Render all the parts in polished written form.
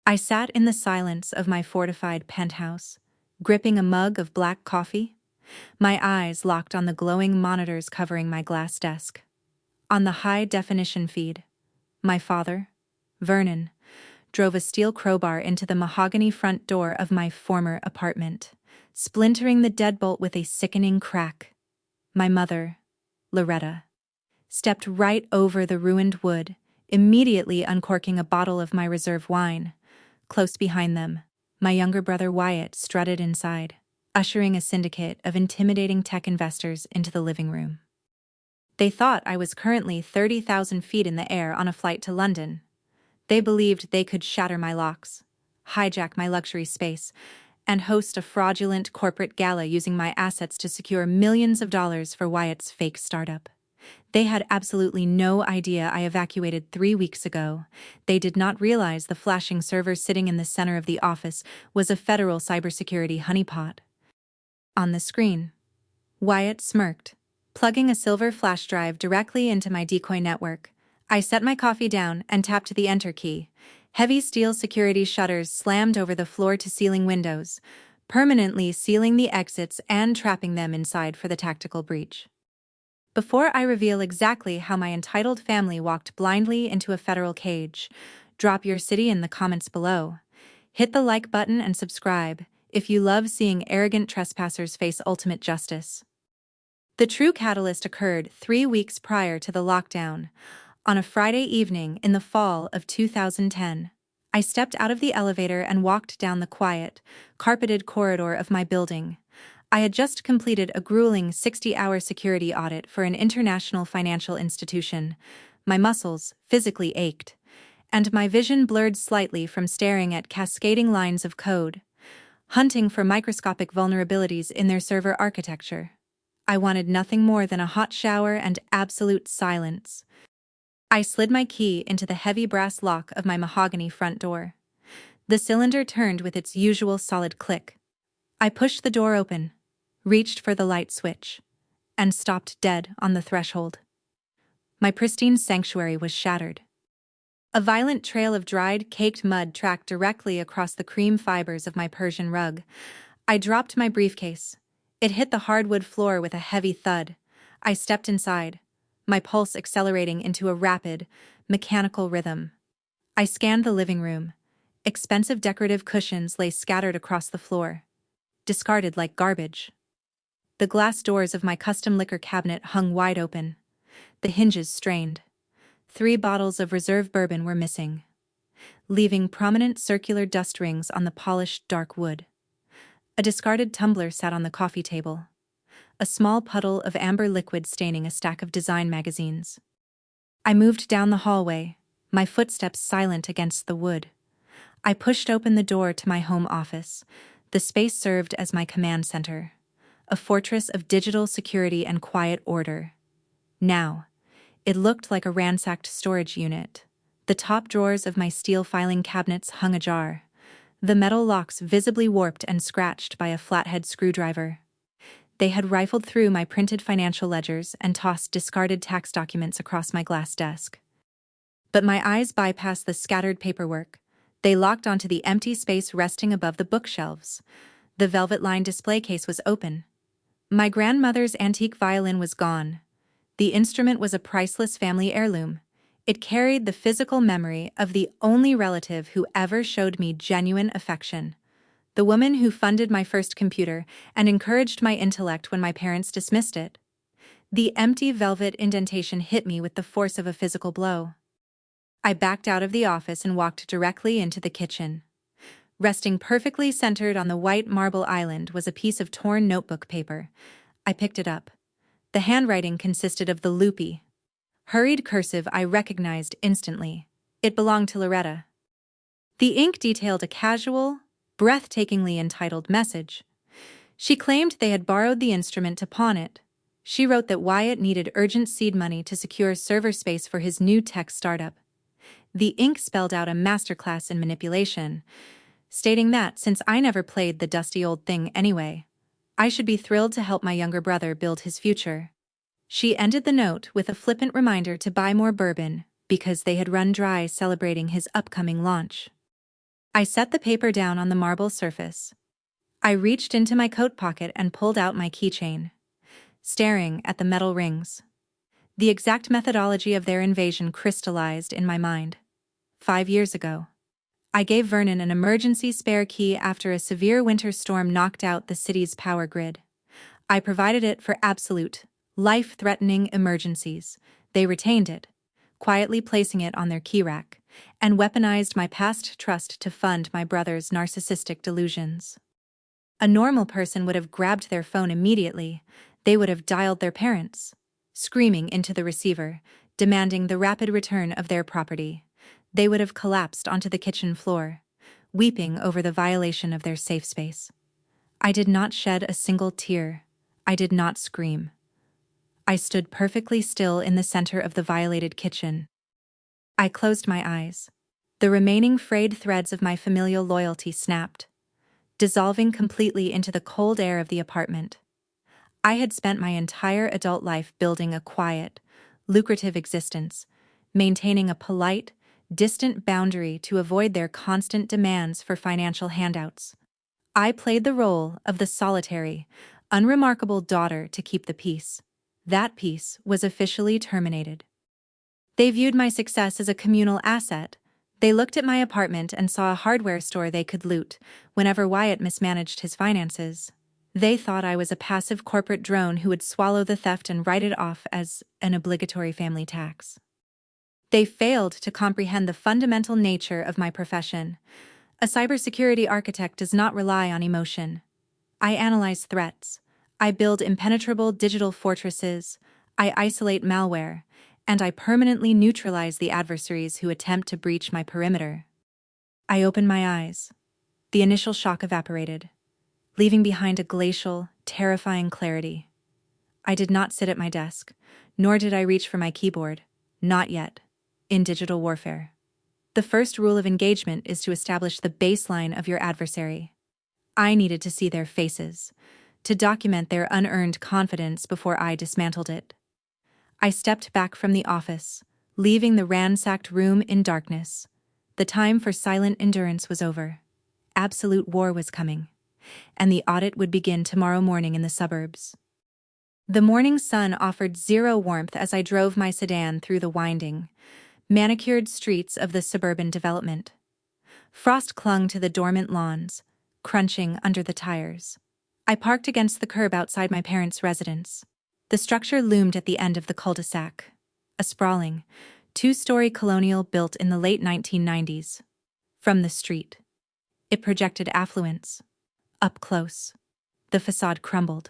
I sat in the silence of my fortified penthouse, gripping a mug of black coffee, my eyes locked on the glowing monitors covering my glass desk. On the high-definition feed, my father, Vernon, drove a steel crowbar into the mahogany front door of my former apartment, splintering the deadbolt with a sickening crack. My mother, Loretta, stepped right over the ruined wood, immediately uncorking a bottle of my reserve wine. Close behind them, my younger brother Wyatt strutted inside, ushering a syndicate of intimidating tech investors into the living room. They thought I was currently 30,000 feet in the air on a flight to London. They believed they could shatter my locks, hijack my luxury space, and host a fraudulent corporate gala using my assets to secure millions of dollars for Wyatt's fake startup. They had absolutely no idea I evacuated 3 weeks ago. They did not realize the flashing server sitting in the center of the office was a federal cybersecurity honeypot. On the screen, Wyatt smirked, plugging a silver flash drive directly into my decoy network. I set my coffee down and tapped the enter key. Heavy steel security shutters slammed over the floor-to-ceiling windows, permanently sealing the exits and trapping them inside for the tactical breach. Before I reveal exactly how my entitled family walked blindly into a federal cage, drop your city in the comments below. Hit the like button and subscribe if you love seeing arrogant trespassers face ultimate justice. The true catalyst occurred 3 weeks prior to the lockdown. On a Friday evening in the fall of 2010, I stepped out of the elevator and walked down the quiet, carpeted corridor of my building. I had just completed a grueling 60-hour security audit for an international financial institution. My muscles physically ached, and my vision blurred slightly from staring at cascading lines of code, hunting for microscopic vulnerabilities in their server architecture. I wanted nothing more than a hot shower and absolute silence. I slid my key into the heavy brass lock of my mahogany front door. The cylinder turned with its usual solid click. I pushed the door open, reached for the light switch, and stopped dead on the threshold. My pristine sanctuary was shattered. A violent trail of dried, caked mud tracked directly across the cream fibers of my Persian rug. I dropped my briefcase. It hit the hardwood floor with a heavy thud. I stepped inside, my pulse accelerating into a rapid, mechanical rhythm. I scanned the living room. Expensive decorative cushions lay scattered across the floor, discarded like garbage. The glass doors of my custom liquor cabinet hung wide open, the hinges strained. 3 bottles of reserve bourbon were missing, leaving prominent circular dust rings on the polished dark wood. A discarded tumbler sat on the coffee table, a small puddle of amber liquid staining a stack of design magazines. I moved down the hallway, my footsteps silent against the wood. I pushed open the door to my home office. The space served as my command center, a fortress of digital security and quiet order. Now, it looked like a ransacked storage unit. The top drawers of my steel filing cabinets hung ajar, the metal locks visibly warped and scratched by a flathead screwdriver. They had rifled through my printed financial ledgers and tossed discarded tax documents across my glass desk. But my eyes bypassed the scattered paperwork. They locked onto the empty space resting above the bookshelves. The velvet-lined display case was open. My grandmother's antique violin was gone. The instrument was a priceless family heirloom. It carried the physical memory of the only relative who ever showed me genuine affection. The woman who funded my first computer and encouraged my intellect when my parents dismissed it. The empty velvet indentation hit me with the force of a physical blow. I backed out of the office and walked directly into the kitchen. Resting perfectly centered on the white marble island was a piece of torn notebook paper. I picked it up. The handwriting consisted of the loopy, hurried cursive I recognized instantly. It belonged to Loretta. The ink detailed a casual, breathtakingly entitled message. She claimed they had borrowed the instrument to pawn it. She wrote that Wyatt needed urgent seed money to secure server space for his new tech startup. The ink spelled out a masterclass in manipulation, stating that since I never played the dusty old thing anyway, I should be thrilled to help my younger brother build his future. She ended the note with a flippant reminder to buy more bourbon because they had run dry celebrating his upcoming launch. I set the paper down on the marble surface. I reached into my coat pocket and pulled out my keychain, staring at the metal rings. The exact methodology of their invasion crystallized in my mind. 5 years ago, I gave Vernon an emergency spare key after a severe winter storm knocked out the city's power grid. I provided it for absolute, life-threatening emergencies. They retained it, quietly placing it on their key rack, and weaponized my past trust to fund my brother's narcissistic delusions. A normal person would have grabbed their phone immediately. They would have dialed their parents, screaming into the receiver, demanding the rapid return of their property. They would have collapsed onto the kitchen floor, weeping over the violation of their safe space. I did not shed a single tear. I did not scream. I stood perfectly still in the center of the violated kitchen. I closed my eyes. The remaining frayed threads of my familial loyalty snapped, dissolving completely into the cold air of the apartment. I had spent my entire adult life building a quiet, lucrative existence, maintaining a polite, distant boundary to avoid their constant demands for financial handouts. I played the role of the solitary, unremarkable daughter to keep the peace. That peace was officially terminated. They viewed my success as a communal asset. They looked at my apartment and saw a hardware store they could loot whenever Wyatt mismanaged his finances. They thought I was a passive corporate drone who would swallow the theft and write it off as an obligatory family tax. They failed to comprehend the fundamental nature of my profession. A cybersecurity architect does not rely on emotion. I analyze threats. I build impenetrable digital fortresses. I isolate malware. And I permanently neutralize the adversaries who attempt to breach my perimeter. I opened my eyes. The initial shock evaporated, leaving behind a glacial, terrifying clarity. I did not sit at my desk, nor did I reach for my keyboard. Not yet. In digital warfare, the first rule of engagement is to establish the baseline of your adversary. I needed to see their faces, to document their unearned confidence before I dismantled it. I stepped back from the office, leaving the ransacked room in darkness. The time for silent endurance was over. Absolute war was coming, and the audit would begin tomorrow morning in the suburbs. The morning sun offered zero warmth as I drove my sedan through the winding, manicured streets of the suburban development. Frost clung to the dormant lawns, crunching under the tires. I parked against the curb outside my parents' residence. The structure loomed at the end of the cul-de-sac, a sprawling, two-story colonial built in the late 1990s. From the street, it projected affluence. Up close, the facade crumbled.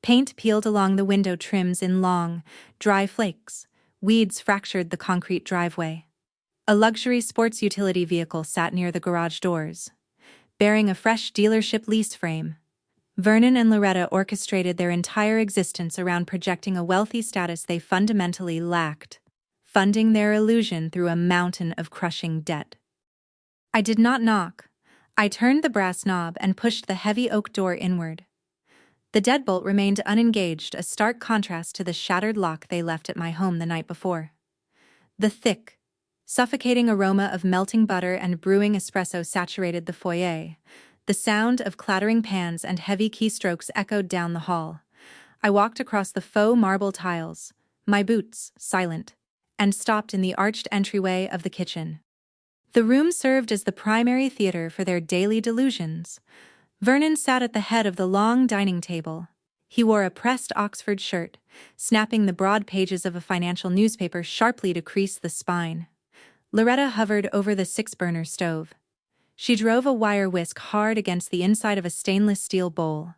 Paint peeled along the window trims in long, dry flakes. Weeds fractured the concrete driveway. A luxury sports utility vehicle sat near the garage doors, bearing a fresh dealership lease frame. Vernon and Loretta orchestrated their entire existence around projecting a wealthy status they fundamentally lacked, funding their illusion through a mountain of crushing debt. I did not knock. I turned the brass knob and pushed the heavy oak door inward. The deadbolt remained unengaged, a stark contrast to the shattered lock they left at my home the night before. The thick, suffocating aroma of melting butter and brewing espresso saturated the foyer. The sound of clattering pans and heavy keystrokes echoed down the hall. I walked across the faux marble tiles, my boots silent, and stopped in the arched entryway of the kitchen. The room served as the primary theater for their daily delusions. Vernon sat at the head of the long dining table. He wore a pressed Oxford shirt, snapping the broad pages of a financial newspaper sharply to crease the spine. Loretta hovered over the 6-burner stove. She drove a wire whisk hard against the inside of a stainless steel bowl,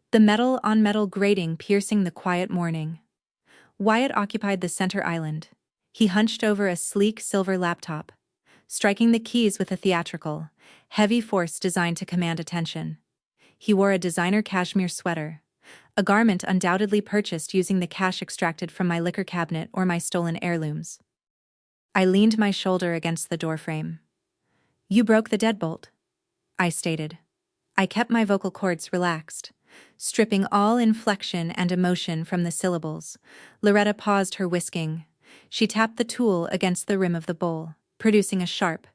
the metal-on-metal grating piercing the quiet morning. Wyatt occupied the center island. He hunched over a sleek silver laptop, striking the keys with a theatrical, heavy force designed to command attention. He wore a designer cashmere sweater, a garment undoubtedly purchased using the cash extracted from my liquor cabinet or my stolen heirlooms. I leaned my shoulder against the doorframe. "You broke the deadbolt," I stated. I kept my vocal cords relaxed, stripping all inflection and emotion from the syllables. Loretta paused her whisking. She tapped the tool against the rim of the bowl, producing a sharp,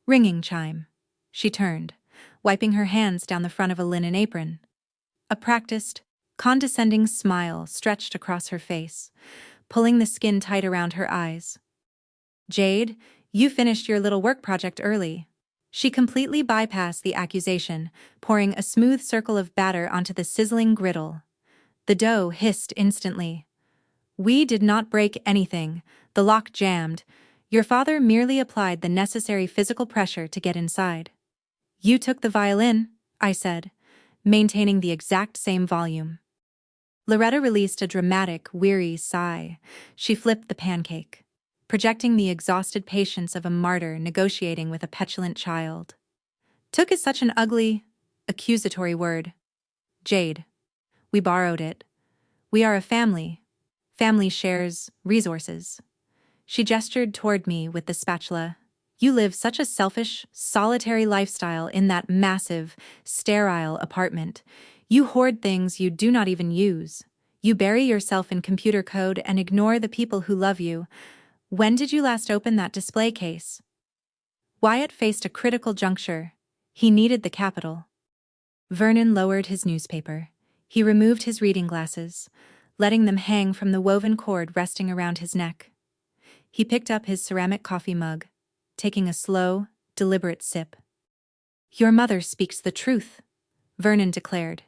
ringing chime. She turned, wiping her hands down the front of a linen apron. A practiced, condescending smile stretched across her face, pulling the skin tight around her eyes. "Jade, you finished your little work project early." She completely bypassed the accusation, pouring a smooth circle of batter onto the sizzling griddle. The dough hissed instantly. "We did not break anything. The lock jammed. Your father merely applied the necessary physical pressure to get inside." "You took the violin," I said, maintaining the exact same volume. Loretta released a dramatic, weary sigh. She flipped the pancake, projecting the exhausted patience of a martyr negotiating with a petulant child. "Took is such an ugly, accusatory word. Jade. We borrowed it. We are a family. Family shares resources." She gestured toward me with the spatula. "You live such a selfish, solitary lifestyle in that massive, sterile apartment. You hoard things you do not even use. You bury yourself in computer code and ignore the people who love you. When did you last open that display case?" Wyatt faced a critical juncture. He needed the capital. Vernon lowered his newspaper. He removed his reading glasses, letting them hang from the woven cord resting around his neck. He picked up his ceramic coffee mug, taking a slow, deliberate sip. "Your mother speaks the truth," Vernon declared,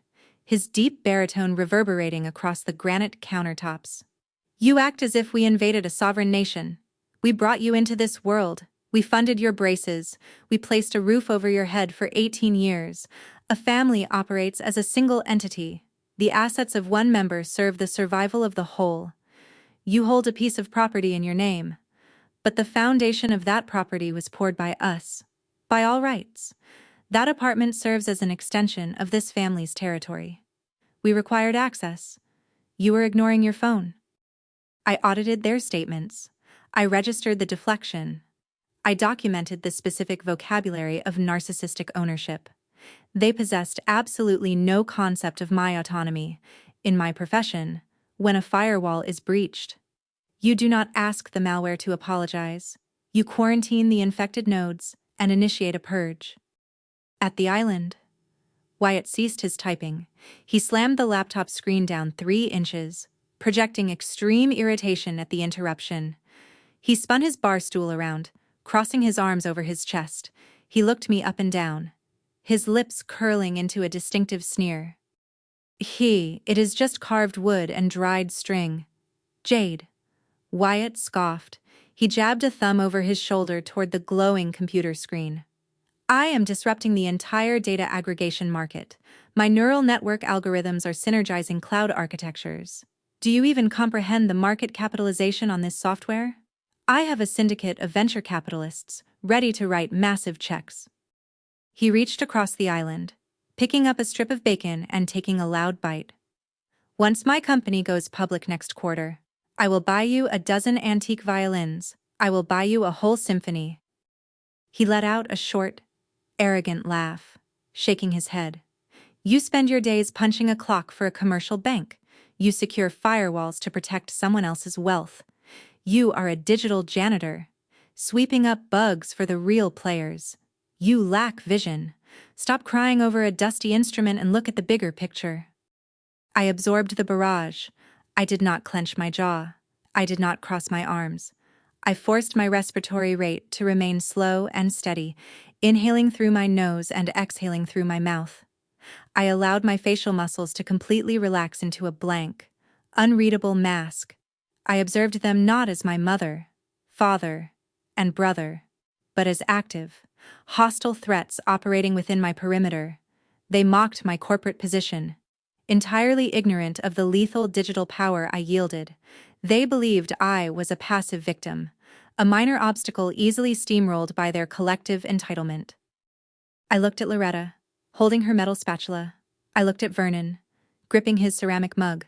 his deep baritone reverberating across the granite countertops. "You act as if we invaded a sovereign nation. We brought you into this world. We funded your braces. We placed a roof over your head for 18 years. A family operates as a single entity. The assets of one member serve the survival of the whole. You hold a piece of property in your name, but the foundation of that property was poured by us, by all rights. That apartment serves as an extension of this family's territory. We required access. You were ignoring your phone." I audited their statements. I registered the deflection. I documented the specific vocabulary of narcissistic ownership. They possessed absolutely no concept of my autonomy, in my profession, when a firewall is breached. You do not ask the malware to apologize. You quarantine the infected nodes and initiate a purge. At the island, Wyatt ceased his typing. He slammed the laptop screen down 3 inches, projecting extreme irritation at the interruption. He spun his bar stool around, crossing his arms over his chest. He looked me up and down, his lips curling into a distinctive sneer. It is just carved wood and dried string. Jade." Wyatt scoffed. He jabbed a thumb over his shoulder toward the glowing computer screen. "I am disrupting the entire data aggregation market. My neural network algorithms are synergizing cloud architectures. Do you even comprehend the market capitalization on this software? I have a syndicate of venture capitalists ready to write massive checks." He reached across the island, picking up a strip of bacon and taking a loud bite. "Once my company goes public next quarter, I will buy you a dozen antique violins. I will buy you a whole symphony." He let out a short, arrogant laugh, shaking his head. "You spend your days punching a clock for a commercial bank. You secure firewalls to protect someone else's wealth. You are a digital janitor, sweeping up bugs for the real players. You lack vision. Stop crying over a dusty instrument and look at the bigger picture." I absorbed the barrage. I did not clench my jaw. I did not cross my arms. I forced my respiratory rate to remain slow and steady, inhaling through my nose and exhaling through my mouth. I allowed my facial muscles to completely relax into a blank, unreadable mask. I observed them not as my mother, father, and brother, but as active, hostile threats operating within my perimeter. They mocked my corporate position. Entirely ignorant of the lethal digital power I yielded, they believed I was a passive victim, a minor obstacle easily steamrolled by their collective entitlement. I looked at Loretta, holding her metal spatula. I looked at Vernon, gripping his ceramic mug.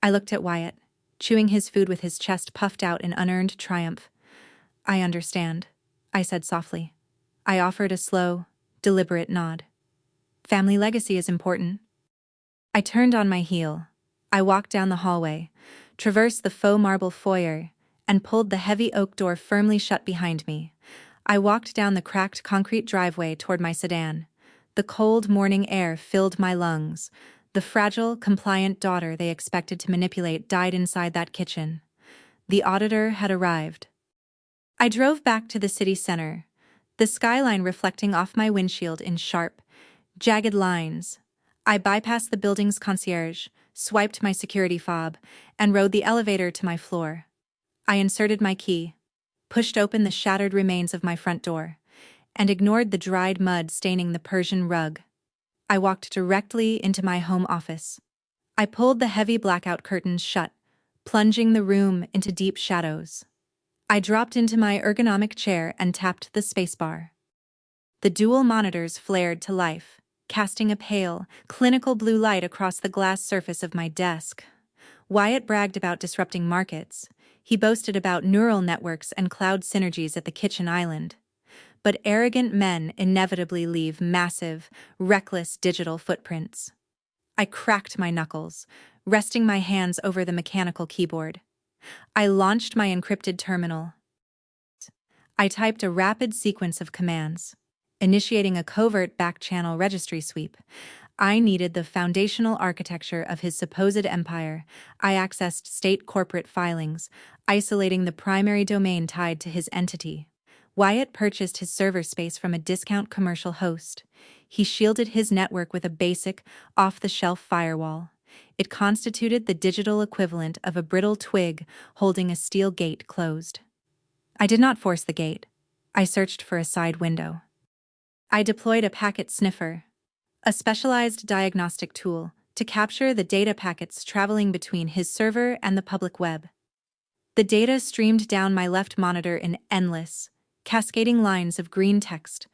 I looked at Wyatt, chewing his food with his chest puffed out in unearned triumph. "I understand," I said softly. I offered a slow, deliberate nod. "Family legacy is important." I turned on my heel. I walked down the hallway, traversed the faux marble foyer, and pulled the heavy oak door firmly shut behind me. I walked down the cracked concrete driveway toward my sedan. The cold morning air filled my lungs. The fragile, compliant daughter they expected to manipulate died inside that kitchen. The auditor had arrived. I drove back to the city center, the skyline reflecting off my windshield in sharp, jagged lines. I bypassed the building's concierge, swiped my security fob, and rode the elevator to my floor. I inserted my key, pushed open the shattered remains of my front door, and ignored the dried mud staining the Persian rug. I walked directly into my home office. I pulled the heavy blackout curtains shut, plunging the room into deep shadows. I dropped into my ergonomic chair and tapped the spacebar. The dual monitors flared to life, casting a pale, clinical blue light across the glass surface of my desk. Wyatt bragged about disrupting markets. He boasted about neural networks and cloud synergies at the kitchen island. But arrogant men inevitably leave massive, reckless digital footprints. I cracked my knuckles, resting my hands over the mechanical keyboard. I launched my encrypted terminal. I typed a rapid sequence of commands, initiating a covert back-channel registry sweep. I needed the foundational architecture of his supposed empire. I accessed state corporate filings, isolating the primary domain tied to his entity. Wyatt purchased his server space from a discount commercial host. He shielded his network with a basic, off-the-shelf firewall. It constituted the digital equivalent of a brittle twig holding a steel gate closed. I did not force the gate. I searched for a side window. I deployed a packet sniffer, a specialized diagnostic tool, to capture the data packets traveling between his server and the public web. The data streamed down my left monitor in endless, cascading lines of green text.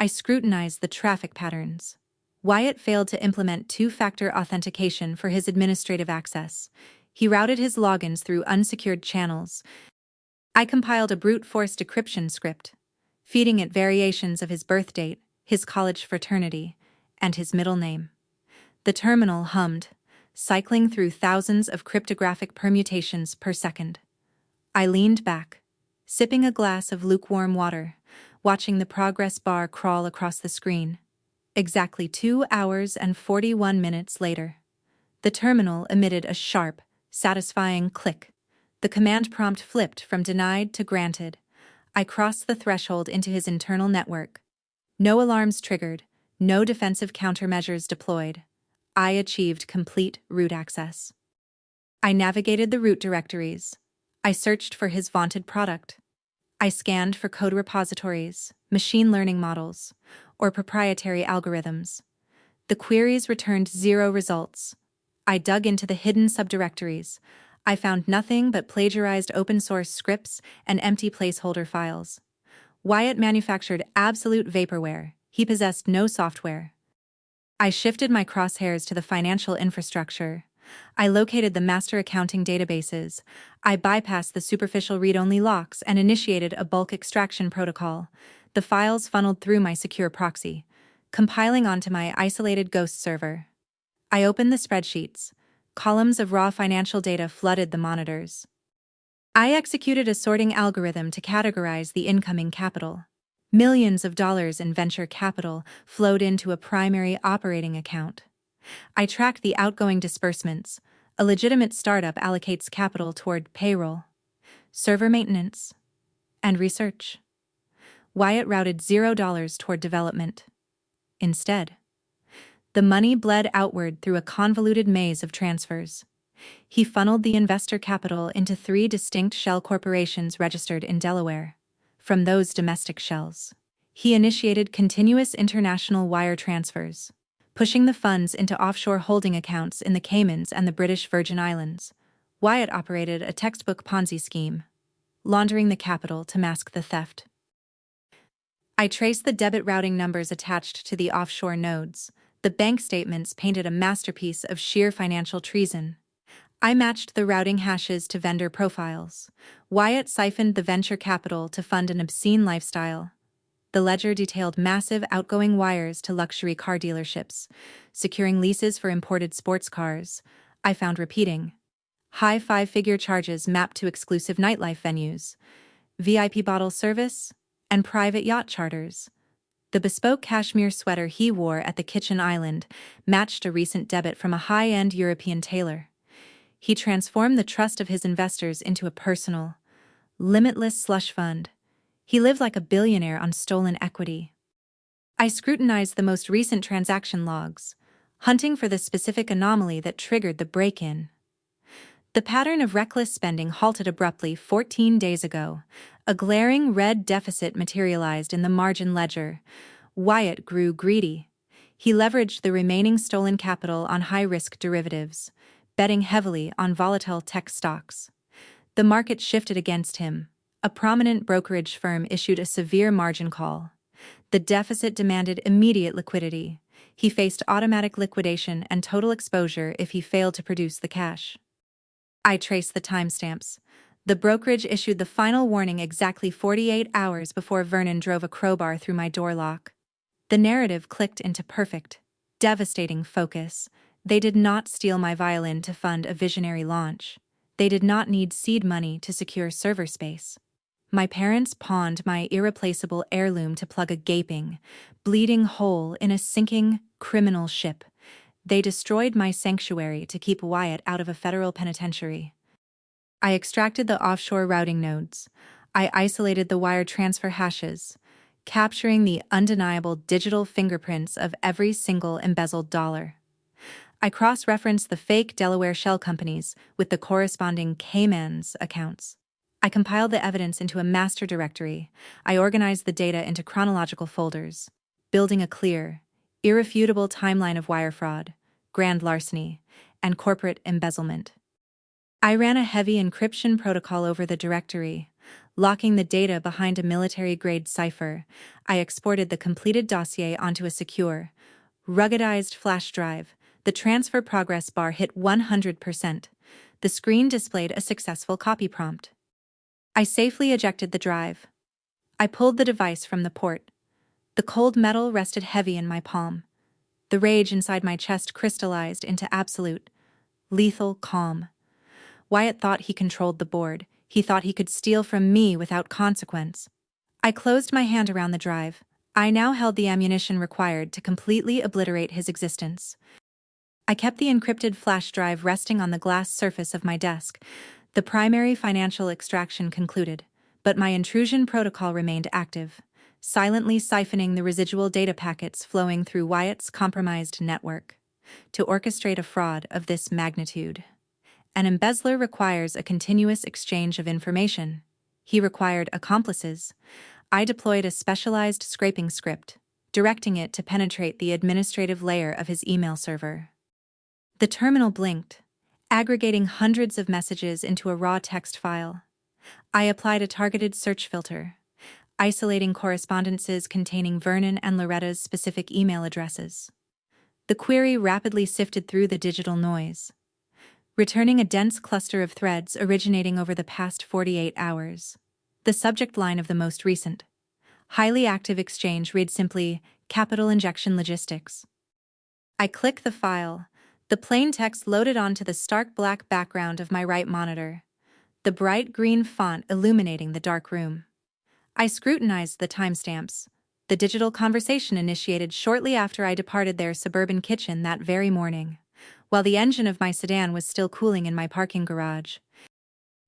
I scrutinized the traffic patterns. Wyatt failed to implement two-factor authentication for his administrative access. He routed his logins through unsecured channels. I compiled a brute force decryption script, feeding it variations of his birth date, his college fraternity, and his middle name. The terminal hummed, cycling through thousands of cryptographic permutations per second. I leaned back, sipping a glass of lukewarm water, watching the progress bar crawl across the screen. Exactly 2 hours and 41 minutes later, the terminal emitted a sharp, satisfying click. The command prompt flipped from denied to granted. I crossed the threshold into his internal network. No alarms triggered, no defensive countermeasures deployed. I achieved complete root access. I navigated the root directories. I searched for his vaunted product. I scanned for code repositories, machine learning models, or proprietary algorithms. The queries returned 0 results. I dug into the hidden subdirectories. I found nothing but plagiarized open-source scripts and empty placeholder files. Wyatt manufactured absolute vaporware. He possessed no software. I shifted my crosshairs to the financial infrastructure. I located the master accounting databases. I bypassed the superficial read-only locks and initiated a bulk extraction protocol. The files funneled through my secure proxy, compiling onto my isolated ghost server. I opened the spreadsheets. Columns of raw financial data flooded the monitors. I executed a sorting algorithm to categorize the incoming capital. Millions of dollars in venture capital flowed into a primary operating account. I tracked the outgoing disbursements. A legitimate startup allocates capital toward payroll, server maintenance, and research. Wyatt routed $0 toward development. Instead, the money bled outward through a convoluted maze of transfers. He funneled the investor capital into 3 distinct shell corporations registered in Delaware. From those domestic shells, he initiated continuous international wire transfers, pushing the funds into offshore holding accounts in the Caymans and the British Virgin Islands. Wyatt operated a textbook Ponzi scheme, laundering the capital to mask the theft. I traced the debit routing numbers attached to the offshore nodes. The bank statements painted a masterpiece of sheer financial treason. I matched the routing hashes to vendor profiles. Wyatt siphoned the venture capital to fund an obscene lifestyle. The ledger detailed massive outgoing wires to luxury car dealerships, securing leases for imported sports cars. I found repeating high 5-figure charges mapped to exclusive nightlife venues, VIP bottle service, and private yacht charters. The bespoke cashmere sweater he wore at the kitchen island matched a recent debit from a high-end European tailor. He transformed the trust of his investors into a personal, limitless slush fund. He lived like a billionaire on stolen equity. I scrutinized the most recent transaction logs, hunting for the specific anomaly that triggered the break-in. The pattern of reckless spending halted abruptly 14 days ago. A glaring red deficit materialized in the margin ledger. Wyatt grew greedy. He leveraged the remaining stolen capital on high-risk derivatives, betting heavily on volatile tech stocks. The market shifted against him. A prominent brokerage firm issued a severe margin call. The deficit demanded immediate liquidity. He faced automatic liquidation and total exposure if he failed to produce the cash. I traced the timestamps. The brokerage issued the final warning exactly 48 hours before Vernon drove a crowbar through my door lock. The narrative clicked into perfect, devastating focus. They did not steal my violin to fund a visionary launch. They did not need seed money to secure server space. My parents pawned my irreplaceable heirloom to plug a gaping, bleeding hole in a sinking, criminal ship. They destroyed my sanctuary to keep Wyatt out of a federal penitentiary. I extracted the offshore routing nodes. I isolated the wire transfer hashes, capturing the undeniable digital fingerprints of every single embezzled dollar. I cross-referenced the fake Delaware shell companies with the corresponding Caymans accounts. I compiled the evidence into a master directory. I organized the data into chronological folders, building a clear, irrefutable timeline of wire fraud, grand larceny, and corporate embezzlement. I ran a heavy encryption protocol over the directory, locking the data behind a military-grade cipher. I exported the completed dossier onto a secure, ruggedized flash drive. The transfer progress bar hit 100%. The screen displayed a successful copy prompt. I safely ejected the drive. I pulled the device from the port. The cold metal rested heavy in my palm. The rage inside my chest crystallized into absolute, lethal calm. Wyatt thought he controlled the board. He thought he could steal from me without consequence. I closed my hand around the drive. I now held the ammunition required to completely obliterate his existence. I kept the encrypted flash drive resting on the glass surface of my desk. The primary financial extraction concluded, but my intrusion protocol remained active, silently siphoning the residual data packets flowing through Wyatt's compromised network. To orchestrate a fraud of this magnitude, an embezzler requires a continuous exchange of information. He required accomplices. I deployed a specialized scraping script, directing it to penetrate the administrative layer of his email server. The terminal blinked, aggregating hundreds of messages into a raw text file. I applied a targeted search filter, isolating correspondences containing Vernon and Loretta's specific email addresses. The query rapidly sifted through the digital noise, returning a dense cluster of threads originating over the past 48 hours. The subject line of the most recent, highly active exchange read simply, "Capital Injection Logistics." I click the file. The plain text loaded onto the stark black background of my right monitor, the bright green font illuminating the dark room. I scrutinized the timestamps. The digital conversation initiated shortly after I departed their suburban kitchen that very morning, while the engine of my sedan was still cooling in my parking garage.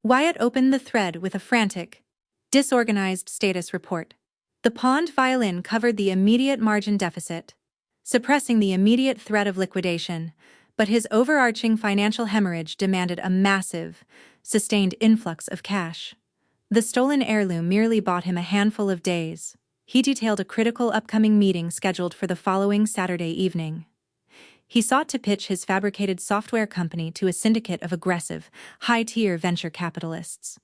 Wyatt opened the thread with a frantic, disorganized status report. The pawned violin covered the immediate margin deficit, suppressing the immediate threat of liquidation, but his overarching financial hemorrhage demanded a massive, sustained influx of cash. The stolen heirloom merely bought him a handful of days. He detailed a critical upcoming meeting scheduled for the following Saturday evening. He sought to pitch his fabricated software company to a syndicate of aggressive, high-tier venture capitalists.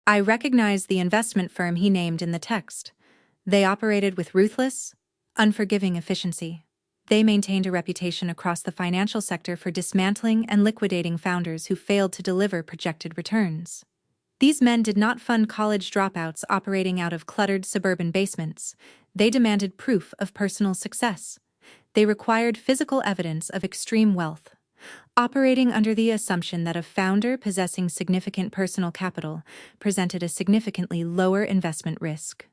I recognized the investment firm he named in the text. They operated with ruthless, unforgiving efficiency. They maintained a reputation across the financial sector for dismantling and liquidating founders who failed to deliver projected returns. These men did not fund college dropouts operating out of cluttered suburban basements. They demanded proof of personal success. They required physical evidence of extreme wealth, operating under the assumption that a founder possessing significant personal capital presented a significantly lower investment risk.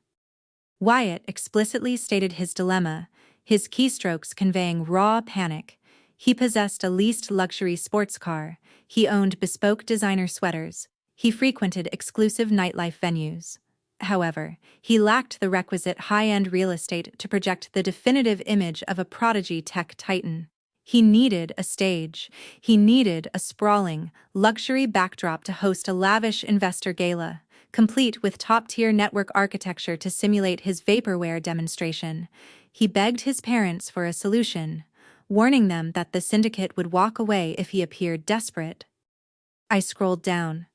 Wyatt explicitly stated his dilemma, his keystrokes conveying raw panic. He possessed a leased luxury sports car, he owned bespoke designer sweaters, he frequented exclusive nightlife venues. However, he lacked the requisite high-end real estate to project the definitive image of a prodigy tech titan. He needed a stage. He needed a sprawling, luxury backdrop to host a lavish investor gala, complete with top-tier network architecture to simulate his vaporware demonstration. He begged his parents for a solution, warning them that the syndicate would walk away if he appeared desperate. I scrolled down,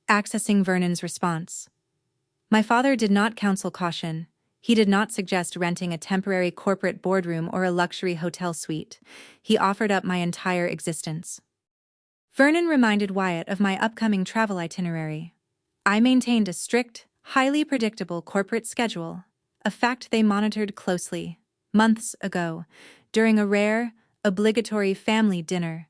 accessing Vernon's response. My father did not counsel caution. He did not suggest renting a temporary corporate boardroom or a luxury hotel suite. He offered up my entire existence. Vernon reminded Wyatt of my upcoming travel itinerary. I maintained a strict, highly predictable corporate schedule, a fact they monitored closely. Months ago, during a rare, obligatory family dinner,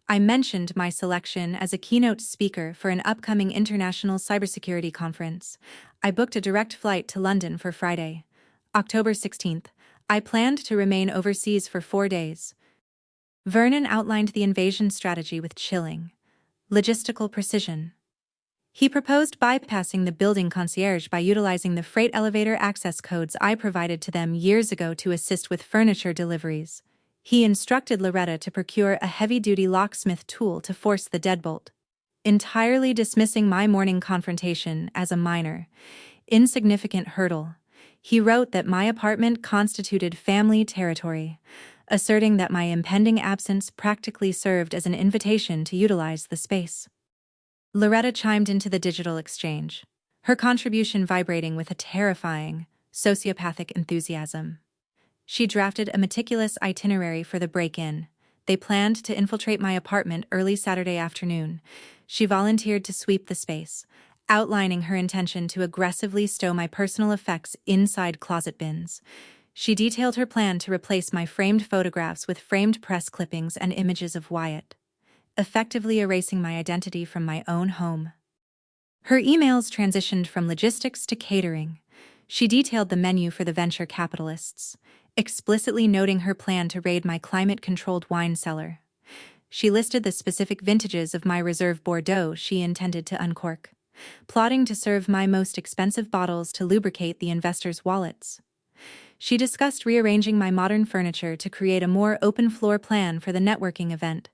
I mentioned my selection as a keynote speaker for an upcoming international cybersecurity conference. I booked a direct flight to London for Friday, October 16th. I planned to remain overseas for 4 days. Vernon outlined the invasion strategy with chilling, logistical precision. He proposed bypassing the building concierge by utilizing the freight elevator access codes I provided to them years ago to assist with furniture deliveries. He instructed Loretta to procure a heavy-duty locksmith tool to force the deadbolt, entirely dismissing my morning confrontation as a minor, insignificant hurdle. He wrote that my apartment constituted family territory, asserting that my impending absence practically served as an invitation to utilize the space. Loretta chimed into the digital exchange, her contribution vibrating with a terrifying, sociopathic enthusiasm. She drafted a meticulous itinerary for the break-in. They planned to infiltrate my apartment early Saturday afternoon. She volunteered to sweep the space, outlining her intention to aggressively stow my personal effects inside closet bins. She detailed her plan to replace my framed photographs with framed press clippings and images of Wyatt, effectively erasing my identity from my own home. Her emails transitioned from logistics to catering. She detailed the menu for the venture capitalists, explicitly noting her plan to raid my climate-controlled wine cellar. She listed the specific vintages of my reserve Bordeaux she intended to uncork, plotting to serve my most expensive bottles to lubricate the investors' wallets. She discussed rearranging my modern furniture to create a more open floor plan for the networking event,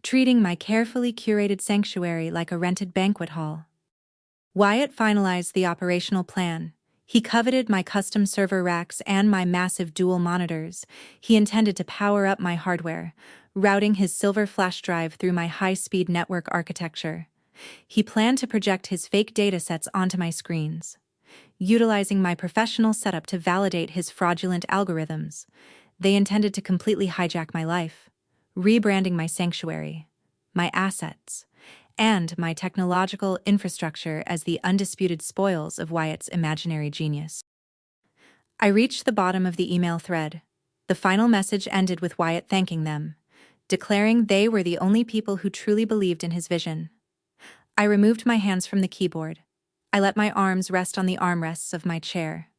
treating my carefully curated sanctuary like a rented banquet hall. Wyatt finalized the operational plan. He coveted my custom server racks and my massive dual monitors. He intended to power up my hardware, routing his silver flash drive through my high-speed network architecture. He planned to project his fake datasets onto my screens, utilizing my professional setup to validate his fraudulent algorithms. They intended to completely hijack my life, rebranding my sanctuary, my assets, and my technological infrastructure as the undisputed spoils of Wyatt's imaginary genius. I reached the bottom of the email thread. The final message ended with Wyatt thanking them, declaring they were the only people who truly believed in his vision. I removed my hands from the keyboard. I let my arms rest on the armrests of my chair.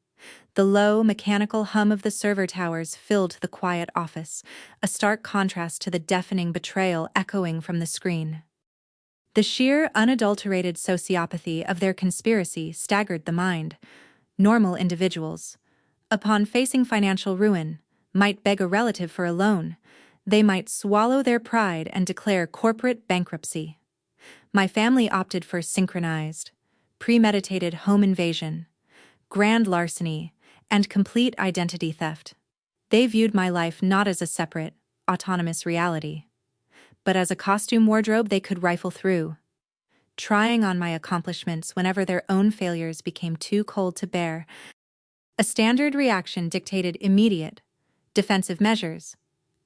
The low, mechanical hum of the server towers filled the quiet office, a stark contrast to the deafening betrayal echoing from the screen. The sheer, unadulterated sociopathy of their conspiracy staggered the mind. Normal individuals, upon facing financial ruin, might beg a relative for a loan. They might swallow their pride and declare corporate bankruptcy. My family opted for synchronized, premeditated home invasion, grand larceny, and complete identity theft. They viewed my life not as a separate, autonomous reality, but as a costume wardrobe they could rifle through, trying on my accomplishments whenever their own failures became too cold to bear. A standard reaction dictated immediate, defensive measures.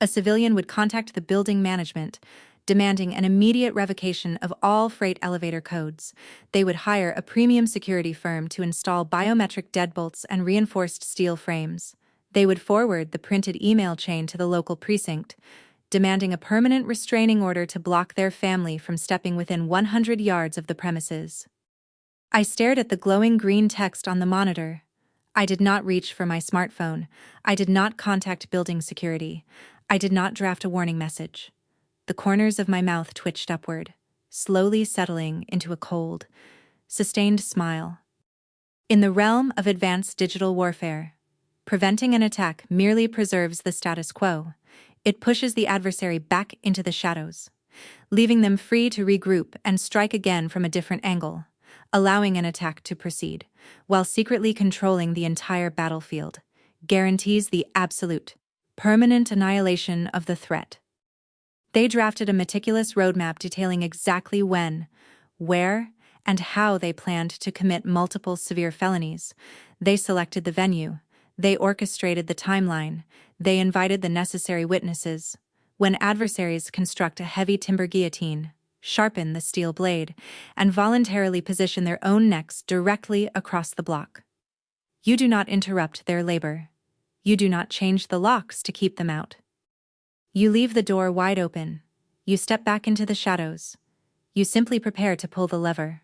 A civilian would contact the building management, demanding an immediate revocation of all freight elevator codes. They would hire a premium security firm to install biometric deadbolts and reinforced steel frames. They would forward the printed email chain to the local precinct, demanding a permanent restraining order to block their family from stepping within 100 yards of the premises. I stared at the glowing green text on the monitor. I did not reach for my smartphone. I did not contact building security. I did not draft a warning message. The corners of my mouth twitched upward, slowly settling into a cold, sustained smile. In the realm of advanced digital warfare, preventing an attack merely preserves the status quo. It pushes the adversary back into the shadows, leaving them free to regroup and strike again from a different angle, allowing an attack to proceed, while secretly controlling the entire battlefield, guarantees the absolute, permanent annihilation of the threat. They drafted a meticulous roadmap detailing exactly when, where, and how they planned to commit multiple severe felonies. They selected the venue. They orchestrated the timeline. They invited the necessary witnesses. When adversaries construct a heavy timber guillotine, sharpen the steel blade, and voluntarily position their own necks directly across the block. You do not interrupt their labor. You do not change the locks to keep them out. You leave the door wide open. You step back into the shadows. You simply prepare to pull the lever.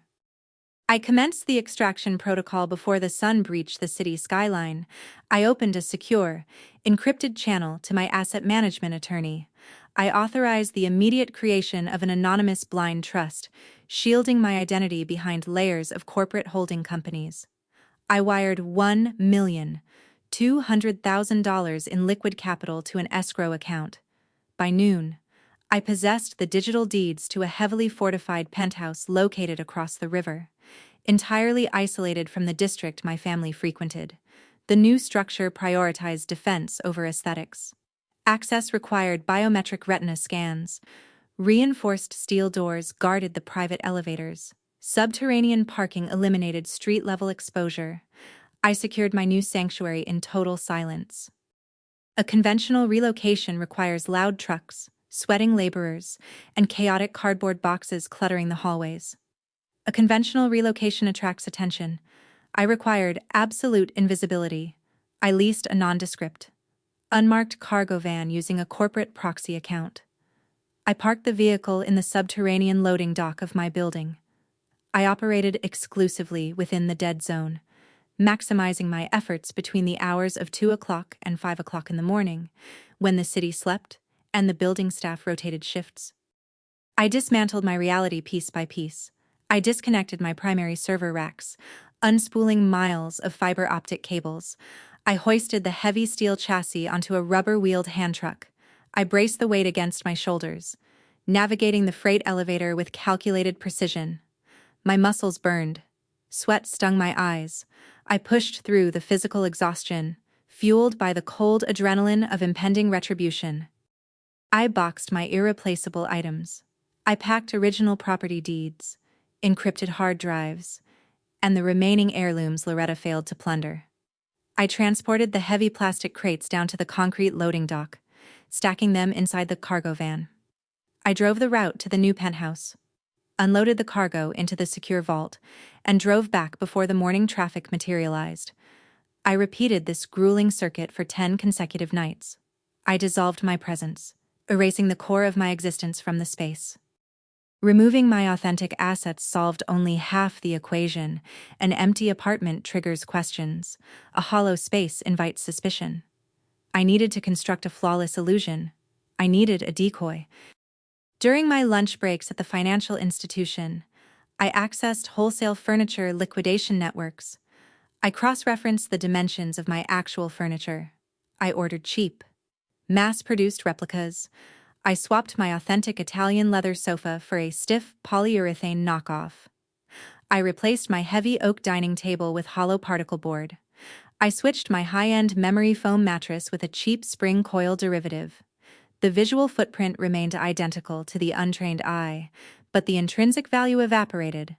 I commenced the extraction protocol before the sun breached the city skyline. I opened a secure, encrypted channel to my asset management attorney. I authorized the immediate creation of an anonymous blind trust, shielding my identity behind layers of corporate holding companies. I wired $1,200,000 in liquid capital to an escrow account. By noon, I possessed the digital deeds to a heavily fortified penthouse located across the river, entirely isolated from the district my family frequented. The new structure prioritized defense over aesthetics. Access required biometric retina scans. Reinforced steel doors guarded the private elevators. Subterranean parking eliminated street-level exposure. I secured my new sanctuary in total silence. A conventional relocation requires loud trucks, sweating laborers, and chaotic cardboard boxes cluttering the hallways. A conventional relocation attracts attention. I required absolute invisibility. I leased a nondescript, unmarked cargo van using a corporate proxy account. I parked the vehicle in the subterranean loading dock of my building. I operated exclusively within the dead zone, maximizing my efforts between the hours of 2 o'clock and 5 o'clock in the morning, when the city slept and the building staff rotated shifts. I dismantled my reality piece by piece. I disconnected my primary server racks, unspooling miles of fiber optic cables. I hoisted the heavy steel chassis onto a rubber-wheeled hand truck. I braced the weight against my shoulders, navigating the freight elevator with calculated precision. My muscles burned. Sweat stung my eyes. I pushed through the physical exhaustion, fueled by the cold adrenaline of impending retribution. I boxed my irreplaceable items. I packed original property deeds, encrypted hard drives, and the remaining heirlooms Loretta failed to plunder. I transported the heavy plastic crates down to the concrete loading dock, stacking them inside the cargo van. I drove the route to the new penthouse, unloaded the cargo into the secure vault, and drove back before the morning traffic materialized. I repeated this grueling circuit for 10 consecutive nights. I dissolved my presence, erasing the core of my existence from the space. Removing my authentic assets solved only half the equation. An empty apartment triggers questions. A hollow space invites suspicion. I needed to construct a flawless illusion. I needed a decoy. During my lunch breaks at the financial institution, I accessed wholesale furniture liquidation networks. I cross-referenced the dimensions of my actual furniture. I ordered cheap, mass-produced replicas. I swapped my authentic Italian leather sofa for a stiff polyurethane knockoff. I replaced my heavy oak dining table with hollow particle board. I switched my high-end memory foam mattress with a cheap spring coil derivative. The visual footprint remained identical to the untrained eye, but the intrinsic value evaporated.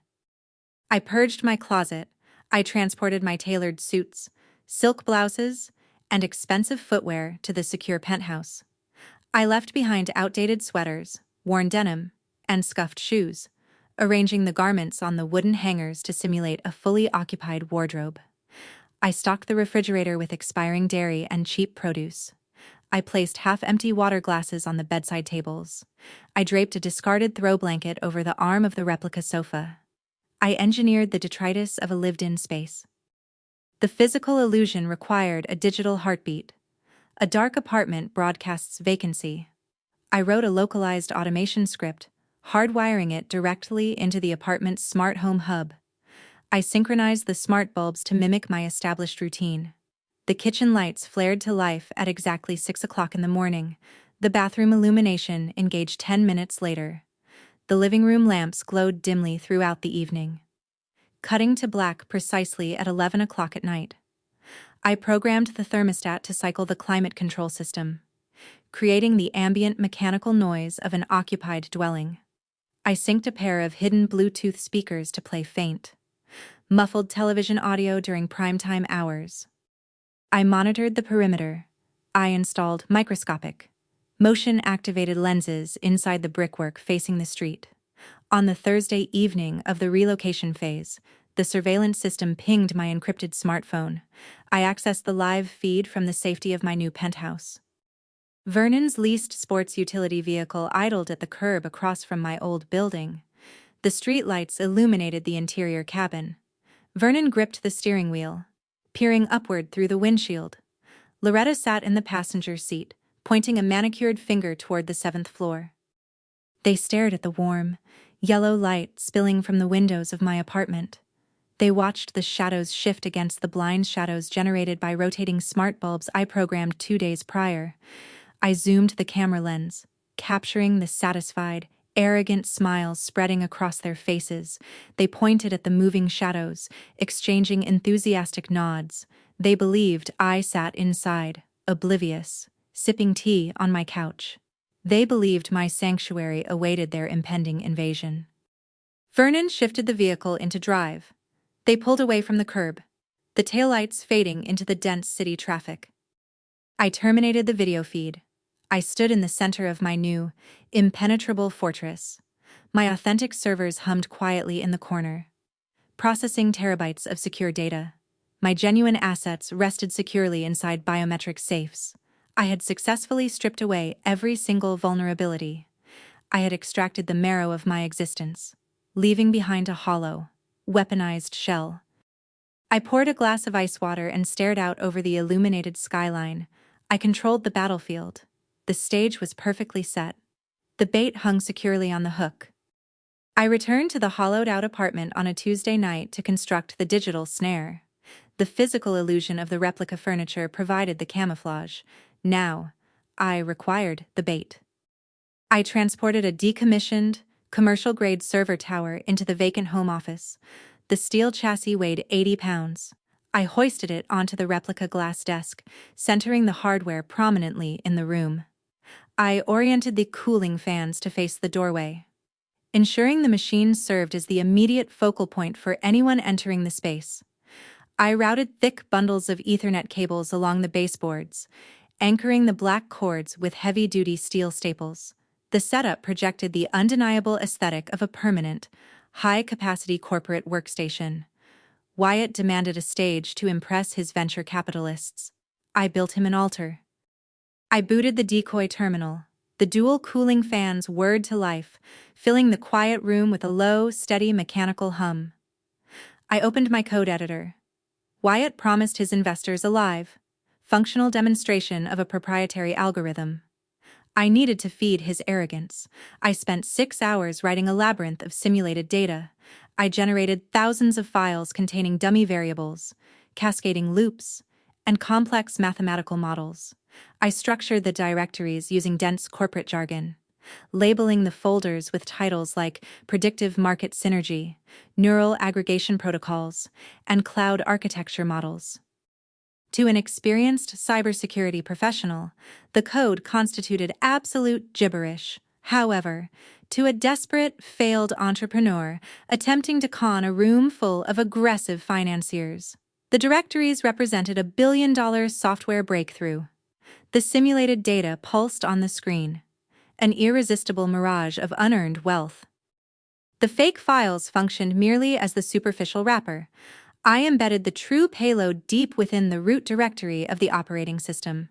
I purged my closet. I transported my tailored suits, silk blouses, and expensive footwear to the secure penthouse. I left behind outdated sweaters, worn denim, and scuffed shoes, arranging the garments on the wooden hangers to simulate a fully occupied wardrobe. I stocked the refrigerator with expiring dairy and cheap produce. I placed half-empty water glasses on the bedside tables. I draped a discarded throw blanket over the arm of the replica sofa. I engineered the detritus of a lived-in space. The physical illusion required a digital heartbeat. A dark apartment broadcasts vacancy. I wrote a localized automation script, hardwiring it directly into the apartment's smart home hub. I synchronized the smart bulbs to mimic my established routine. The kitchen lights flared to life at exactly 6 o'clock in the morning. The bathroom illumination engaged 10 minutes later. The living room lamps glowed dimly throughout the evening, cutting to black precisely at 11 o'clock at night. I programmed the thermostat to cycle the climate control system, creating the ambient mechanical noise of an occupied dwelling. I synced a pair of hidden Bluetooth speakers to play faint, muffled television audio during primetime hours. I monitored the perimeter. I installed microscopic, motion-activated lenses inside the brickwork facing the street. On the Thursday evening of the relocation phase, the surveillance system pinged my encrypted smartphone. I accessed the live feed from the safety of my new penthouse. Vernon's leased sports utility vehicle idled at the curb across from my old building. The streetlights illuminated the interior cabin. Vernon gripped the steering wheel, peering upward through the windshield. Loretta sat in the passenger seat, pointing a manicured finger toward the 7th floor. They stared at the warm, yellow light spilling from the windows of my apartment. They watched the shadows shift against the blind shadows generated by rotating smart bulbs I programmed 2 days prior. I zoomed the camera lens, capturing the satisfied, arrogant smiles spreading across their faces. They pointed at the moving shadows, exchanging enthusiastic nods. They believed I sat inside, oblivious, sipping tea on my couch. They believed my sanctuary awaited their impending invasion. Vernon shifted the vehicle into drive. They pulled away from the curb, the taillights fading into the dense city traffic. I terminated the video feed. I stood in the center of my new, impenetrable fortress. My authentic servers hummed quietly in the corner, processing terabytes of secure data. My genuine assets rested securely inside biometric safes. I had successfully stripped away every single vulnerability. I had extracted the marrow of my existence, leaving behind a hollow, weaponized shell. I poured a glass of ice water and stared out over the illuminated skyline. I controlled the battlefield. The stage was perfectly set. The bait hung securely on the hook. I returned to the hollowed-out apartment on a Tuesday night to construct the digital snare. The physical illusion of the replica furniture provided the camouflage. Now, I required the bait. I transported a decommissioned, commercial-grade server tower into the vacant home office. The steel chassis weighed 80 pounds. I hoisted it onto the replica glass desk, centering the hardware prominently in the room. I oriented the cooling fans to face the doorway, ensuring the machine served as the immediate focal point for anyone entering the space. I routed thick bundles of Ethernet cables along the baseboards, anchoring the black cords with heavy-duty steel staples. The setup projected the undeniable aesthetic of a permanent, high-capacity corporate workstation. Wyatt demanded a stage to impress his venture capitalists. I built him an altar. I booted the decoy terminal. The dual cooling fans whirred to life, filling the quiet room with a low, steady mechanical hum. I opened my code editor. Wyatt promised his investors a live, functional demonstration of a proprietary algorithm. I needed to feed his arrogance. I spent 6 hours writing a labyrinth of simulated data. I generated thousands of files containing dummy variables, cascading loops, and complex mathematical models. I structured the directories using dense corporate jargon, labeling the folders with titles like predictive market synergy, neural aggregation protocols, and cloud architecture models. To an experienced cybersecurity professional, the code constituted absolute gibberish. However, to a desperate, failed entrepreneur attempting to con a room full of aggressive financiers, the directories represented a billion-dollar software breakthrough. The simulated data pulsed on the screen, an irresistible mirage of unearned wealth. The fake files functioned merely as the superficial wrapper. I embedded the true payload deep within the root directory of the operating system.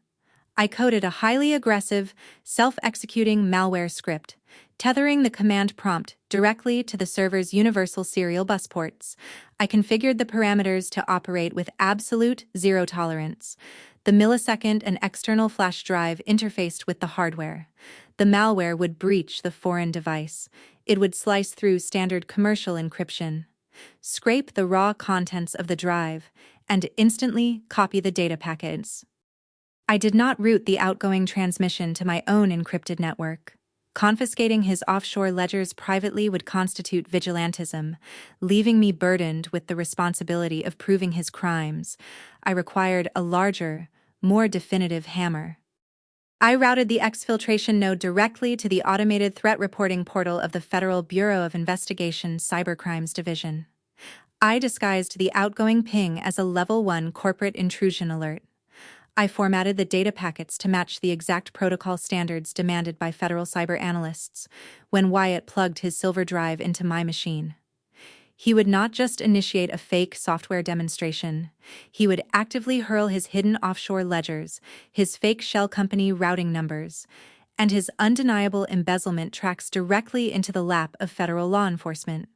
I coded a highly aggressive, self-executing malware script, Tethering the command prompt directly to the server's universal serial bus ports, I configured the parameters to operate with absolute zero tolerance. The millisecond an external flash drive interfaced with the hardware, the malware would breach the foreign device. It would slice through standard commercial encryption, scrape the raw contents of the drive, and instantly copy the data packets. I did not route the outgoing transmission to my own encrypted network. Confiscating his offshore ledgers privately would constitute vigilantism, leaving me burdened with the responsibility of proving his crimes. I required a larger, more definitive hammer. I routed the exfiltration node directly to the automated threat reporting portal of the Federal Bureau of Investigation Cybercrimes Division. I disguised the outgoing ping as a Level 1 corporate intrusion alert. I formatted the data packets to match the exact protocol standards demanded by federal cyber analysts when Wyatt plugged his silver drive into my machine. He would not just initiate a fake software demonstration. He would actively hurl his hidden offshore ledgers, his fake shell company routing numbers, and his undeniable embezzlement tracks directly into the lap of federal law enforcement.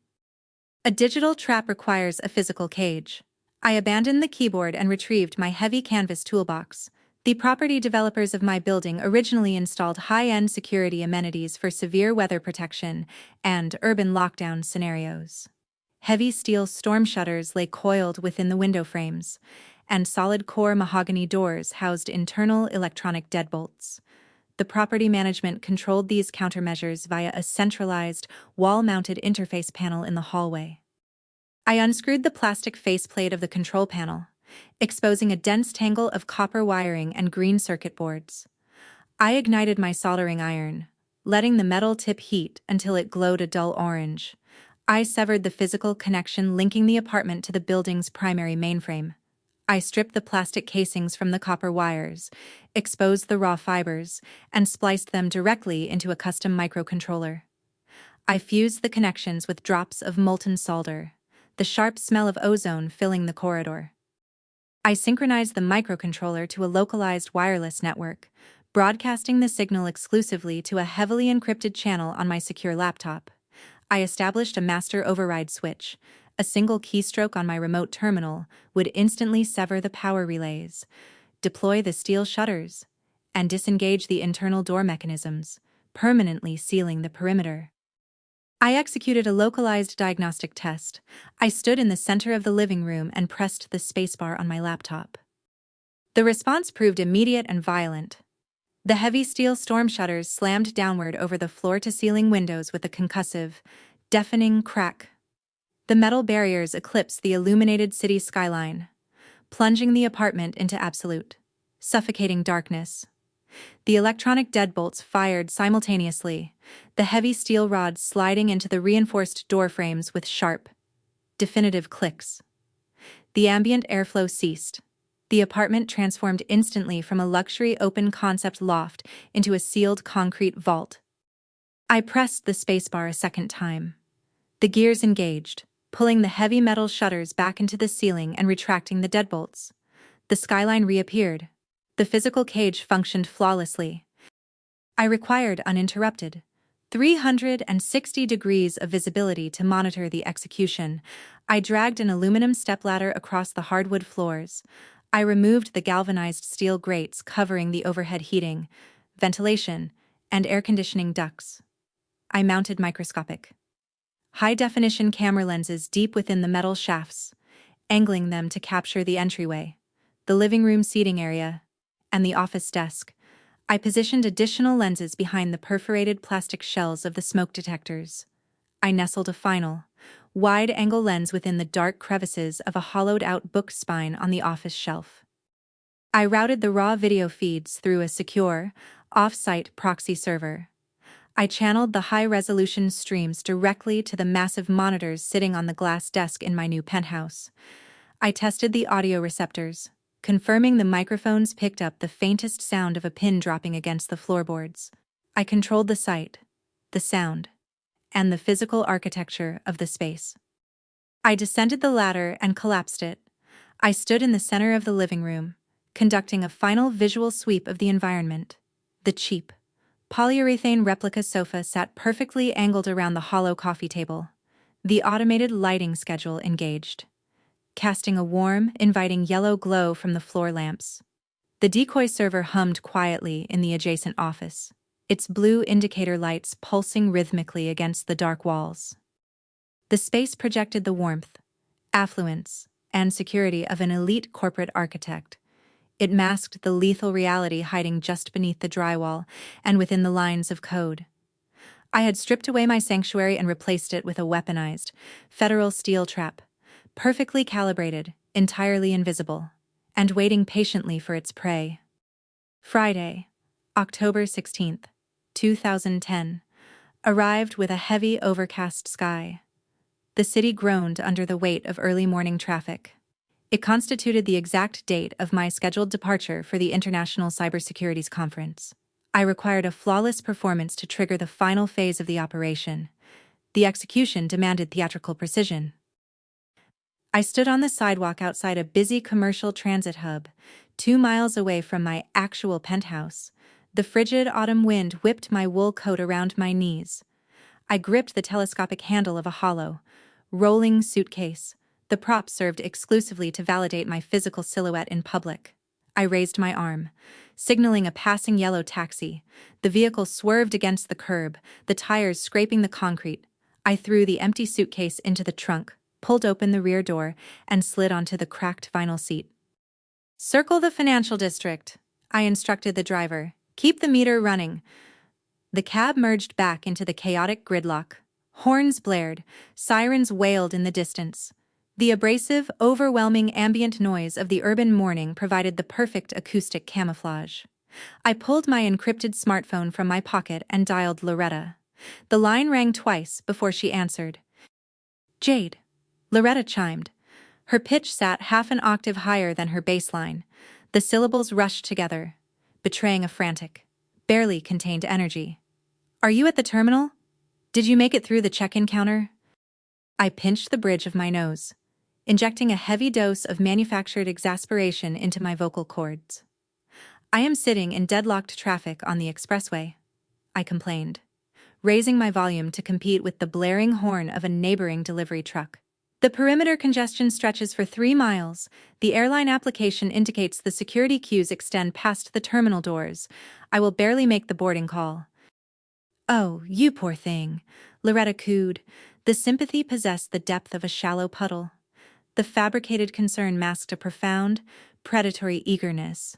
A digital trap requires a physical cage. I abandoned the keyboard and retrieved my heavy canvas toolbox. The property developers of my building originally installed high-end security amenities for severe weather protection and urban lockdown scenarios. Heavy steel storm shutters lay coiled within the window frames, and solid-core mahogany doors housed internal electronic deadbolts. The property management controlled these countermeasures via a centralized, wall-mounted interface panel in the hallway. I unscrewed the plastic faceplate of the control panel, exposing a dense tangle of copper wiring and green circuit boards. I ignited my soldering iron, letting the metal tip heat until it glowed a dull orange. I severed the physical connection linking the apartment to the building's primary mainframe. I stripped the plastic casings from the copper wires, exposed the raw fibers, and spliced them directly into a custom microcontroller. I fused the connections with drops of molten solder, the sharp smell of ozone filling the corridor. I synchronized the microcontroller to a localized wireless network, broadcasting the signal exclusively to a heavily encrypted channel on my secure laptop. I established a master override switch. A single keystroke on my remote terminal would instantly sever the power relays, deploy the steel shutters, and disengage the internal door mechanisms, permanently sealing the perimeter. I executed a localized diagnostic test. I stood in the center of the living room and pressed the spacebar on my laptop. The response proved immediate and violent. The heavy steel storm shutters slammed downward over the floor-to-ceiling windows with a concussive, deafening crack. The metal barriers eclipsed the illuminated city skyline, plunging the apartment into absolute, suffocating darkness. The electronic deadbolts fired simultaneously, the heavy steel rods sliding into the reinforced door frames with sharp, definitive clicks. The ambient airflow ceased. The apartment transformed instantly from a luxury open-concept loft into a sealed concrete vault. I pressed the spacebar a second time. The gears engaged, pulling the heavy metal shutters back into the ceiling and retracting the deadbolts. The skyline reappeared. The physical cage functioned flawlessly. I required uninterrupted 360 degrees of visibility to monitor the execution. I dragged an aluminum stepladder across the hardwood floors. I removed the galvanized steel grates covering the overhead heating, ventilation, and air conditioning ducts. I mounted microscopic, high-definition camera lenses deep within the metal shafts, angling them to capture the entryway, the living room seating area, and the office desk. I positioned additional lenses behind the perforated plastic shells of the smoke detectors. I nestled a final, wide-angle lens within the dark crevices of a hollowed-out book spine on the office shelf. I routed the raw video feeds through a secure, off-site proxy server. I channeled the high-resolution streams directly to the massive monitors sitting on the glass desk in my new penthouse. I tested the audio receptors, confirming the microphones picked up the faintest sound of a pin dropping against the floorboards. I controlled the sight, the sound, and the physical architecture of the space. I descended the ladder and collapsed it. I stood in the center of the living room, conducting a final visual sweep of the environment. The cheap, polyurethane replica sofa sat perfectly angled around the hollow coffee table. The automated lighting schedule engaged, casting a warm, inviting yellow glow from the floor lamps. The decoy server hummed quietly in the adjacent office, its blue indicator lights pulsing rhythmically against the dark walls. The space projected the warmth, affluence, and security of an elite corporate architect. It masked the lethal reality hiding just beneath the drywall and within the lines of code. I had stripped away my sanctuary and replaced it with a weaponized, federal steel trap, perfectly calibrated, entirely invisible, and waiting patiently for its prey. Friday, October 16th, 2010, arrived with a heavy overcast sky. The city groaned under the weight of early morning traffic. It constituted the exact date of my scheduled departure for the International Cybersecurity Conference. I required a flawless performance to trigger the final phase of the operation. The execution demanded theatrical precision. I stood on the sidewalk outside a busy commercial transit hub, 2 miles away from my actual penthouse. The frigid autumn wind whipped my wool coat around my knees. I gripped the telescopic handle of a hollow, rolling suitcase, the prop served exclusively to validate my physical silhouette in public. I raised my arm, signaling a passing yellow taxi. The vehicle swerved against the curb, the tires scraping the concrete. I threw the empty suitcase into the trunk, pulled open the rear door, and slid onto the cracked vinyl seat. "Circle the financial district," I instructed the driver. "Keep the meter running." The cab merged back into the chaotic gridlock. Horns blared, sirens wailed in the distance. The abrasive, overwhelming ambient noise of the urban morning provided the perfect acoustic camouflage. I pulled my encrypted smartphone from my pocket and dialed Loretta. The line rang twice before she answered. "Jade," Loretta chimed. Her pitch sat half an octave higher than her baseline. The syllables rushed together, betraying a frantic, barely contained energy. "Are you at the terminal? Did you make it through the check-in counter?" I pinched the bridge of my nose, injecting a heavy dose of manufactured exasperation into my vocal cords. "I am sitting in deadlocked traffic on the expressway," I complained, raising my volume to compete with the blaring horn of a neighboring delivery truck. "The perimeter congestion stretches for 3 miles. The airline application indicates the security queues extend past the terminal doors. I will barely make the boarding call." "Oh, you poor thing," Loretta cooed. The sympathy possessed the depth of a shallow puddle. The fabricated concern masked a profound, predatory eagerness.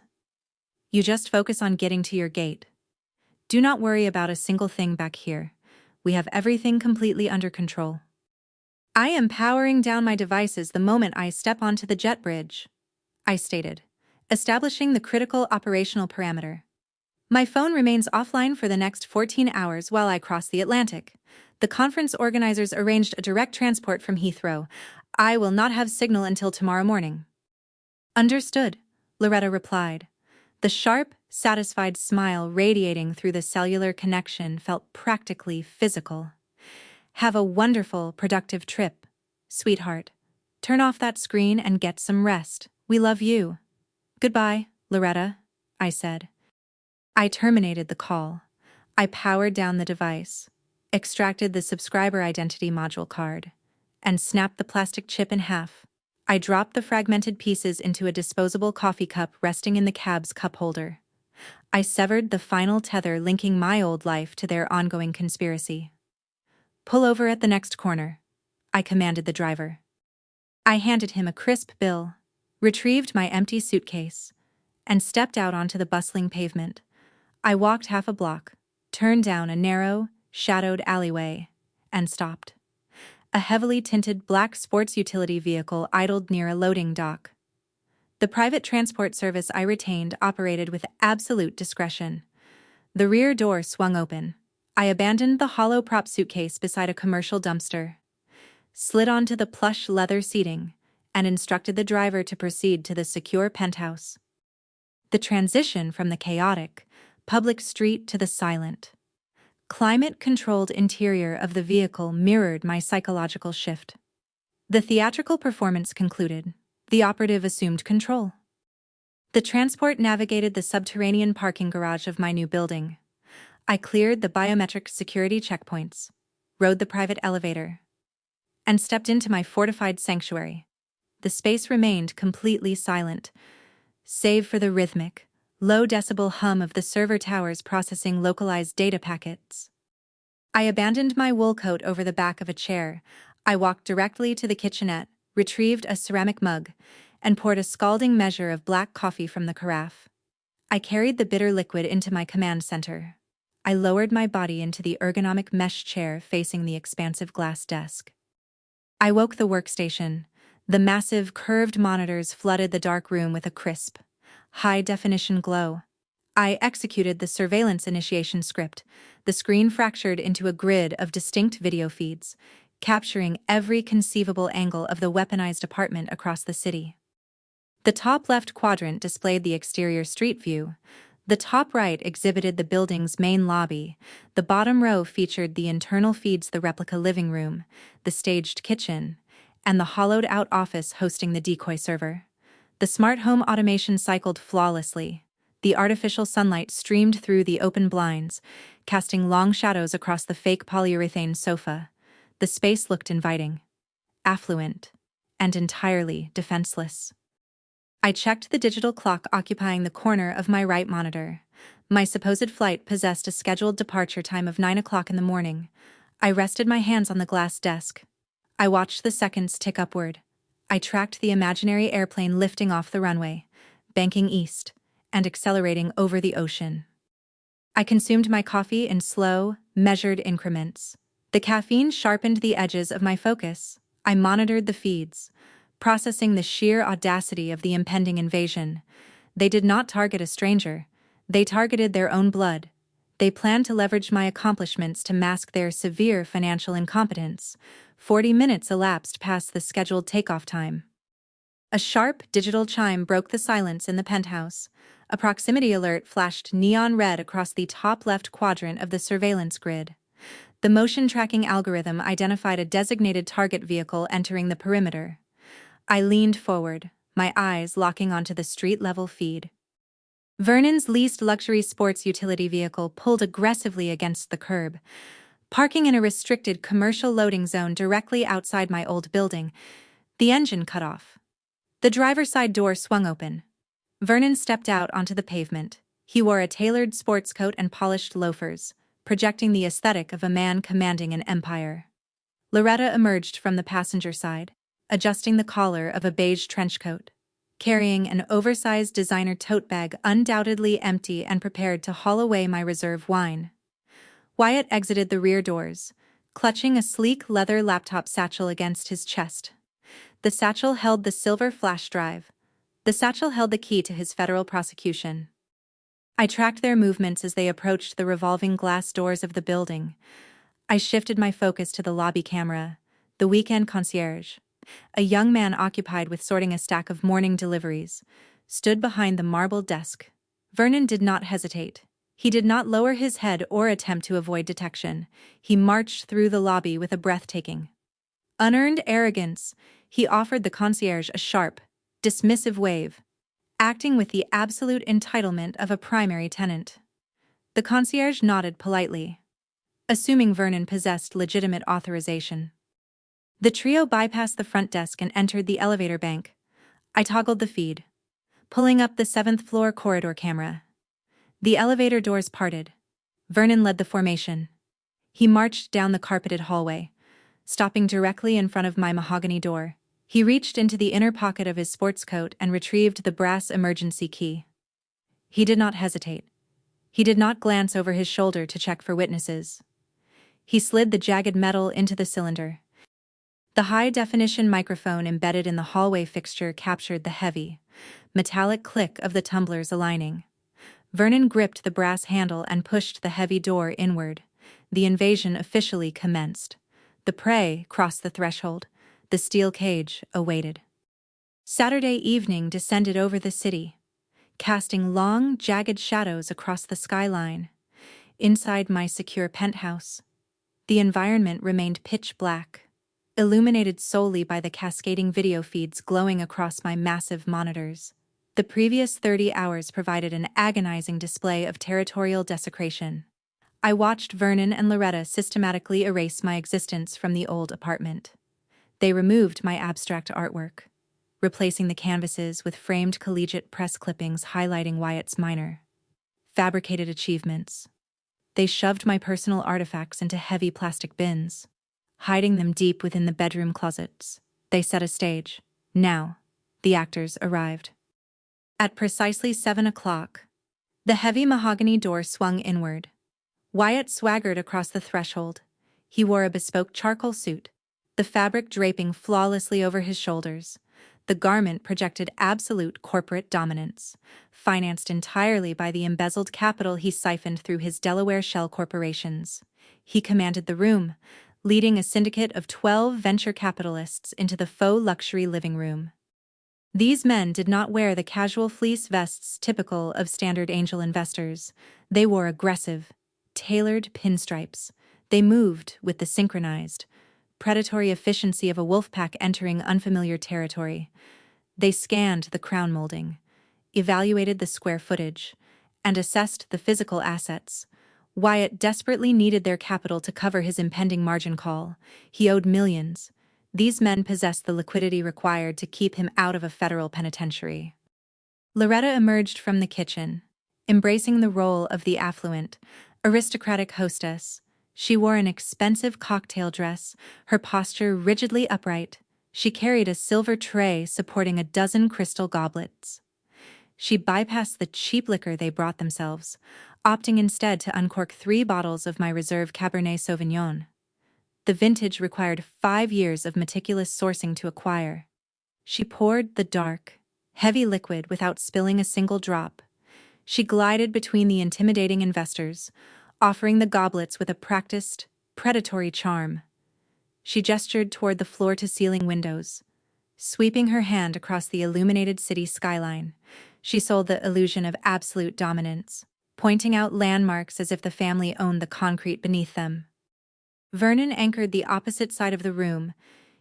"You just focus on getting to your gate. Do not worry about a single thing back here. We have everything completely under control." "I am powering down my devices the moment I step onto the jet bridge," I stated, establishing the critical operational parameter. "My phone remains offline for the next 14 hours while I cross the Atlantic. The conference organizers arranged a direct transport from Heathrow. I will not have signal until tomorrow morning." "Understood," Loretta replied. The sharp, satisfied smile radiating through the cellular connection felt practically physical. "Have a wonderful, productive trip, sweetheart. Turn off that screen and get some rest. We love you." "Goodbye, Loretta," I said. I terminated the call. I powered down the device, extracted the subscriber identity module card, and snapped the plastic chip in half. I dropped the fragmented pieces into a disposable coffee cup resting in the cab's cup holder. I severed the final tether linking my old life to their ongoing conspiracy. "Pull over at the next corner," I commanded the driver. I handed him a crisp bill, retrieved my empty suitcase, and stepped out onto the bustling pavement. I walked half a block, turned down a narrow, shadowed alleyway, and stopped. A heavily tinted black sports utility vehicle idled near a loading dock. The private transport service I retained operated with absolute discretion. The rear door swung open. I abandoned the hollow prop suitcase beside a commercial dumpster, slid onto the plush leather seating, and instructed the driver to proceed to the secure penthouse. The transition from the chaotic, public street to the silent, climate-controlled interior of the vehicle mirrored my psychological shift. The theatrical performance concluded. The operative assumed control. The transport navigated the subterranean parking garage of my new building. I cleared the biometric security checkpoints, rode the private elevator, and stepped into my fortified sanctuary. The space remained completely silent, save for the rhythmic, low-decibel hum of the server towers processing localized data packets. I abandoned my wool coat over the back of a chair. I walked directly to the kitchenette, retrieved a ceramic mug, and poured a scalding measure of black coffee from the carafe. I carried the bitter liquid into my command center. I lowered my body into the ergonomic mesh chair facing the expansive glass desk. I woke the workstation. The massive, curved monitors flooded the dark room with a crisp, high-definition glow. I executed the surveillance initiation script. The screen fractured into a grid of distinct video feeds, capturing every conceivable angle of the weaponized apartment across the city. The top left quadrant displayed the exterior street view. The top right exhibited the building's main lobby. The bottom row featured the internal feeds, the replica living room, the staged kitchen, and the hollowed-out office hosting the decoy server. The smart home automation cycled flawlessly. The artificial sunlight streamed through the open blinds, casting long shadows across the fake polyurethane sofa. The space looked inviting, affluent, and entirely defenseless. I checked the digital clock occupying the corner of my right monitor. My supposed flight possessed a scheduled departure time of 9 o'clock in the morning. I rested my hands on the glass desk. I watched the seconds tick upward. I tracked the imaginary airplane lifting off the runway, banking east, and accelerating over the ocean. I consumed my coffee in slow, measured increments. The caffeine sharpened the edges of my focus. I monitored the feeds, processing the sheer audacity of the impending invasion. They did not target a stranger. They targeted their own blood. They planned to leverage my accomplishments to mask their severe financial incompetence. 40 minutes elapsed past the scheduled takeoff time. A sharp, digital chime broke the silence in the penthouse. A proximity alert flashed neon red across the top left quadrant of the surveillance grid. The motion tracking algorithm identified a designated target vehicle entering the perimeter. I leaned forward, my eyes locking onto the street-level feed. Vernon's leased luxury sports utility vehicle pulled aggressively against the curb, parking in a restricted commercial loading zone directly outside my old building. The engine cut off. The driver's side door swung open. Vernon stepped out onto the pavement. He wore a tailored sports coat and polished loafers, projecting the aesthetic of a man commanding an empire. Loretta emerged from the passenger side, adjusting the collar of a beige trench coat, carrying an oversized designer tote bag undoubtedly empty and prepared to haul away my reserve wine. Wyatt exited the rear doors, clutching a sleek leather laptop satchel against his chest. The satchel held the silver flash drive. The satchel held the key to his federal prosecution. I tracked their movements as they approached the revolving glass doors of the building. I shifted my focus to the lobby camera, the weekend concierge, a young man occupied with sorting a stack of morning deliveries, stood behind the marble desk. Vernon did not hesitate. He did not lower his head or attempt to avoid detection. He marched through the lobby with a breathtaking, unearned arrogance. He offered the concierge a sharp, dismissive wave, acting with the absolute entitlement of a primary tenant. The concierge nodded politely, assuming Vernon possessed legitimate authorization. The trio bypassed the front desk and entered the elevator bank. I toggled the feed, pulling up the 7th floor corridor camera. The elevator doors parted. Vernon led the formation. He marched down the carpeted hallway, stopping directly in front of my mahogany door. He reached into the inner pocket of his sports coat and retrieved the brass emergency key. He did not hesitate. He did not glance over his shoulder to check for witnesses. He slid the jagged metal into the cylinder. The high-definition microphone embedded in the hallway fixture captured the heavy, metallic click of the tumblers aligning. Vernon gripped the brass handle and pushed the heavy door inward. The invasion officially commenced. The prey crossed the threshold. The steel cage awaited. Saturday evening descended over the city, casting long, jagged shadows across the skyline. Inside my secure penthouse, the environment remained pitch black, illuminated solely by the cascading video feeds glowing across my massive monitors. The previous 30 hours provided an agonizing display of territorial desecration. I watched Vernon and Loretta systematically erase my existence from the old apartment. They removed my abstract artwork, replacing the canvases with framed collegiate press clippings highlighting Wyatt's minor, fabricated achievements. They shoved my personal artifacts into heavy plastic bins, hiding them deep within the bedroom closets. They set a stage. Now, the actors arrived. At precisely 7 o'clock, the heavy mahogany door swung inward. Wyatt swaggered across the threshold. He wore a bespoke charcoal suit, the fabric draping flawlessly over his shoulders. The garment projected absolute corporate dominance, financed entirely by the embezzled capital he siphoned through his Delaware shell corporations. He commanded the room, leading a syndicate of 12 venture capitalists into the faux luxury living room. These men did not wear the casual fleece vests typical of standard angel investors. They wore aggressive, tailored pinstripes. They moved with the synchronized, predatory efficiency of a wolf pack entering unfamiliar territory. They scanned the crown molding, evaluated the square footage, and assessed the physical assets. Wyatt desperately needed their capital to cover his impending margin call. He owed millions. These men possessed the liquidity required to keep him out of a federal penitentiary. Loretta emerged from the kitchen, embracing the role of the affluent, aristocratic hostess. She wore an expensive cocktail dress, her posture rigidly upright. She carried a silver tray supporting a dozen crystal goblets. She bypassed the cheap liquor they brought themselves, opting instead to uncork 3 bottles of my reserve Cabernet Sauvignon. The vintage required 5 years of meticulous sourcing to acquire. She poured the dark, heavy liquid without spilling a single drop. She glided between the intimidating investors, offering the goblets with a practiced, predatory charm. She gestured toward the floor-to-ceiling windows. Sweeping her hand across the illuminated city skyline, she sold the illusion of absolute dominance, pointing out landmarks as if the family owned the concrete beneath them. Vernon anchored the opposite side of the room.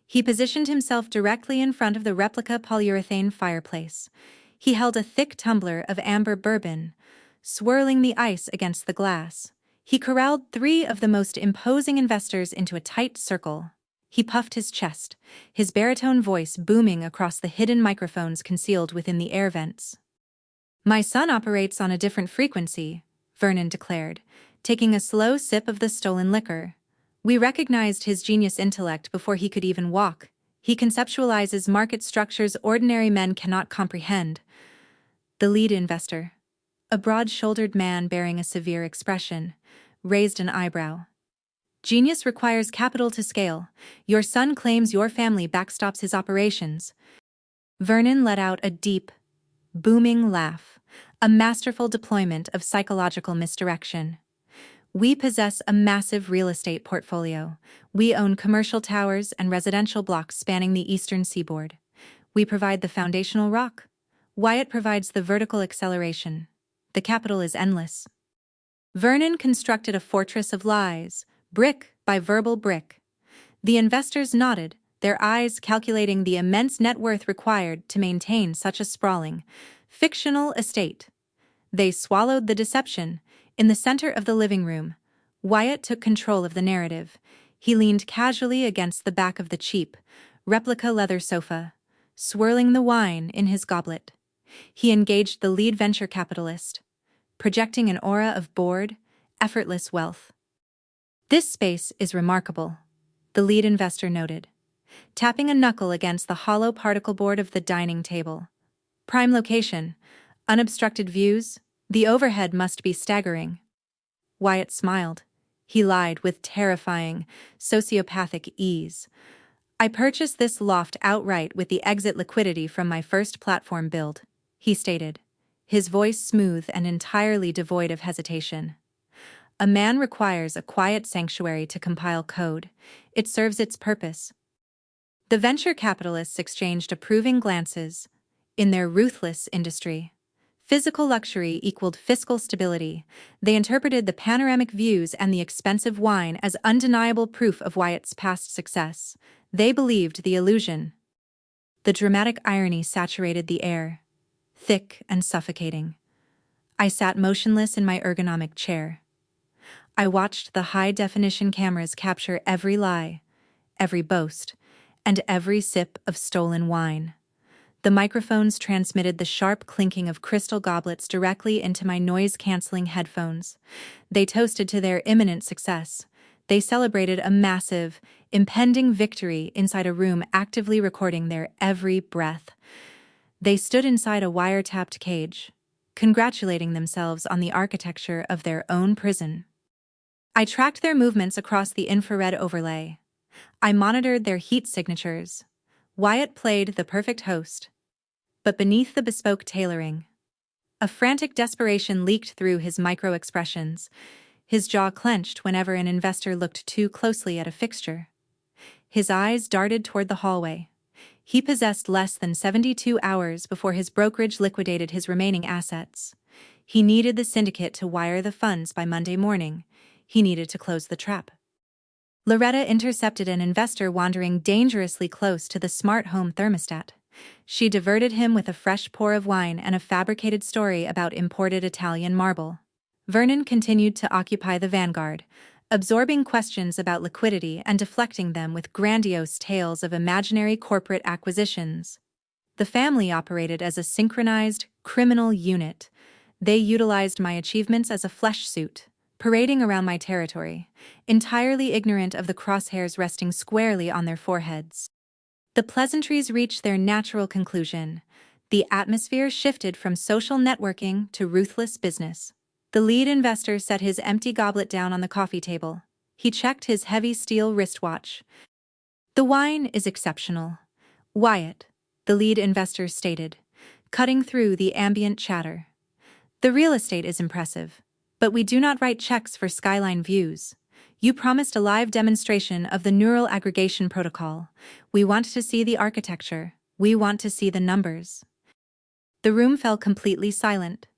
He positioned himself directly in front of the replica polyurethane fireplace. He held a thick tumbler of amber bourbon, swirling the ice against the glass. He corralled 3 of the most imposing investors into a tight circle. He puffed his chest, his baritone voice booming across the hidden microphones concealed within the air vents. "My son operates on a different frequency," Vernon declared, taking a slow sip of the stolen liquor. "We recognized his genius intellect before he could even walk. He conceptualizes market structures ordinary men cannot comprehend." The lead investor, a broad-shouldered man bearing a severe expression, raised an eyebrow. "Genius requires capital to scale. Your son claims your family backstops his operations." Vernon let out a deep, booming laugh, a masterful deployment of psychological misdirection. "We possess a massive real estate portfolio. We own commercial towers and residential blocks spanning the eastern seaboard. We provide the foundational rock. Wyatt provides the vertical acceleration. The capital is endless." Vernon constructed a fortress of lies, brick by verbal brick. The investors nodded, their eyes calculating the immense net worth required to maintain such a sprawling, fictional estate. They swallowed the deception. In the center of the living room, Wyatt took control of the narrative. He leaned casually against the back of the cheap, replica leather sofa, swirling the wine in his goblet. He engaged the lead venture capitalist, projecting an aura of bored, effortless wealth. "This space is remarkable," the lead investor noted, tapping a knuckle against the hollow particle board of the dining table. "Prime location, unobstructed views, the overhead must be staggering." Wyatt smiled. He lied with terrifying, sociopathic ease. "I purchased this loft outright with the exit liquidity from my first platform build," he stated, his voice smooth and entirely devoid of hesitation. "A man requires a quiet sanctuary to compile code. It serves its purpose." The venture capitalists exchanged approving glances. In their ruthless industry, physical luxury equaled fiscal stability. They interpreted the panoramic views and the expensive wine as undeniable proof of Wyatt's past success. They believed the illusion. The dramatic irony saturated the air, thick and suffocating. I sat motionless in my ergonomic chair. I watched the high-definition cameras capture every lie, every boast, and every sip of stolen wine. The microphones transmitted the sharp clinking of crystal goblets directly into my noise-canceling headphones. They toasted to their imminent success. They celebrated a massive, impending victory inside a room actively recording their every breath. They stood inside a wiretapped cage, congratulating themselves on the architecture of their own prison. I tracked their movements across the infrared overlay. I monitored their heat signatures. Wyatt played the perfect host. But beneath the bespoke tailoring, a frantic desperation leaked through his micro-expressions. His jaw clenched whenever an investor looked too closely at a fixture. His eyes darted toward the hallway. He possessed less than 72 hours before his brokerage liquidated his remaining assets. He needed the syndicate to wire the funds by Monday morning. He needed to close the trap. Loretta intercepted an investor wandering dangerously close to the smart home thermostat. She diverted him with a fresh pour of wine and a fabricated story about imported Italian marble. Vernon continued to occupy the vanguard, absorbing questions about liquidity and deflecting them with grandiose tales of imaginary corporate acquisitions. The family operated as a synchronized, criminal unit. They utilized my achievements as a flesh suit, parading around my territory, entirely ignorant of the crosshairs resting squarely on their foreheads. The pleasantries reached their natural conclusion. The atmosphere shifted from social networking to ruthless business. The lead investor set his empty goblet down on the coffee table. He checked his heavy steel wristwatch. "The wine is exceptional, Wyatt," the lead investor stated, cutting through the ambient chatter. "The real estate is impressive, but we do not write checks for skyline views. You promised a live demonstration of the neural aggregation protocol. We want to see the architecture. We want to see the numbers." The room fell completely silent.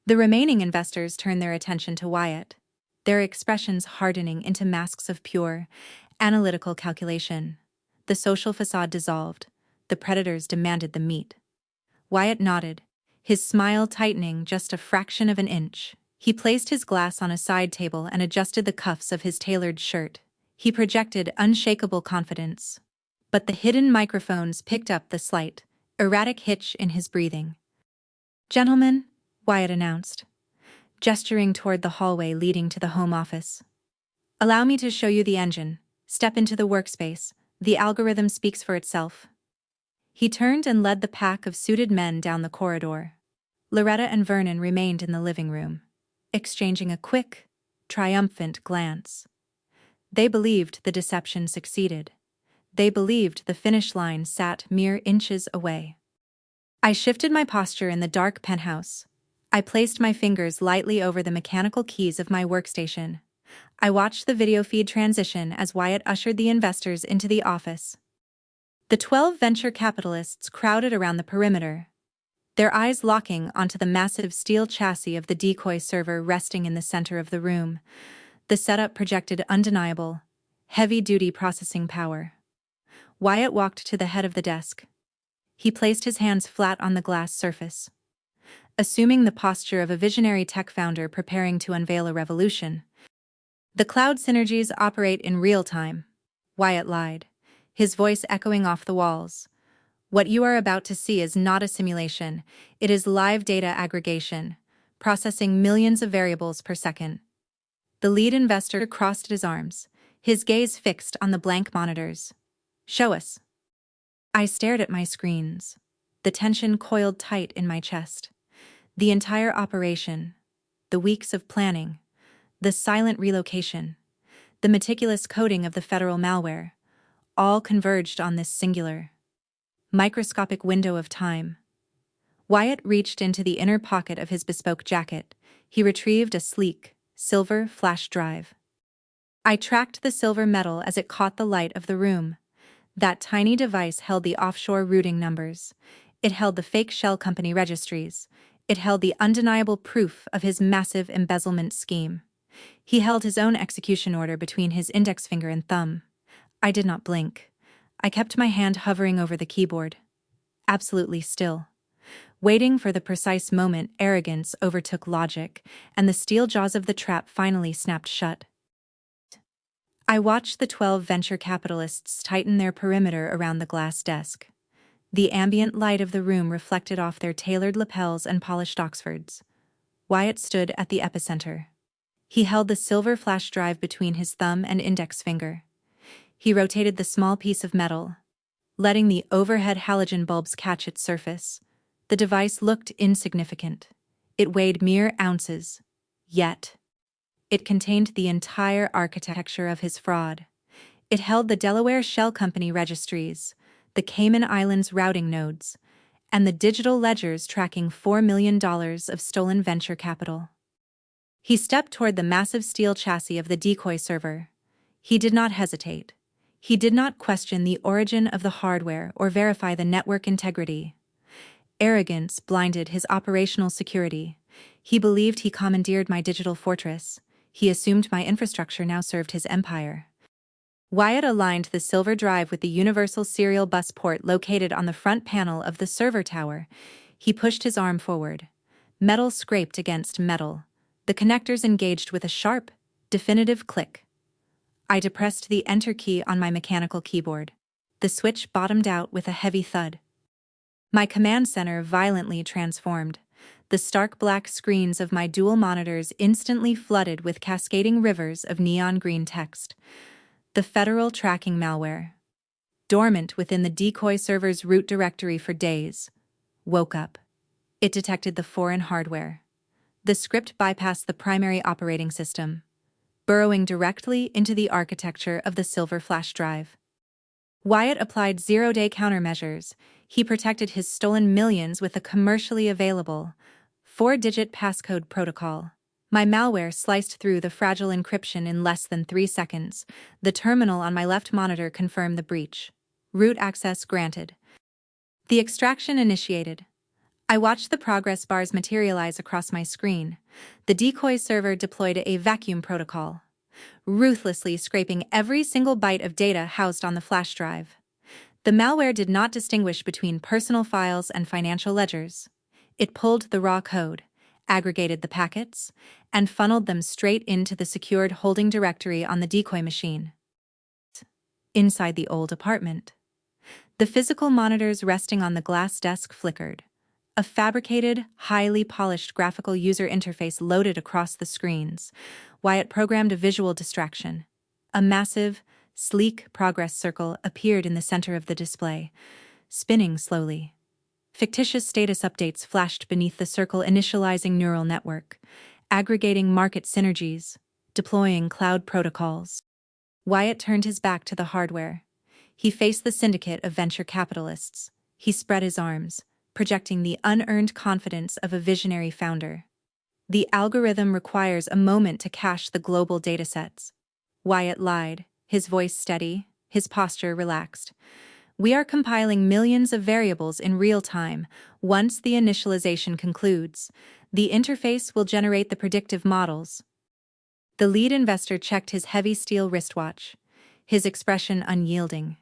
The remaining investors turned their attention to Wyatt, their expressions hardening into masks of pure, analytical calculation. The social facade dissolved. The predators demanded the meat. Wyatt nodded, his smile tightening just a fraction of an inch. He placed his glass on a side table and adjusted the cuffs of his tailored shirt. He projected unshakable confidence. But the hidden microphones picked up the slight, erratic hitch in his breathing. "Gentlemen," Wyatt announced, gesturing toward the hallway leading to the home office. "Allow me to show you the engine. Step into the workspace. The algorithm speaks for itself." He turned and led the pack of suited men down the corridor. Loretta and Vernon remained in the living room, exchanging a quick, triumphant glance. They believed the deception succeeded. They believed the finish line sat mere inches away. I shifted my posture in the dark penthouse. I placed my fingers lightly over the mechanical keys of my workstation. I watched the video feed transition as Wyatt ushered the investors into the office. The 12 venture capitalists crowded around the perimeter, their eyes locking onto the massive steel chassis of the decoy server resting in the center of the room. The setup projected undeniable, heavy-duty processing power. Wyatt walked to the head of the desk. He placed his hands flat on the glass surface, assuming the posture of a visionary tech founder preparing to unveil a revolution. "The cloud synergies operate in real time," Wyatt lied, his voice echoing off the walls. "What you are about to see is not a simulation, it is live data aggregation, processing millions of variables per second." The lead investor crossed his arms, his gaze fixed on the blank monitors. "Show us." I stared at my screens. The tension coiled tight in my chest. The entire operation, the weeks of planning, the silent relocation, the meticulous coding of the federal malware, all converged on this singular, microscopic window of time. Wyatt reached into the inner pocket of his bespoke jacket. He retrieved a sleek, silver flash drive. I tracked the silver metal as it caught the light of the room. That tiny device held the offshore routing numbers. It held the fake shell company registries. It held the undeniable proof of his massive embezzlement scheme. He held his own execution order between his index finger and thumb. I did not blink. I kept my hand hovering over the keyboard, absolutely still. Waiting for the precise moment, arrogance overtook logic, and the steel jaws of the trap finally snapped shut. I watched the 12 venture capitalists tighten their perimeter around the glass desk. The ambient light of the room reflected off their tailored lapels and polished Oxfords. Wyatt stood at the epicenter. He held the silver flash drive between his thumb and index finger. He rotated the small piece of metal, letting the overhead halogen bulbs catch its surface. The device looked insignificant. It weighed mere ounces. Yet, it contained the entire architecture of his fraud. It held the Delaware Shell Company registries, the Cayman Islands routing nodes, and the digital ledgers tracking $4 million of stolen venture capital. He stepped toward the massive steel chassis of the decoy server. He did not hesitate. He did not question the origin of the hardware or verify the network integrity. Arrogance blinded his operational security. He believed he commandeered my digital fortress. He assumed my infrastructure now served his empire. Wyatt aligned the silver drive with the universal serial bus port located on the front panel of the server tower. He pushed his arm forward. Metal scraped against metal. The connectors engaged with a sharp, definitive click. I depressed the enter key on my mechanical keyboard. The switch bottomed out with a heavy thud. My command center violently transformed. The stark black screens of my dual monitors instantly flooded with cascading rivers of neon green text. The federal tracking malware, dormant within the decoy server's root directory for days, woke up. It detected the foreign hardware. The script bypassed the primary operating system, burrowing directly into the architecture of the silver flash drive. Wyatt applied zero-day countermeasures. He protected his stolen millions with a commercially available, 4-digit passcode protocol. My malware sliced through the fragile encryption in less than 3 seconds. The terminal on my left monitor confirmed the breach. Root access granted. The extraction initiated. I watched the progress bars materialize across my screen. The decoy server deployed a vacuum protocol, ruthlessly scraping every single byte of data housed on the flash drive. The malware did not distinguish between personal files and financial ledgers. It pulled the raw code, aggregated the packets, and funneled them straight into the secured holding directory on the decoy machine. Inside the old apartment, the physical monitors resting on the glass desk flickered. A fabricated, highly polished graphical user interface loaded across the screens. Wyatt programmed a visual distraction. A massive, sleek progress circle appeared in the center of the display, spinning slowly. Fictitious status updates flashed beneath the circle, initializing neural network, aggregating market synergies, deploying cloud protocols. Wyatt turned his back to the hardware. He faced the syndicate of venture capitalists. He spread his arms, projecting the unearned confidence of a visionary founder. The algorithm requires a moment to cache the global datasets. Wyatt lied, his voice steady, his posture relaxed. We are compiling millions of variables in real time. Once the initialization concludes, the interface will generate the predictive models. The lead investor checked his heavy steel wristwatch, his expression unyielding.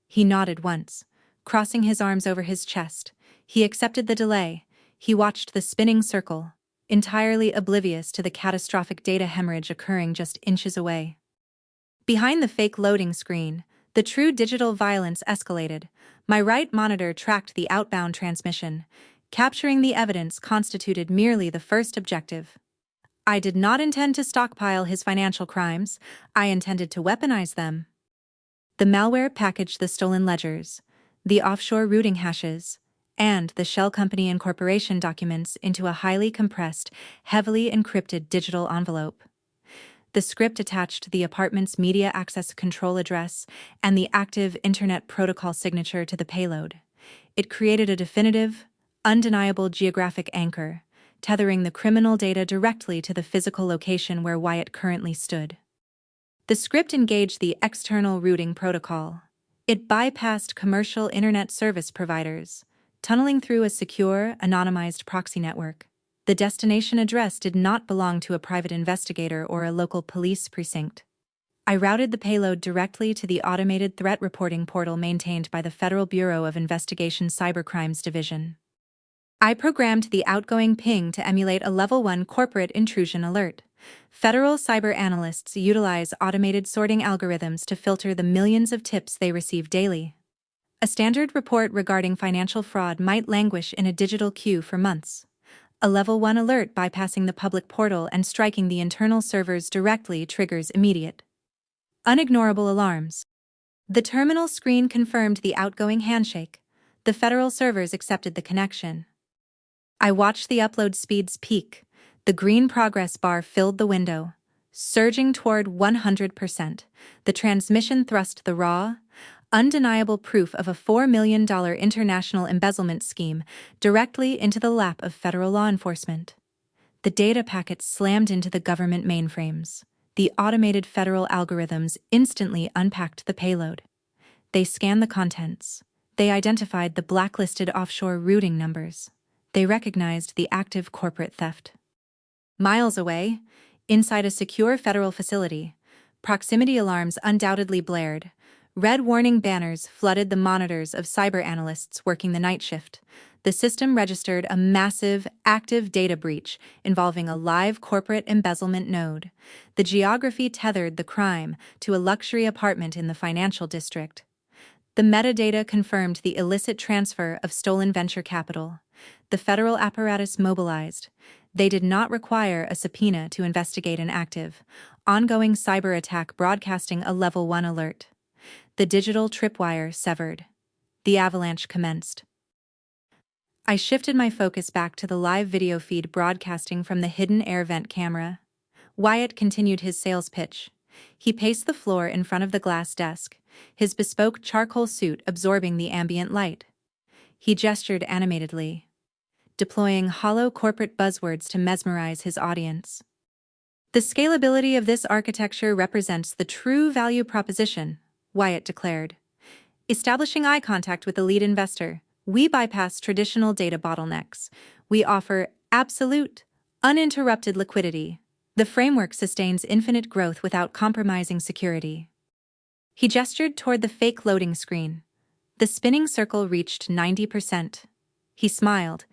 He nodded once, crossing his arms over his chest. He accepted the delay. He watched the spinning circle, entirely oblivious to the catastrophic data hemorrhage occurring just inches away. Behind the fake loading screen, the true digital violence escalated. My right monitor tracked the outbound transmission. Capturing the evidence constituted merely the first objective. I did not intend to stockpile his financial crimes. I intended to weaponize them. The malware packaged the stolen ledgers, the offshore routing hashes, and the Shell Company incorporation documents into a highly compressed, heavily encrypted digital envelope. The script attached the apartment's media access control address and the active Internet Protocol signature to the payload. It created a definitive, undeniable geographic anchor, tethering the criminal data directly to the physical location where Wyatt currently stood. The script engaged the external routing protocol. It bypassed commercial internet service providers, tunneling through a secure, anonymized proxy network. The destination address did not belong to a private investigator or a local police precinct. I routed the payload directly to the automated threat reporting portal maintained by the Federal Bureau of Investigation Cybercrimes Division. I programmed the outgoing ping to emulate a Level 1 corporate intrusion alert. Federal cyber analysts utilize automated sorting algorithms to filter the millions of tips they receive daily. A standard report regarding financial fraud might languish in a digital queue for months. A Level 1 alert bypassing the public portal and striking the internal servers directly triggers immediate, unignorable alarms. The terminal screen confirmed the outgoing handshake. The federal servers accepted the connection. I watched the upload speeds peak. The green progress bar filled the window, surging toward 100%. The transmission thrust the raw, undeniable proof of a $4 million international embezzlement scheme directly into the lap of federal law enforcement. The data packets slammed into the government mainframes. The automated federal algorithms instantly unpacked the payload. They scanned the contents. They identified the blacklisted offshore routing numbers. They recognized the active corporate theft. Miles away, inside a secure federal facility, proximity alarms undoubtedly blared. Red warning banners flooded the monitors of cyber analysts working the night shift. The system registered a massive, active data breach involving a live corporate embezzlement node. The geography tethered the crime to a luxury apartment in the financial district. The metadata confirmed the illicit transfer of stolen venture capital. The federal apparatus mobilized. They did not require a subpoena to investigate an active, ongoing cyber attack broadcasting a Level 1 alert. The digital tripwire severed. The avalanche commenced. I shifted my focus back to the live video feed broadcasting from the hidden air vent camera. Wyatt continued his sales pitch. He paced the floor in front of the glass desk, his bespoke charcoal suit absorbing the ambient light. He gestured animatedly, deploying hollow corporate buzzwords to mesmerize his audience. The scalability of this architecture represents the true value proposition, Wyatt declared. Establishing eye contact with the lead investor, we bypass traditional data bottlenecks. We offer absolute, uninterrupted liquidity. The framework sustains infinite growth without compromising security. He gestured toward the fake loading screen. The spinning circle reached 90%. He smiled.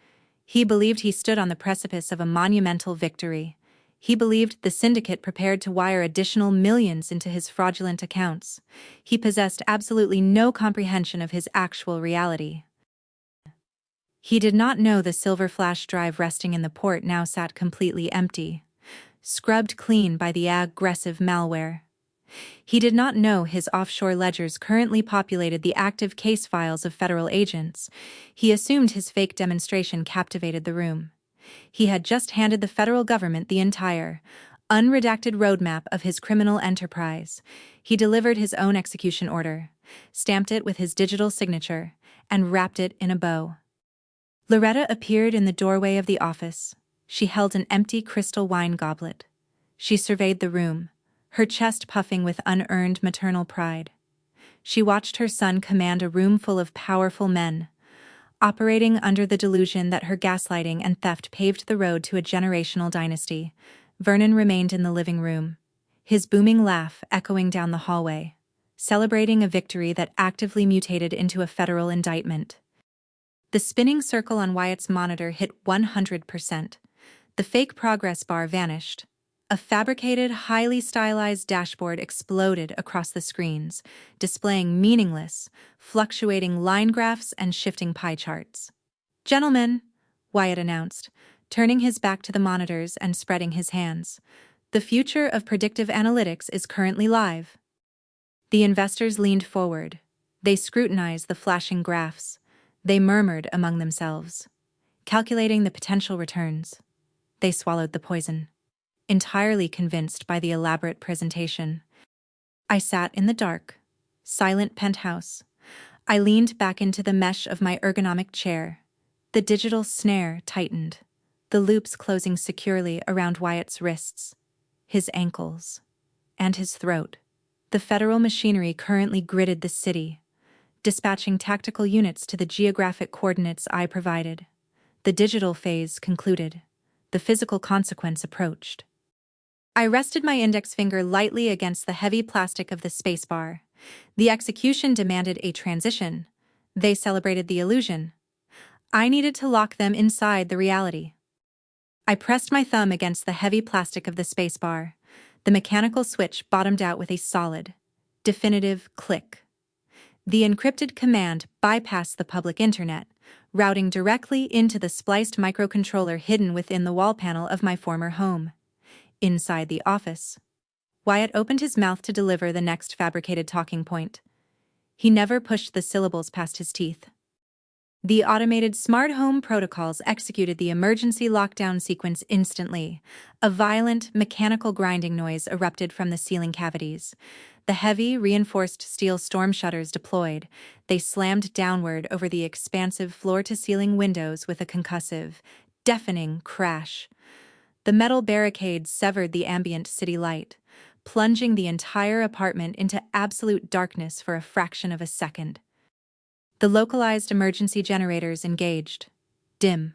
He believed he stood on the precipice of a monumental victory. He believed the syndicate prepared to wire additional millions into his fraudulent accounts. He possessed absolutely no comprehension of his actual reality. He did not know the silver flash drive resting in the port now sat completely empty, scrubbed clean by the aggressive malware. He did not know his offshore ledgers currently populated the active case files of federal agents. He assumed his fake demonstration captivated the room. He had just handed the federal government the entire, unredacted roadmap of his criminal enterprise. He delivered his own execution order, stamped it with his digital signature, and wrapped it in a bow. Loretta appeared in the doorway of the office. She held an empty crystal wine goblet. She surveyed the room, her chest puffing with unearned maternal pride. She watched her son command a room full of powerful men, operating under the delusion that her gaslighting and theft paved the road to a generational dynasty. Vernon remained in the living room, his booming laugh echoing down the hallway, celebrating a victory that actively mutated into a federal indictment. The spinning circle on Wyatt's monitor hit 100%. The fake progress bar vanished. A fabricated, highly stylized dashboard exploded across the screens, displaying meaningless, fluctuating line graphs and shifting pie charts. "Gentlemen," Wyatt announced, turning his back to the monitors and spreading his hands, "the future of predictive analytics is currently live." The investors leaned forward. They scrutinized the flashing graphs. They murmured among themselves, calculating the potential returns. They swallowed the poison, entirely convinced by the elaborate presentation. I sat in the dark, silent penthouse. I leaned back into the mesh of my ergonomic chair. The digital snare tightened, the loops closing securely around Wyatt's wrists, his ankles, and his throat. The federal machinery currently gridded the city, dispatching tactical units to the geographic coordinates I provided. The digital phase concluded. The physical consequence approached. I rested my index finger lightly against the heavy plastic of the spacebar. The execution demanded a transition. They celebrated the illusion. I needed to lock them inside the reality. I pressed my thumb against the heavy plastic of the spacebar. The mechanical switch bottomed out with a solid, definitive click. The encrypted command bypassed the public internet, routing directly into the spliced microcontroller hidden within the wall panel of my former home. Inside the office, Wyatt opened his mouth to deliver the next fabricated talking point. He never pushed the syllables past his teeth. The automated smart home protocols executed the emergency lockdown sequence instantly. A violent, mechanical grinding noise erupted from the ceiling cavities. The heavy, reinforced steel storm shutters deployed. They slammed downward over the expansive floor-to-ceiling windows with a concussive, deafening crash. The metal barricades severed the ambient city light, plunging the entire apartment into absolute darkness for a fraction of a second. The localized emergency generators engaged. Dim,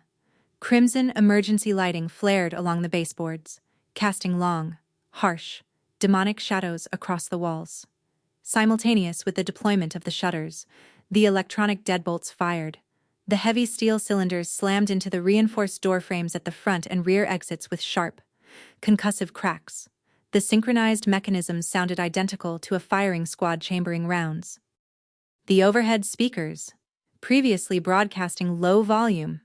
crimson emergency lighting flared along the baseboards, casting long, harsh, demonic shadows across the walls. Simultaneous with the deployment of the shutters, the electronic deadbolts fired. The heavy steel cylinders slammed into the reinforced door frames at the front and rear exits with sharp, concussive cracks. The synchronized mechanisms sounded identical to a firing squad chambering rounds. The overhead speakers, previously broadcasting low-volume,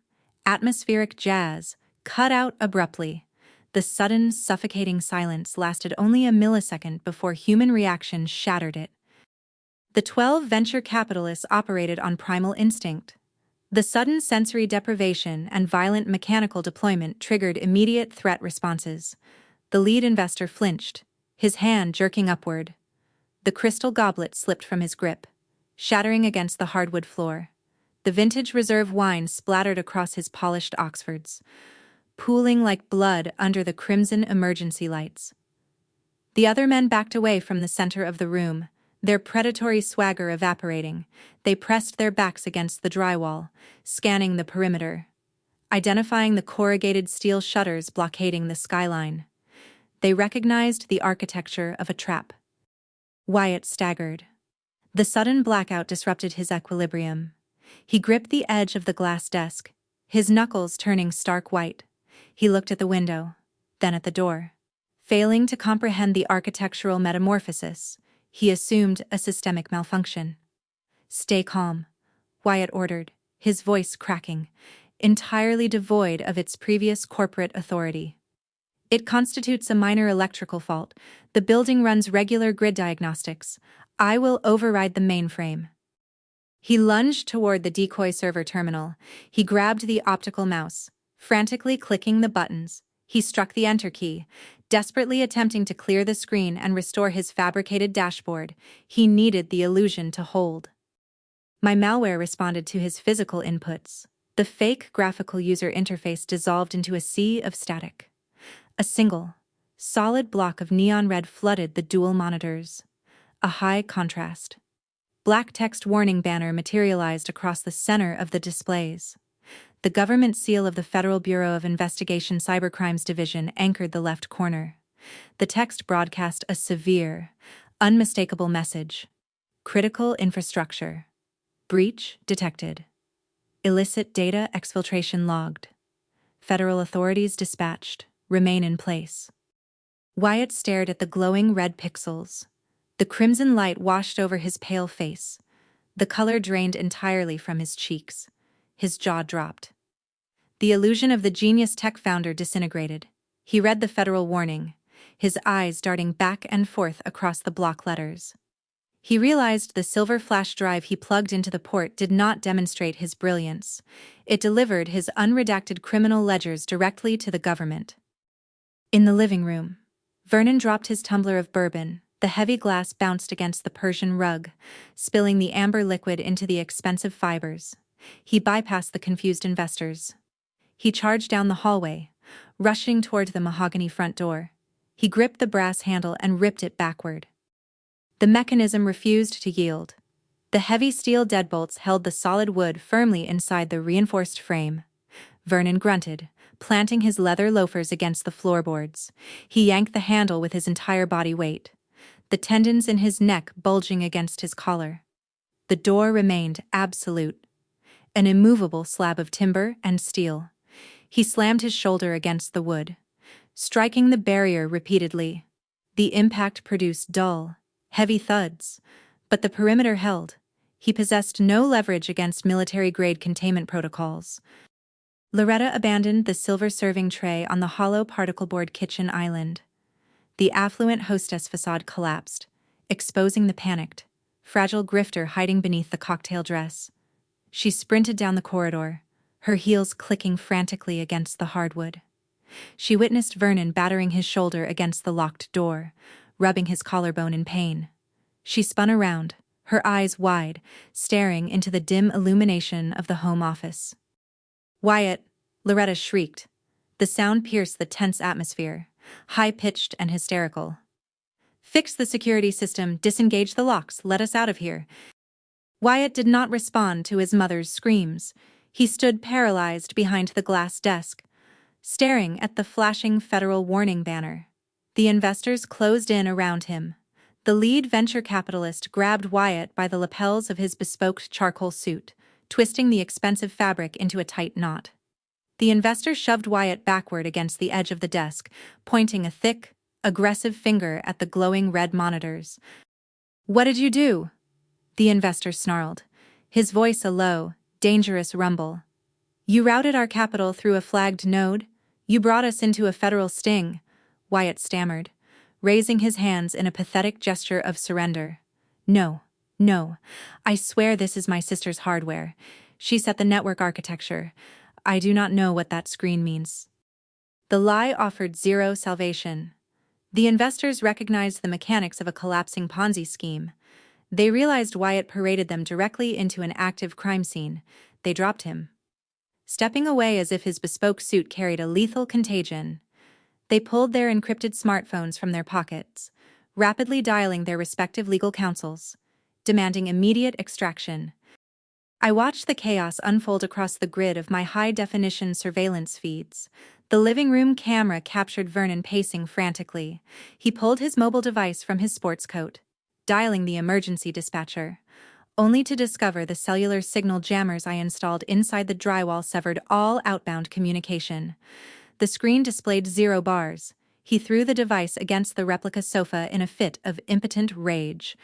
atmospheric jazz, cut out abruptly. The sudden, suffocating silence lasted only a millisecond before human reaction shattered it. The 12 venture capitalists operated on primal instinct. The sudden sensory deprivation and violent mechanical deployment triggered immediate threat responses. The lead investor flinched, his hand jerking upward. The crystal goblet slipped from his grip, shattering against the hardwood floor. The vintage reserve wine splattered across his polished Oxfords, pooling like blood under the crimson emergency lights. The other men backed away from the center of the room, their predatory swagger evaporating. They pressed their backs against the drywall, scanning the perimeter, identifying the corrugated steel shutters blockading the skyline. They recognized the architecture of a trap. Wyatt staggered. The sudden blackout disrupted his equilibrium. He gripped the edge of the glass desk, his knuckles turning stark white. He looked at the window, then at the door. Failing to comprehend the architectural metamorphosis, he assumed a systemic malfunction. "Stay calm," Wyatt ordered, his voice cracking, entirely devoid of its previous corporate authority. "It constitutes a minor electrical fault. The building runs regular grid diagnostics. I will override the mainframe." He lunged toward the decoy server terminal. He grabbed the optical mouse, frantically clicking the buttons. He struck the enter key, desperately attempting to clear the screen and restore his fabricated dashboard. He needed the illusion to hold. My malware responded to his physical inputs. The fake graphical user interface dissolved into a sea of static. A single, solid block of neon red flooded the dual monitors. A high contrast, black text warning banner materialized across the center of the displays. The government seal of the Federal Bureau of Investigation Cybercrimes Division anchored the left corner. The text broadcast a severe, unmistakable message. Critical infrastructure. Breach detected. Illicit data exfiltration logged. Federal authorities dispatched. Remain in place. Wyatt stared at the glowing red pixels. The crimson light washed over his pale face. The color drained entirely from his cheeks. His jaw dropped. The illusion of the genius tech founder disintegrated. He read the federal warning, his eyes darting back and forth across the block letters. He realized the silver flash drive he plugged into the port did not demonstrate his brilliance. It delivered his unredacted criminal ledgers directly to the government. In the living room, Vernon dropped his tumbler of bourbon. The heavy glass bounced against the Persian rug, spilling the amber liquid into the expensive fibers. He bypassed the confused investors. He charged down the hallway, rushing toward the mahogany front door. He gripped the brass handle and ripped it backward. The mechanism refused to yield. The heavy steel deadbolts held the solid wood firmly inside the reinforced frame. Vernon grunted, planting his leather loafers against the floorboards. He yanked the handle with his entire body weight, the tendons in his neck bulging against his collar. The door remained absolute. an immovable slab of timber and steel. He slammed his shoulder against the wood, striking the barrier repeatedly. The impact produced dull, heavy thuds, but the perimeter held. He possessed no leverage against military-grade containment protocols. Loretta abandoned the silver serving tray on the hollow particleboard kitchen island. The affluent hostess facade collapsed, exposing the panicked, fragile grifter hiding beneath the cocktail dress. She sprinted down the corridor, her heels clicking frantically against the hardwood. She witnessed Vernon battering his shoulder against the locked door, rubbing his collarbone in pain. She spun around, her eyes wide, staring into the dim illumination of the home office. "Wyatt!" Loretta shrieked. The sound pierced the tense atmosphere, high-pitched and hysterical. "Fix the security system, disengage the locks, let us out of here." Wyatt did not respond to his mother's screams. He stood paralyzed behind the glass desk, staring at the flashing federal warning banner. The investors closed in around him. The lead venture capitalist grabbed Wyatt by the lapels of his bespoke charcoal suit, twisting the expensive fabric into a tight knot. The investor shoved Wyatt backward against the edge of the desk, pointing a thick, aggressive finger at the glowing red monitors. "What did you do?" The investor snarled, his voice a low, dangerous rumble. "You routed our capital through a flagged node? You brought us into a federal sting," Wyatt stammered, raising his hands in a pathetic gesture of surrender. No, I swear this is my sister's hardware. She set the network architecture. I do not know what that screen means." The lie offered zero salvation. The investors recognized the mechanics of a collapsing Ponzi scheme. They realized Wyatt paraded them directly into an active crime scene. They dropped him, stepping away as if his bespoke suit carried a lethal contagion. They pulled their encrypted smartphones from their pockets, rapidly dialing their respective legal counsels, demanding immediate extraction. I watched the chaos unfold across the grid of my high-definition surveillance feeds. The living room camera captured Vernon pacing frantically. He pulled his mobile device from his sports coat, dialing the emergency dispatcher, only to discover the cellular signal jammers I installed inside the drywall severed all outbound communication. The screen displayed 0 bars. He threw the device against the replica sofa in a fit of impotent rage.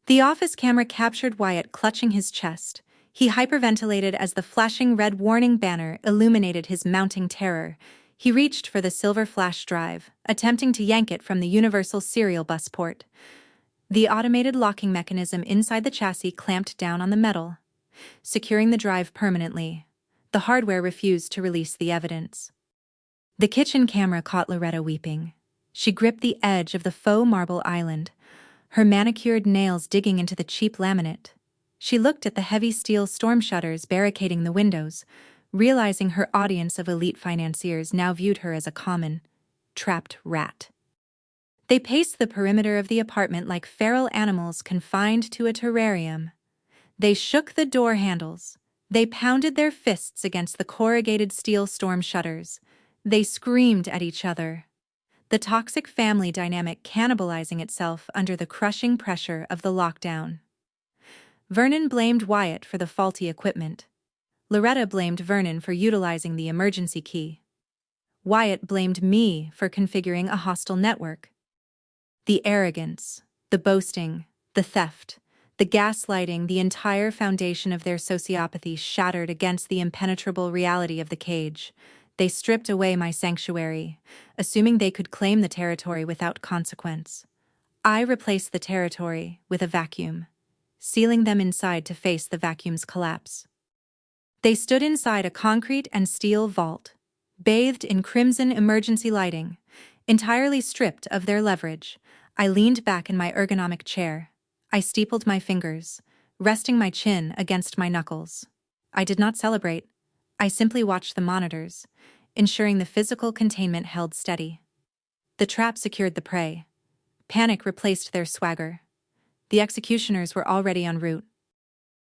The office camera captured Wyatt clutching his chest. He hyperventilated as the flashing red warning banner illuminated his mounting terror. He reached for the silver flash drive, attempting to yank it from the universal serial bus port. The automated locking mechanism inside the chassis clamped down on the metal, securing the drive permanently. The hardware refused to release the evidence. The kitchen camera caught Loretta weeping. She gripped the edge of the faux marble island, her manicured nails digging into the cheap laminate. She looked at the heavy steel storm shutters barricading the windows, realizing her audience of elite financiers now viewed her as a common, trapped rat. They paced the perimeter of the apartment like feral animals confined to a terrarium. They shook the door handles. They pounded their fists against the corrugated steel storm shutters. They screamed at each other, the toxic family dynamic cannibalizing itself under the crushing pressure of the lockdown. Vernon blamed Wyatt for the faulty equipment. Loretta blamed Vernon for utilizing the emergency key. Wyatt blamed me for configuring a hostile network. The arrogance, the boasting, the theft, the gaslighting, the entire foundation of their sociopathy shattered against the impenetrable reality of the cage. They stripped away my sanctuary, assuming they could claim the territory without consequence. I replaced the territory with a vacuum, sealing them inside to face the vacuum's collapse. They stood inside a concrete and steel vault, bathed in crimson emergency lighting, entirely stripped of their leverage. I leaned back in my ergonomic chair. I steepled my fingers, resting my chin against my knuckles. I did not celebrate. I simply watched the monitors, ensuring the physical containment held steady. The trap secured the prey. Panic replaced their swagger. The executioners were already en route.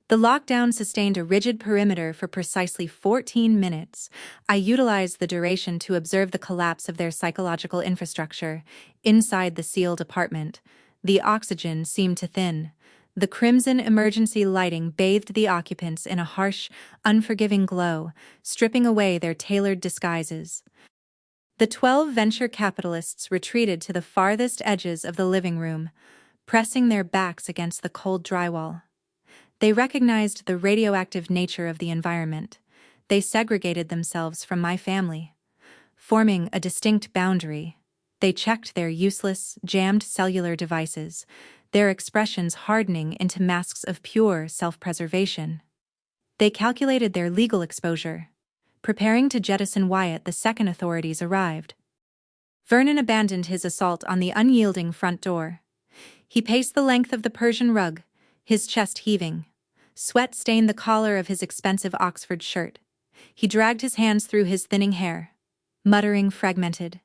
The lockdown sustained a rigid perimeter for precisely 14 minutes. I utilized the duration to observe the collapse of their psychological infrastructure. Inside the sealed apartment, the oxygen seemed to thin. The crimson emergency lighting bathed the occupants in a harsh, unforgiving glow, stripping away their tailored disguises. The 12 venture capitalists retreated to the farthest edges of the living room, pressing their backs against the cold drywall. They recognized the radioactive nature of the environment. They segregated themselves from my family. Forming a distinct boundary, they checked their useless, jammed cellular devices, their expressions hardening into masks of pure self-preservation. They calculated their legal exposure. Preparing to jettison Wyatt the second authorities arrived. Vernon abandoned his assault on the unyielding front door. He paced the length of the Persian rug, his chest heaving. Sweat stained the collar of his expensive Oxford shirt. He dragged his hands through his thinning hair, muttering fragmented,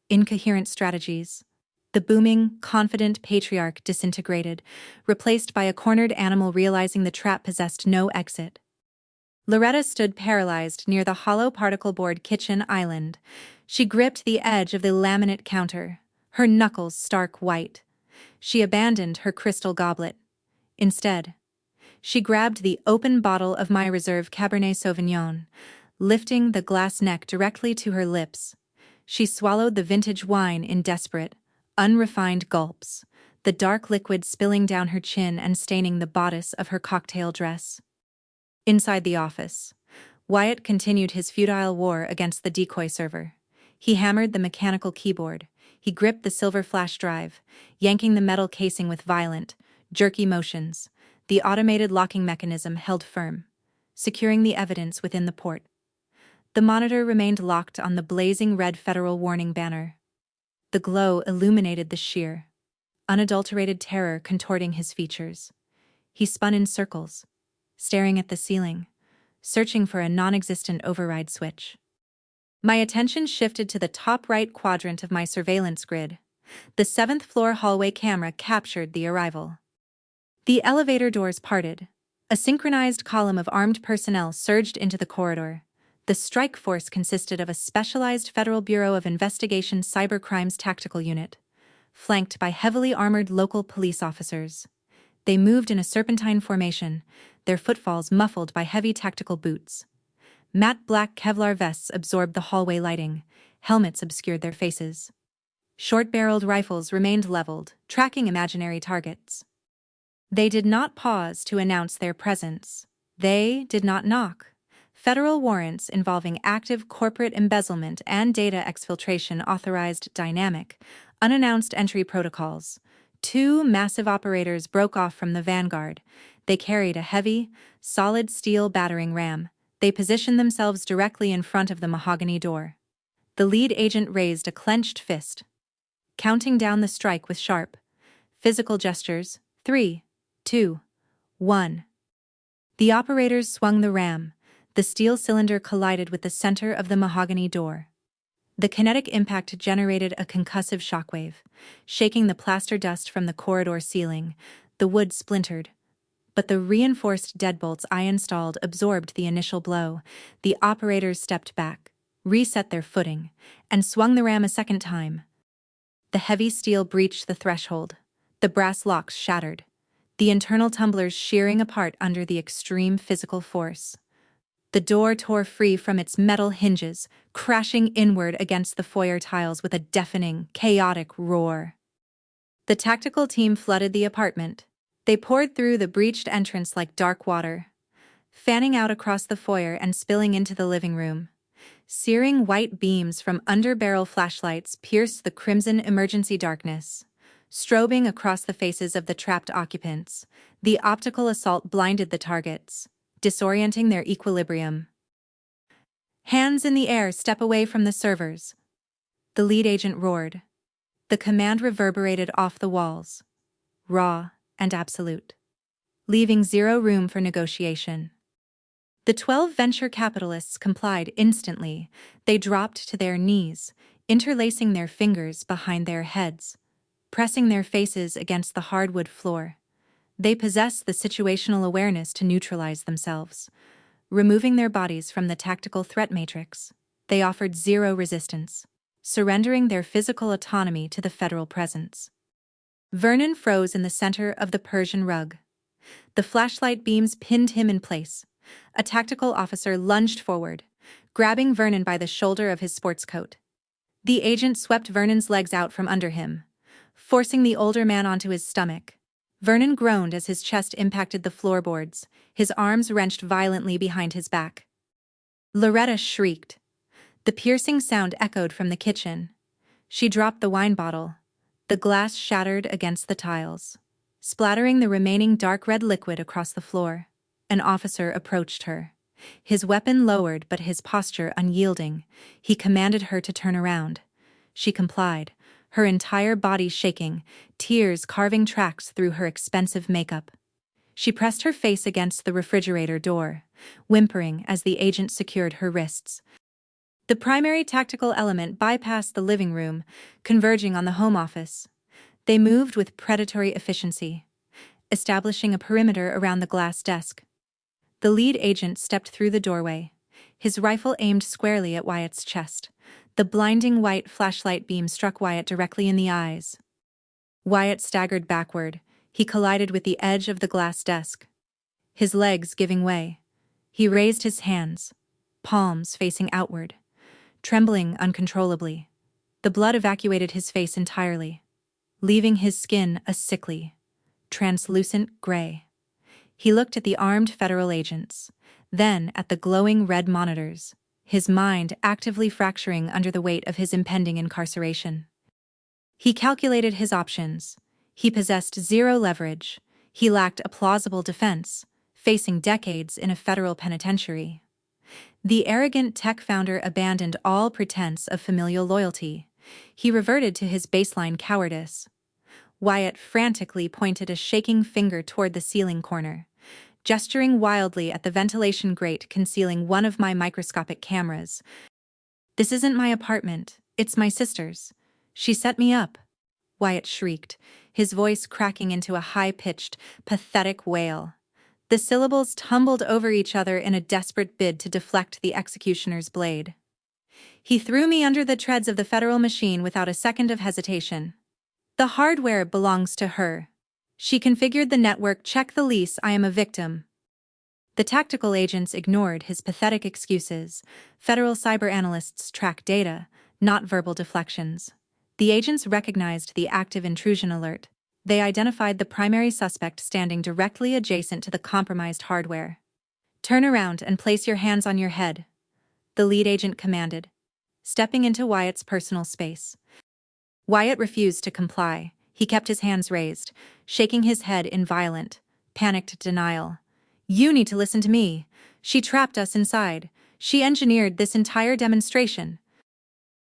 incoherent strategies. The booming, confident patriarch disintegrated, replaced by a cornered animal realizing the trap possessed no exit. Loretta stood paralyzed near the hollow particle board kitchen island. She gripped the edge of the laminate counter, her knuckles stark white. She abandoned her crystal goblet. Instead, she grabbed the open bottle of my reserve Cabernet Sauvignon, lifting the glass neck directly to her lips. She swallowed the vintage wine in desperate, unrefined gulps, the dark liquid spilling down her chin and staining the bodice of her cocktail dress. Inside the office, Wyatt continued his futile war against the decoy server. He hammered the mechanical keyboard. He gripped the silver flash drive, yanking the metal casing with violent, jerky motions. The automated locking mechanism held firm, securing the evidence within the port. The monitor remained locked on the blazing red federal warning banner. The glow illuminated the sheer, unadulterated terror contorting his features. He spun in circles, staring at the ceiling, searching for a non-existent override switch. My attention shifted to the top right quadrant of my surveillance grid. The 7th-floor hallway camera captured the arrival. The elevator doors parted. A synchronized column of armed personnel surged into the corridor. The strike force consisted of a specialized Federal Bureau of Investigation Cybercrimes Tactical Unit, flanked by heavily armored local police officers. They moved in a serpentine formation, their footfalls muffled by heavy tactical boots. Matte black Kevlar vests absorbed the hallway lighting, helmets obscured their faces. Short-barreled rifles remained leveled, tracking imaginary targets. They did not pause to announce their presence. They did not knock. Federal warrants involving active corporate embezzlement and data exfiltration authorized dynamic, unannounced entry protocols. 2 massive operators broke off from the vanguard. They carried a heavy, solid steel battering ram. They positioned themselves directly in front of the mahogany door. The lead agent raised a clenched fist, counting down the strike with sharp, physical gestures. 3, 2, 1. The operators swung the ram. The steel cylinder collided with the center of the mahogany door. The kinetic impact generated a concussive shockwave, shaking the plaster dust from the corridor ceiling. The wood splintered, but the reinforced deadbolts I installed absorbed the initial blow. The operators stepped back, reset their footing, and swung the ram a second time. The heavy steel breached the threshold. The brass locks shattered, the internal tumblers shearing apart under the extreme physical force. The door tore free from its metal hinges, crashing inward against the foyer tiles with a deafening, chaotic roar. The tactical team flooded the apartment. They poured through the breached entrance like dark water, fanning out across the foyer and spilling into the living room. Searing white beams from under-barrel flashlights pierced the crimson emergency darkness, strobing across the faces of the trapped occupants. The optical assault blinded the targets, disorienting their equilibrium. Hands in the air, step away from the servers. The lead agent roared. The command reverberated off the walls, raw and absolute, leaving zero room for negotiation. The 12 venture capitalists complied instantly. They dropped to their knees, interlacing their fingers behind their heads, pressing their faces against the hardwood floor. They possessed the situational awareness to neutralize themselves. Removing their bodies from the tactical threat matrix, they offered zero resistance, surrendering their physical autonomy to the federal presence. Vernon froze in the center of the Persian rug. The flashlight beams pinned him in place. A tactical officer lunged forward, grabbing Vernon by the shoulder of his sports coat. The agent swept Vernon's legs out from under him, forcing the older man onto his stomach. Vernon groaned as his chest impacted the floorboards, his arms wrenched violently behind his back. Loretta shrieked. The piercing sound echoed from the kitchen. She dropped the wine bottle. The glass shattered against the tiles, splattering the remaining dark red liquid across the floor. An officer approached her. His weapon lowered but his posture unyielding. He commanded her to turn around. She complied, her entire body shaking, tears carving tracks through her expensive makeup. She pressed her face against the refrigerator door, whimpering as the agent secured her wrists. The primary tactical element bypassed the living room, converging on the home office. They moved with predatory efficiency, establishing a perimeter around the glass desk. The lead agent stepped through the doorway, his rifle aimed squarely at Wyatt's chest. The blinding white flashlight beam struck Wyatt directly in the eyes. Wyatt staggered backward. He collided with the edge of the glass desk, his legs giving way. He raised his hands, palms facing outward, trembling uncontrollably. The blood evacuated his face entirely, leaving his skin a sickly, translucent gray. He looked at the armed federal agents, then at the glowing red monitors, his mind actively fracturing under the weight of his impending incarceration. He calculated his options. He possessed zero leverage. He lacked a plausible defense, facing decades in a federal penitentiary. The arrogant tech founder abandoned all pretense of familial loyalty. He reverted to his baseline cowardice. Wyatt frantically pointed a shaking finger toward the ceiling corner, gesturing wildly at the ventilation grate concealing one of my microscopic cameras. "This isn't my apartment, it's my sister's. She set me up," Wyatt shrieked, his voice cracking into a high-pitched, pathetic wail. The syllables tumbled over each other in a desperate bid to deflect the executioner's blade. "He threw me under the treads of the federal machine without a second of hesitation. The hardware belongs to her. She configured the network. Check the lease. I am a victim." The tactical agents ignored his pathetic excuses. Federal cyber analysts track data, not verbal deflections. The agents recognized the active intrusion alert. They identified the primary suspect standing directly adjacent to the compromised hardware. "Turn around and place your hands on your head," the lead agent commanded, stepping into Wyatt's personal space. Wyatt refused to comply. He kept his hands raised, shaking his head in violent, panicked denial. "You need to listen to me. She trapped us inside. She engineered this entire demonstration."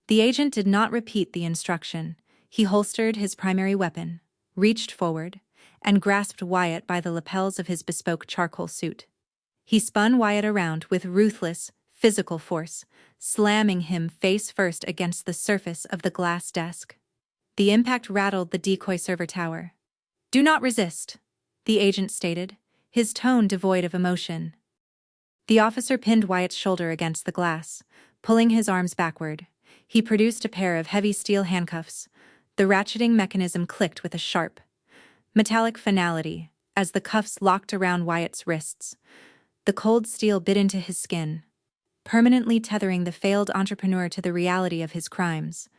The agent did not repeat the instruction. He holstered his primary weapon, reached forward, and grasped Wyatt by the lapels of his bespoke charcoal suit. He spun Wyatt around with ruthless, physical force, slamming him face first against the surface of the glass desk. The impact rattled the decoy server tower. "Do not resist," the agent stated, his tone devoid of emotion. The officer pinned Wyatt's shoulder against the glass, pulling his arms backward. He produced a pair of heavy steel handcuffs. The ratcheting mechanism clicked with a sharp, metallic finality as the cuffs locked around Wyatt's wrists. The cold steel bit into his skin, permanently tethering the failed entrepreneur to the reality of his crimes.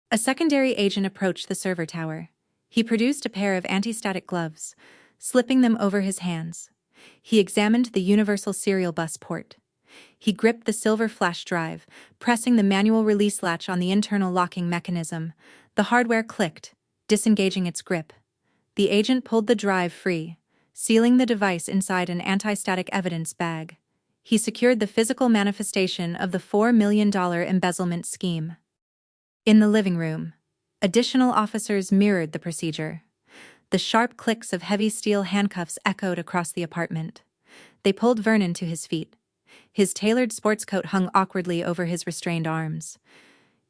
A secondary agent approached the server tower. He produced a pair of anti-static gloves, slipping them over his hands. He examined the universal serial bus port. He gripped the silver flash drive, pressing the manual release latch on the internal locking mechanism. The hardware clicked, disengaging its grip. The agent pulled the drive free, sealing the device inside an anti-static evidence bag. He secured the physical manifestation of the $4 million embezzlement scheme. In the living room, additional officers mirrored the procedure. The sharp clicks of heavy steel handcuffs echoed across the apartment. They pulled Vernon to his feet. His tailored sports coat hung awkwardly over his restrained arms.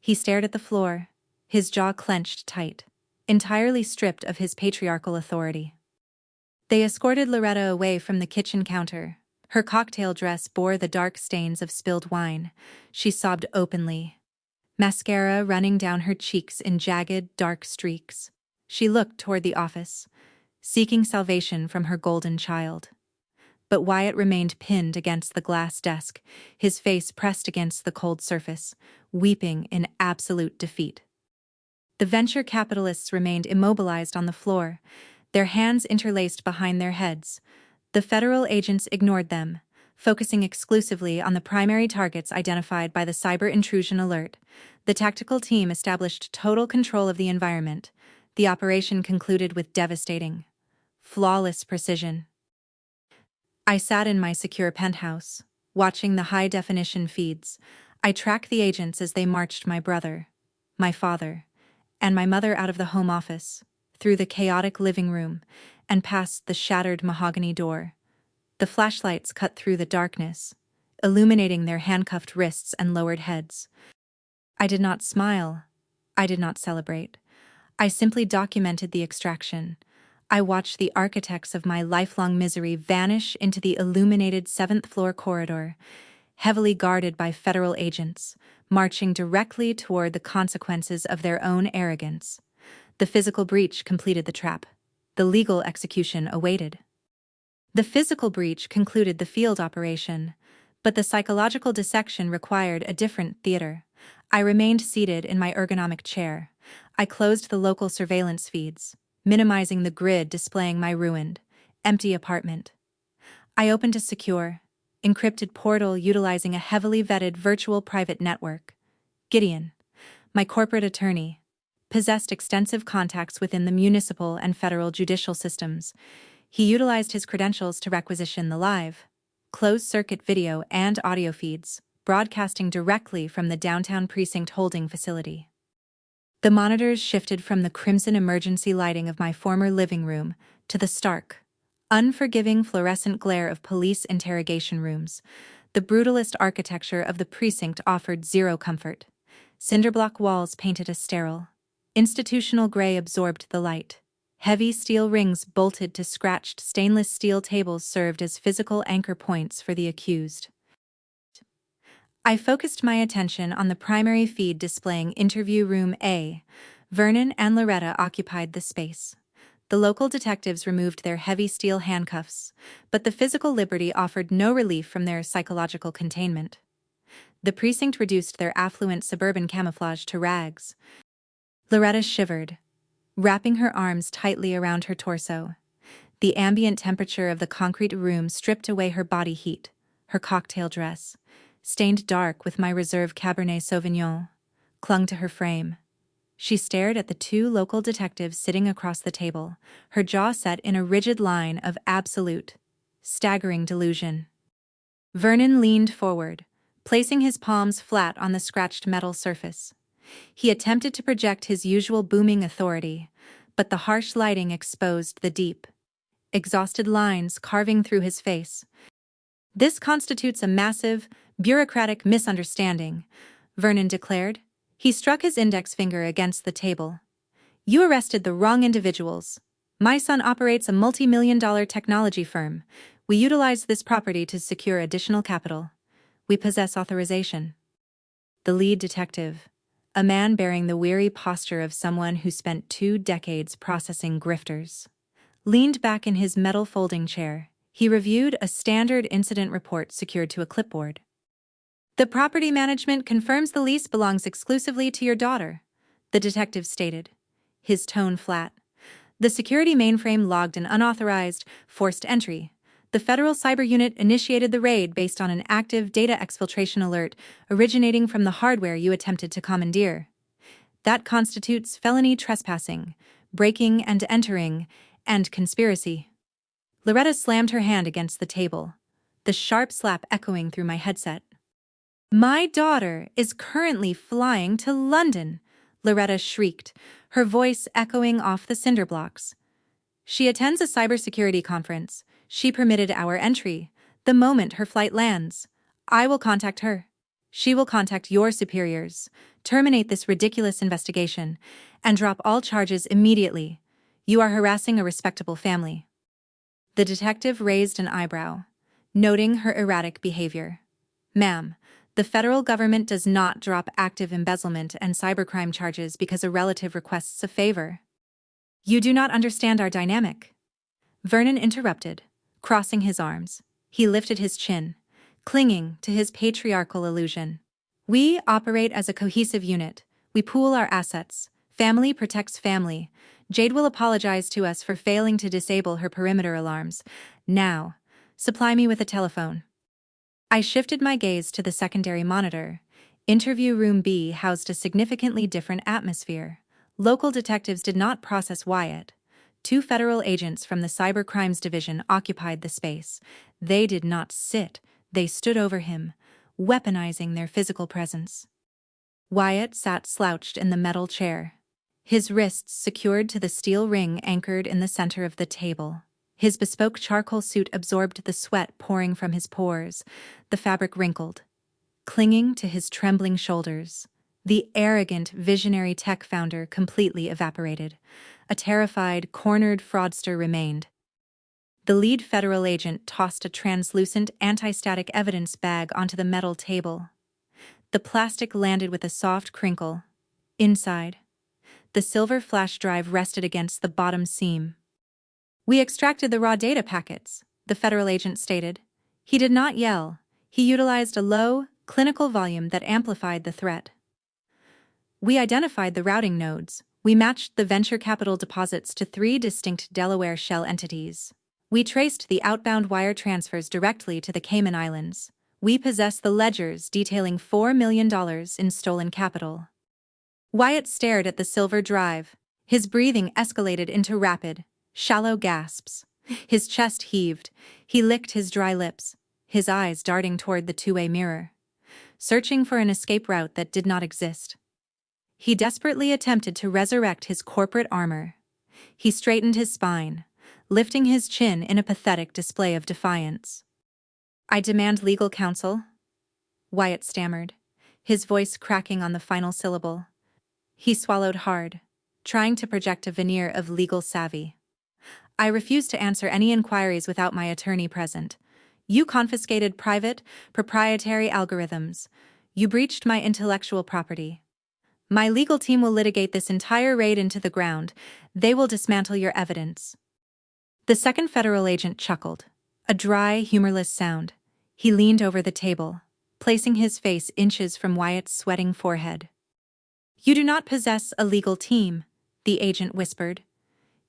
He stared at the floor, his jaw clenched tight, entirely stripped of his patriarchal authority. They escorted Loretta away from the kitchen counter. Her cocktail dress bore the dark stains of spilled wine. She sobbed openly, mascara running down her cheeks in jagged, dark streaks. She looked toward the office, seeking salvation from her golden child. But Wyatt remained pinned against the glass desk, his face pressed against the cold surface, weeping in absolute defeat. The venture capitalists remained immobilized on the floor, their hands interlaced behind their heads. The federal agents ignored them, focusing exclusively on the primary targets identified by the cyber intrusion alert. The tactical team established total control of the environment. The operation concluded with devastating, flawless precision. I sat in my secure penthouse, watching the high-definition feeds. I tracked the agents as they marched my brother, my father, and my mother out of the home office, through the chaotic living room, and past the shattered mahogany door. The flashlights cut through the darkness, illuminating their handcuffed wrists and lowered heads. I did not smile. I did not celebrate. I simply documented the extraction. I watched the architects of my lifelong misery vanish into the illuminated seventh-floor corridor, heavily guarded by federal agents, marching directly toward the consequences of their own arrogance. The physical breach completed the trap. The legal execution awaited. The physical breach concluded the field operation, but the psychological dissection required a different theater. I remained seated in my ergonomic chair. I closed the local surveillance feeds, minimizing the grid displaying my ruined, empty apartment. I opened a secure, encrypted portal utilizing a heavily vetted virtual private network. Gideon, my corporate attorney, possessed extensive contacts within the municipal and federal judicial systems. He utilized his credentials to requisition the live, closed-circuit video and audio feeds, broadcasting directly from the downtown precinct holding facility. The monitors shifted from the crimson emergency lighting of my former living room to the stark, unforgiving fluorescent glare of police interrogation rooms. The brutalist architecture of the precinct offered zero comfort. Cinderblock walls painted a sterile, institutional gray absorbed the light. Heavy steel rings bolted to scratched stainless steel tables served as physical anchor points for the accused. I focused my attention on the primary feed displaying Interview Room A. Vernon and Loretta occupied the space. The local detectives removed their heavy steel handcuffs, but the physical liberty offered no relief from their psychological containment. The precinct reduced their affluent suburban camouflage to rags. Loretta shivered, wrapping her arms tightly around her torso. The ambient temperature of the concrete room stripped away her body heat, her cocktail dress, stained dark with my reserve Cabernet Sauvignon, clung to her frame. She stared at the two local detectives sitting across the table, her jaw set in a rigid line of absolute, staggering delusion. Vernon leaned forward, placing his palms flat on the scratched metal surface. He attempted to project his usual booming authority, but the harsh lighting exposed the deep, exhausted lines carving through his face. "This constitutes a massive, bureaucratic misunderstanding," Vernon declared. He struck his index finger against the table. "You arrested the wrong individuals. My son operates a multi-million-dollar technology firm. We utilize this property to secure additional capital. We possess authorization." The lead detective, a man bearing the weary posture of someone who spent 2 decades processing grifters, leaned back in his metal folding chair. He reviewed a standard incident report secured to a clipboard. "The property management confirms the lease belongs exclusively to your daughter," the detective stated, his tone flat. "The security mainframe logged an unauthorized, forced entry. The Federal Cyber Unit initiated the raid based on an active data exfiltration alert originating from the hardware you attempted to commandeer. That constitutes felony trespassing, breaking and entering, and conspiracy." Loretta slammed her hand against the table, the sharp slap echoing through my headset. "My daughter is currently flying to London," Loretta shrieked, her voice echoing off the cinder blocks. "She attends a cybersecurity conference. She permitted our entry. The moment her flight lands, I will contact her. She will contact your superiors, terminate this ridiculous investigation, and drop all charges immediately. You are harassing a respectable family." The detective raised an eyebrow, noting her erratic behavior. "Ma'am, the federal government does not drop active embezzlement and cybercrime charges because a relative requests a favor. You do not understand our dynamic." Vernon interrupted, crossing his arms. He lifted his chin, clinging to his patriarchal illusion. We operate as a cohesive unit. We pool our assets. Family protects family. Jade will apologize to us for failing to disable her perimeter alarms. Now, supply me with a telephone. I shifted my gaze to the secondary monitor. Interview Room B housed a significantly different atmosphere. Local detectives did not process Wyatt. 2 federal agents from the Cybercrimes Division occupied the space. They did not sit, they stood over him, weaponizing their physical presence. Wyatt sat slouched in the metal chair, his wrists secured to the steel ring anchored in the center of the table. His bespoke charcoal suit absorbed the sweat pouring from his pores. The fabric wrinkled, clinging to his trembling shoulders. The arrogant, visionary tech founder completely evaporated. A terrified, cornered fraudster remained. The lead federal agent tossed a translucent anti-static evidence bag onto the metal table. The plastic landed with a soft crinkle. Inside, the silver flash drive rested against the bottom seam. "We extracted the raw data packets," the federal agent stated. He did not yell. He utilized a low, clinical volume that amplified the threat. "We identified the routing nodes. We matched the venture capital deposits to 3 distinct Delaware shell entities. We traced the outbound wire transfers directly to the Cayman Islands. We possess the ledgers detailing $4 million in stolen capital." Wyatt stared at the silver drive. His breathing escalated into rapid, shallow gasps. His chest heaved. He licked his dry lips, his eyes darting toward the two-way mirror, searching for an escape route that did not exist. He desperately attempted to resurrect his corporate armor. He straightened his spine, lifting his chin in a pathetic display of defiance. "I demand legal counsel," Wyatt stammered, his voice cracking on the final syllable. He swallowed hard, trying to project a veneer of legal savvy. "I refuse to answer any inquiries without my attorney present. You confiscated private, proprietary algorithms. You breached my intellectual property. My legal team will litigate this entire raid into the ground. They will dismantle your evidence." The second federal agent chuckled, a dry, humorless sound. He leaned over the table, placing his face inches from Wyatt's sweating forehead. "You do not possess a legal team," the agent whispered.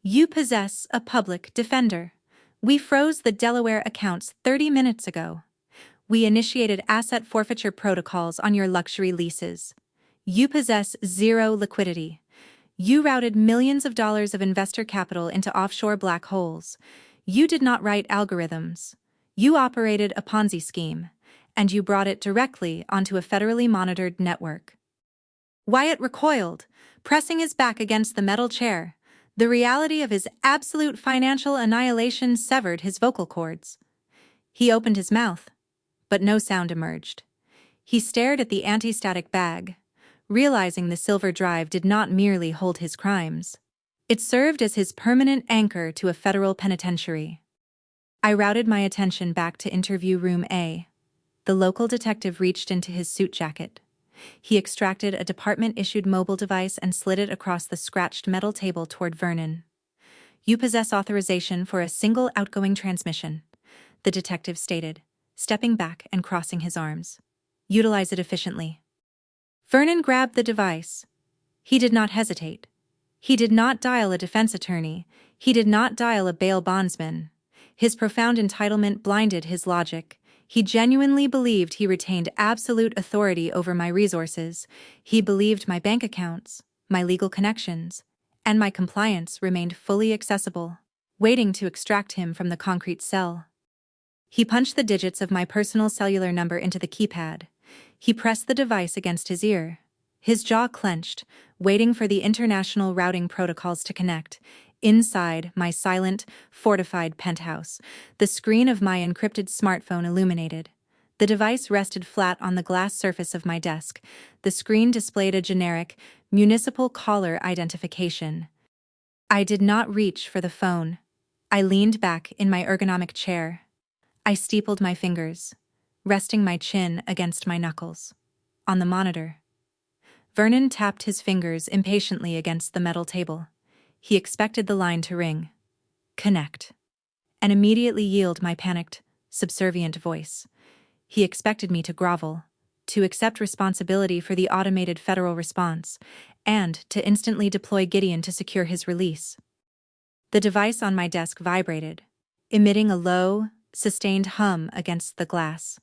"You possess a public defender. We froze the Delaware accounts 30 minutes ago. We initiated asset forfeiture protocols on your luxury leases. You possess zero liquidity. You routed millions of dollars of investor capital into offshore black holes. You did not write algorithms. You operated a Ponzi scheme, and you brought it directly onto a federally monitored network." Wyatt recoiled, pressing his back against the metal chair. The reality of his absolute financial annihilation severed his vocal cords. He opened his mouth, but no sound emerged. He stared at the anti-static bag, realizing the silver drive did not merely hold his crimes. It served as his permanent anchor to a federal penitentiary. I routed my attention back to interview room A. The local detective reached into his suit jacket. He extracted a department-issued mobile device and slid it across the scratched metal table toward Vernon. "You possess authorization for a single outgoing transmission," the detective stated, stepping back and crossing his arms. "Utilize it efficiently." Vernon grabbed the device. He did not hesitate. He did not dial a defense attorney. He did not dial a bail bondsman. His profound entitlement blinded his logic. He genuinely believed he retained absolute authority over my resources. He believed my bank accounts, my legal connections, and my compliance remained fully accessible, waiting to extract him from the concrete cell. He punched the digits of my personal cellular number into the keypad. He pressed the device against his ear. His jaw clenched, waiting for the international routing protocols to connect. Inside my silent, fortified penthouse, the screen of my encrypted smartphone illuminated. The device rested flat on the glass surface of my desk. The screen displayed a generic, municipal caller identification. I did not reach for the phone. I leaned back in my ergonomic chair. I steepled my fingers, resting my chin against my knuckles. On the monitor, Vernon tapped his fingers impatiently against the metal table. He expected the line to ring. "Connect." and immediately yield my panicked, subservient voice. He expected me to grovel, to accept responsibility for the automated federal response, and to instantly deploy Gideon to secure his release. The device on my desk vibrated, emitting a low, sustained hum against the glass.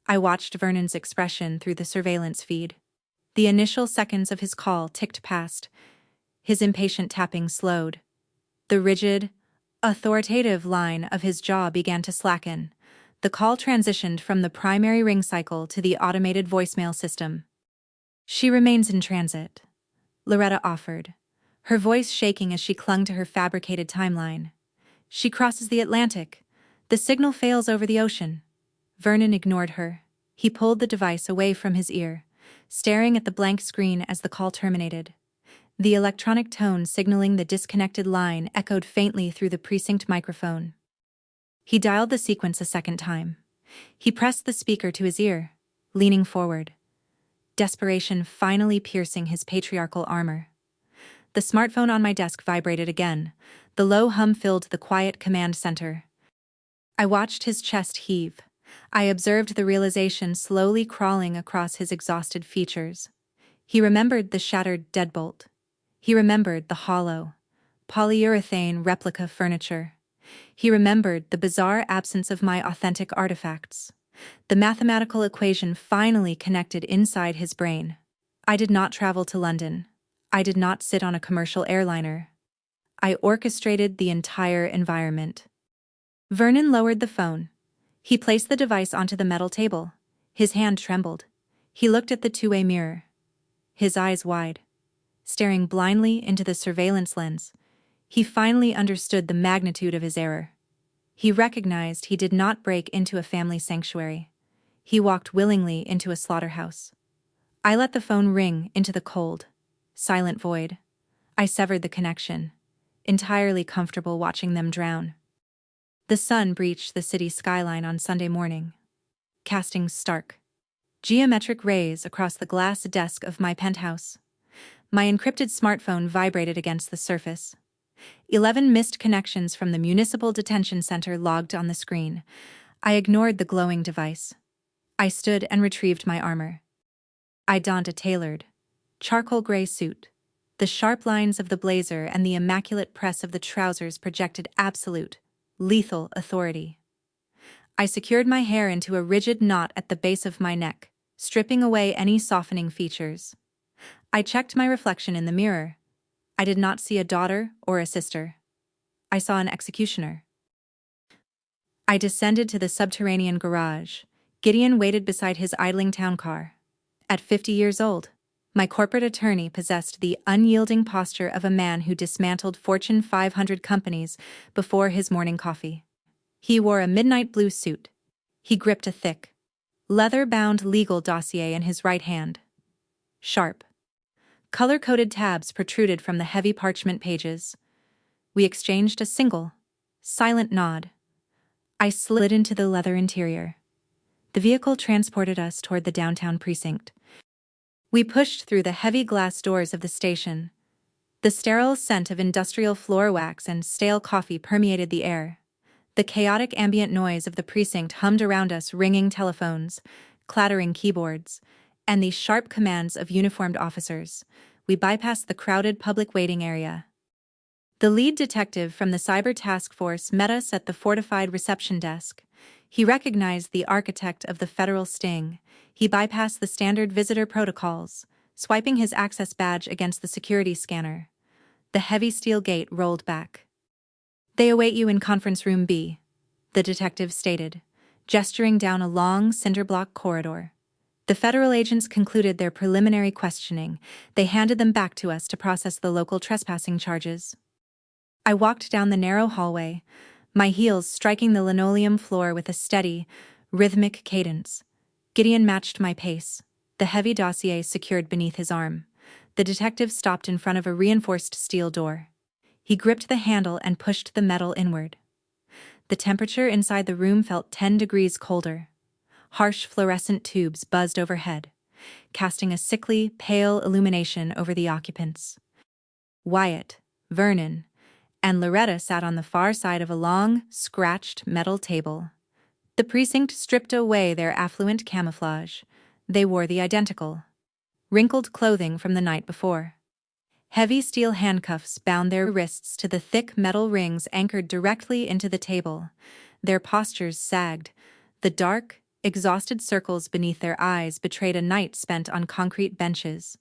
I watched Vernon's expression through the surveillance feed. The initial seconds of his call ticked past. His impatient tapping slowed. The rigid, authoritative line of his jaw began to slacken. The call transitioned from the primary ring cycle to the automated voicemail system. "She remains in transit," Loretta offered, her voice shaking as she clung to her fabricated timeline. "She crosses the Atlantic. The signal fails over the ocean." Vernon ignored her. He pulled the device away from his ear, staring at the blank screen as the call terminated. The electronic tone signaling the disconnected line echoed faintly through the precinct microphone. He dialed the sequence a second time. He pressed the speaker to his ear, leaning forward, desperation finally piercing his patriarchal armor. The smartphone on my desk vibrated again. The low hum filled the quiet command center. I watched his chest heave. I observed the realization slowly crawling across his exhausted features. He remembered the shattered deadbolt. He remembered the hollow, polyurethane replica furniture. He remembered the bizarre absence of my authentic artifacts. The mathematical equation finally connected inside his brain. I did not travel to London. I did not sit on a commercial airliner. I orchestrated the entire environment. Vernon lowered the phone. He placed the device onto the metal table. His hand trembled. He looked at the two-way mirror, his eyes wide, staring blindly into the surveillance lens. He finally understood the magnitude of his error. He recognized he did not break into a family sanctuary. He walked willingly into a slaughterhouse. I let the phone ring into the cold, silent void. I severed the connection, entirely comfortable watching them drown. The sun breached the city skyline on Sunday morning, casting stark, geometric rays across the glass desk of my penthouse. My encrypted smartphone vibrated against the surface. 11 missed connections from the municipal detention center logged on the screen. I ignored the glowing device. I stood and retrieved my armor. I donned a tailored, charcoal gray suit. The sharp lines of the blazer and the immaculate press of the trousers projected absolute, lethal authority. I secured my hair into a rigid knot at the base of my neck, stripping away any softening features. I checked my reflection in the mirror. I did not see a daughter or a sister. I saw an executioner. I descended to the subterranean garage. Gideon waited beside his idling town car. At 50 years old, my corporate attorney possessed the unyielding posture of a man who dismantled Fortune 500 companies before his morning coffee. He wore a midnight blue suit. He gripped a thick, leather-bound legal dossier in his right hand. Sharp, color-coded tabs protruded from the heavy parchment pages. We exchanged a single, silent nod. I slid into the leather interior. The vehicle transported us toward the downtown precinct. We pushed through the heavy glass doors of the station. The sterile scent of industrial floor wax and stale coffee permeated the air. The chaotic ambient noise of the precinct hummed around us, ringing telephones, clattering keyboards, and the sharp commands of uniformed officers. We bypassed the crowded public waiting area. The lead detective from the cyber task force met us at the fortified reception desk. He recognized the architect of the federal sting. He bypassed the standard visitor protocols, swiping his access badge against the security scanner. The heavy steel gate rolled back. "They await you in conference room B," the detective stated, gesturing down a long cinder-block corridor. The federal agents concluded their preliminary questioning. They handed them back to us to process the local trespassing charges. I walked down the narrow hallway, my heels striking the linoleum floor with a steady, rhythmic cadence. Gideon matched my pace, the heavy dossier secured beneath his arm. The detective stopped in front of a reinforced steel door. He gripped the handle and pushed the metal inward. The temperature inside the room felt 10 degrees colder. Harsh fluorescent tubes buzzed overhead, casting a sickly, pale illumination over the occupants. Wyatt, Vernon, and Loretta sat on the far side of a long, scratched metal table. The precinct stripped away their affluent camouflage. They wore the identical, wrinkled clothing from the night before. Heavy steel handcuffs bound their wrists to the thick metal rings anchored directly into the table. Their postures sagged. The dark, exhausted circles beneath their eyes betrayed a night spent on concrete benches.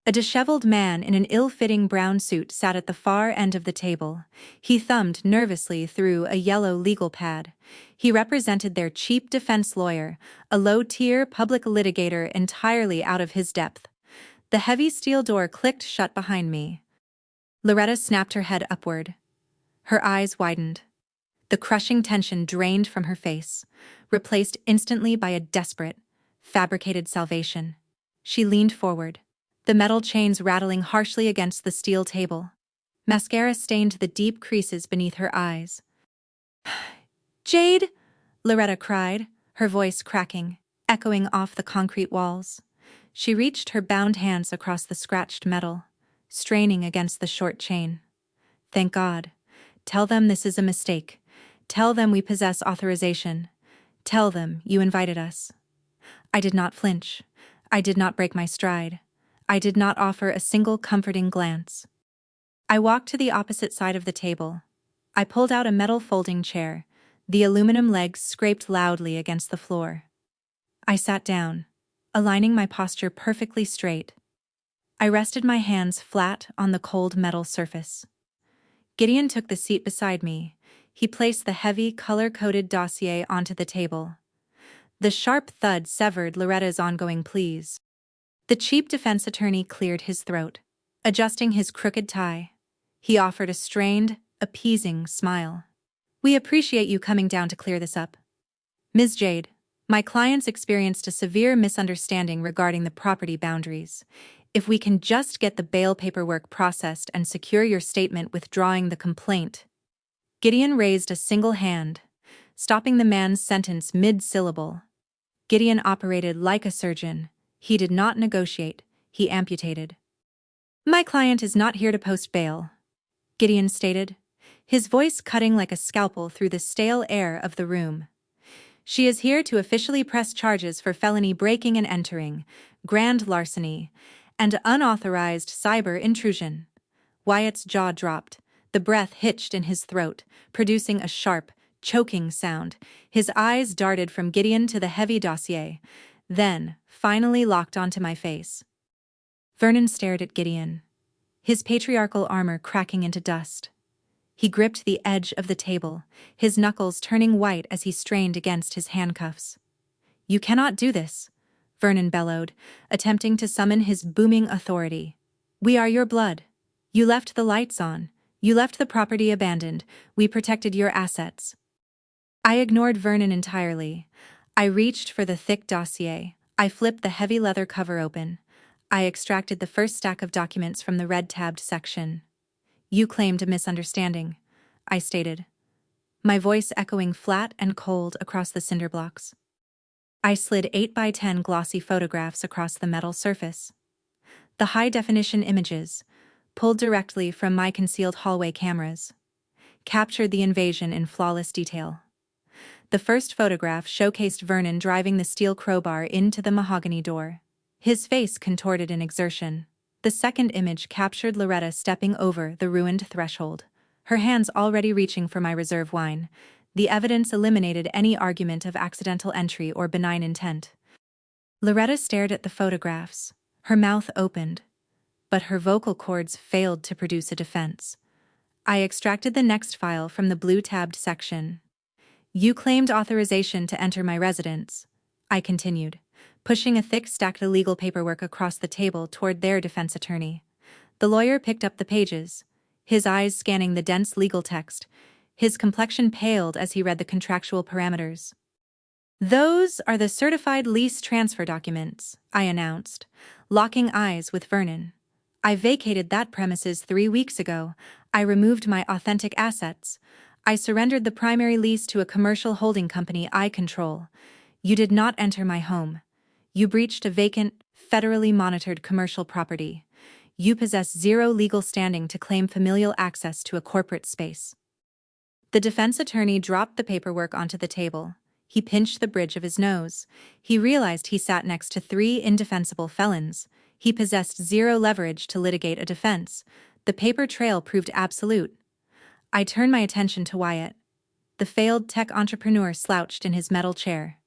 A disheveled man in an ill-fitting brown suit sat at the far end of the table. He thumbed nervously through a yellow legal pad. He represented their cheap defense lawyer, a low-tier public litigator entirely out of his depth. The heavy steel door clicked shut behind me. Loretta snapped her head upward. Her eyes widened. The crushing tension drained from her face, replaced instantly by a desperate, fabricated salvation. She leaned forward, the metal chains rattling harshly against the steel table. Mascara stained the deep creases beneath her eyes. "Jade!" Loretta cried, her voice cracking, echoing off the concrete walls. She reached her bound hands across the scratched metal, straining against the short chain. "Thank God. Tell them this is a mistake. Tell them we possess authorization. Tell them you invited us." I did not flinch. I did not break my stride. I did not offer a single comforting glance. I walked to the opposite side of the table. I pulled out a metal folding chair. The aluminum legs scraped loudly against the floor. I sat down, aligning my posture perfectly straight. I rested my hands flat on the cold metal surface. Gideon took the seat beside me. He placed the heavy, color-coded dossier onto the table. The sharp thud severed Loretta's ongoing pleas. The cheap defense attorney cleared his throat, adjusting his crooked tie. He offered a strained, appeasing smile. "We appreciate you coming down to clear this up. Ms. Jade, my clients experienced a severe misunderstanding regarding the property boundaries. If we can just get the bail paperwork processed and secure your statement withdrawing the complaint." Gideon raised a single hand, stopping the man's sentence mid-syllable. Gideon operated like a surgeon. He did not negotiate, he amputated. "My client is not here to post bail," Gideon stated, his voice cutting like a scalpel through the stale air of the room. "She is here to officially press charges for felony breaking and entering, grand larceny, and unauthorized cyber intrusion." Wyatt's jaw dropped. The breath hitched in his throat, producing a sharp, choking sound. His eyes darted from Gideon to the heavy dossier, then finally locked onto my face. Vernon stared at Gideon, his patriarchal armor cracking into dust. He gripped the edge of the table, his knuckles turning white as he strained against his handcuffs. "You cannot do this," Vernon bellowed, attempting to summon his booming authority. "We are your blood. You left the lights on. You left the property abandoned. We protected your assets." I ignored Vernon entirely. I reached for the thick dossier. I flipped the heavy leather cover open. I extracted the first stack of documents from the red-tabbed section. "You claimed a misunderstanding," I stated, my voice echoing flat and cold across the cinder blocks. I slid 8x10 glossy photographs across the metal surface. The high-definition images, pulled directly from my concealed hallway cameras, captured the invasion in flawless detail. The first photograph showcased Vernon driving the steel crowbar into the mahogany door, his face contorted in exertion. The second image captured Loretta stepping over the ruined threshold, her hands already reaching for my reserve wine. The evidence eliminated any argument of accidental entry or benign intent. Loretta stared at the photographs, her mouth opened, but her vocal cords failed to produce a defense. I extracted the next file from the blue-tabbed section. "You claimed authorization to enter my residence," I continued, pushing a thick stack of legal paperwork across the table toward their defense attorney. The lawyer picked up the pages, his eyes scanning the dense legal text. His complexion paled as he read the contractual parameters. "Those are the certified lease transfer documents," I announced, locking eyes with Vernon. "I vacated that premises 3 weeks ago. I removed my authentic assets. I surrendered the primary lease to a commercial holding company I control. You did not enter my home. You breached a vacant, federally monitored commercial property. You possess zero legal standing to claim familial access to a corporate space. The defense attorney dropped the paperwork onto the table. He pinched the bridge of his nose. He realized he sat next to three indefensible felons. He possessed zero leverage to litigate a defense. The paper trail proved absolute. I turned my attention to Wyatt. The failed tech entrepreneur slouched in his metal chair,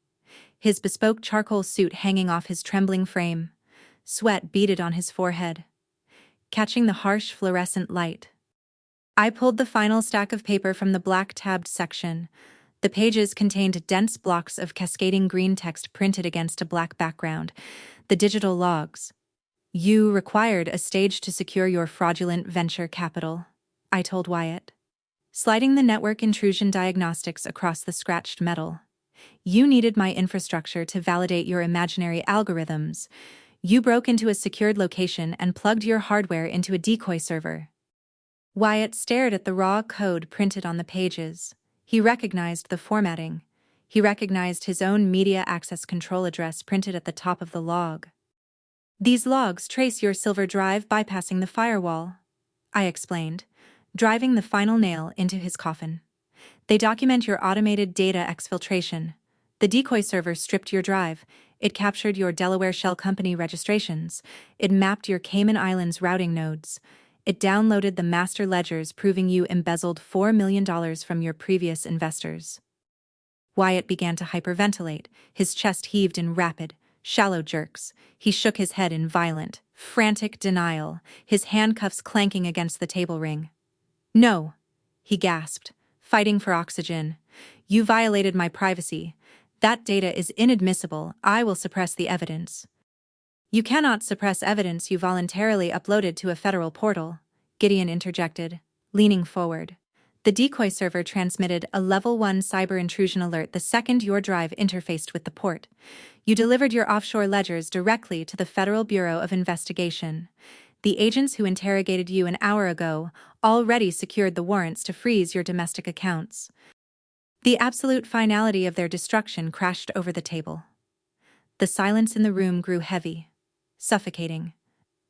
his bespoke charcoal suit hanging off his trembling frame. Sweat beaded on his forehead, catching the harsh fluorescent light. I pulled the final stack of paper from the black-tabbed section. The pages contained dense blocks of cascading green text printed against a black background. The digital logs. You required a stage to secure your fraudulent venture capital, I told Wyatt, sliding the network intrusion diagnostics across the scratched metal. You needed my infrastructure to validate your imaginary algorithms. You broke into a secured location and plugged your hardware into a decoy server. Wyatt stared at the raw code printed on the pages. He recognized the formatting. He recognized his own media access control address printed at the top of the log. These logs trace your silver drive bypassing the firewall, I explained, driving the final nail into his coffin. They document your automated data exfiltration. The decoy server stripped your drive. It captured your Delaware Shell Company registrations. It mapped your Cayman Islands routing nodes. It downloaded the master ledgers proving you embezzled $4 million from your previous investors. Wyatt began to hyperventilate. His chest heaved in rapid, shallow jerks. He shook his head in violent, frantic denial, his handcuffs clanking against the table ring. No, he gasped, fighting for oxygen. You violated my privacy. That data is inadmissible. I will suppress the evidence. You cannot suppress evidence you voluntarily uploaded to a federal portal, Gideon interjected, leaning forward. The decoy server transmitted a Level 1 cyber intrusion alert the second your drive interfaced with the port. You delivered your offshore ledgers directly to the Federal Bureau of Investigation. The agents who interrogated you an hour ago already secured the warrants to freeze your domestic accounts. The absolute finality of their destruction crashed over the table. The silence in the room grew heavy, suffocating,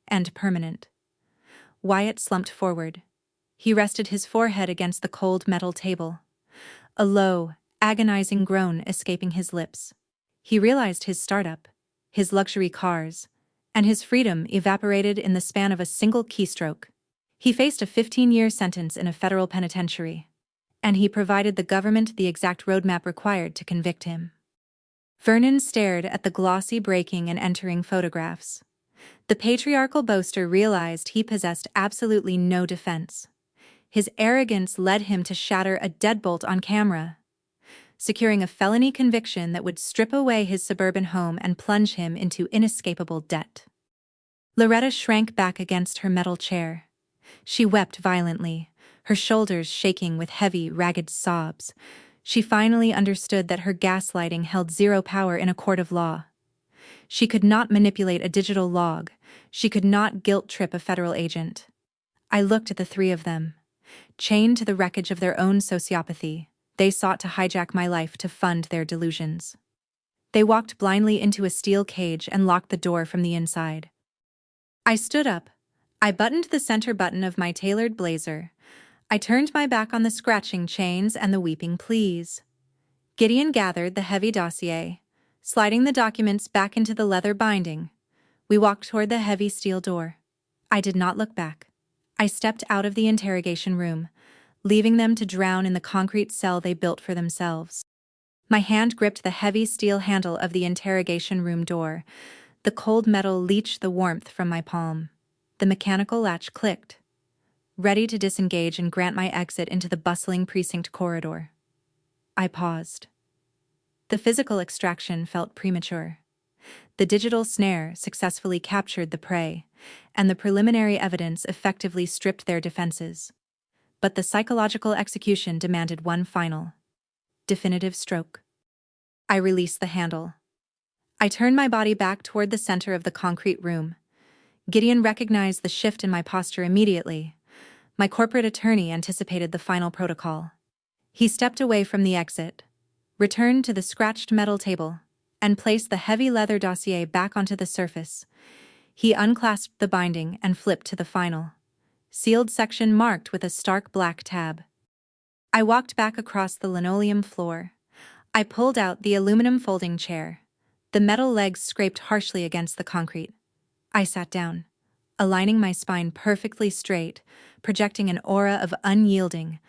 and permanent. Wyatt slumped forward. He rested his forehead against the cold metal table, a low, agonizing groan escaping his lips. He realized his startup, his luxury cars, and his freedom evaporated in the span of a single keystroke. He faced a 15-year sentence in a federal penitentiary, and he provided the government the exact roadmap required to convict him. Vernon stared at the glossy breaking and entering photographs. The patriarchal boaster realized he possessed absolutely no defense. His arrogance led him to shatter a deadbolt on camera, securing a felony conviction that would strip away his suburban home and plunge him into inescapable debt. Loretta shrank back against her metal chair. She wept violently, her shoulders shaking with heavy, ragged sobs. She finally understood that her gaslighting held zero power in a court of law. She could not manipulate a digital log. She could not guilt-trip a federal agent. I looked at the three of them. Chained to the wreckage of their own sociopathy, they sought to hijack my life to fund their delusions. They walked blindly into a steel cage and locked the door from the inside. I stood up. I buttoned the center button of my tailored blazer. I turned my back on the scratching chains and the weeping pleas. Gideon gathered the heavy dossier, sliding the documents back into the leather binding. We walked toward the heavy steel door. I did not look back. I stepped out of the interrogation room, leaving them to drown in the concrete cell they built for themselves. My hand gripped the heavy steel handle of the interrogation room door. The cold metal leached the warmth from my palm. The mechanical latch clicked, ready to disengage and grant my exit into the bustling precinct corridor. I paused. The physical extraction felt premature. The digital snare successfully captured the prey, and the preliminary evidence effectively stripped their defenses. But the psychological execution demanded one final, definitive stroke. I released the handle. I turned my body back toward the center of the concrete room. Gideon recognized the shift in my posture immediately. My corporate attorney anticipated the final protocol. He stepped away from the exit, returned to the scratched metal table, and placed the heavy leather dossier back onto the surface. He unclasped the binding and flipped to the final, sealed section marked with a stark black tab. I walked back across the linoleum floor. I pulled out the aluminum folding chair. The metal legs scraped harshly against the concrete. I sat down, aligning my spine perfectly straight, projecting an aura of unyielding,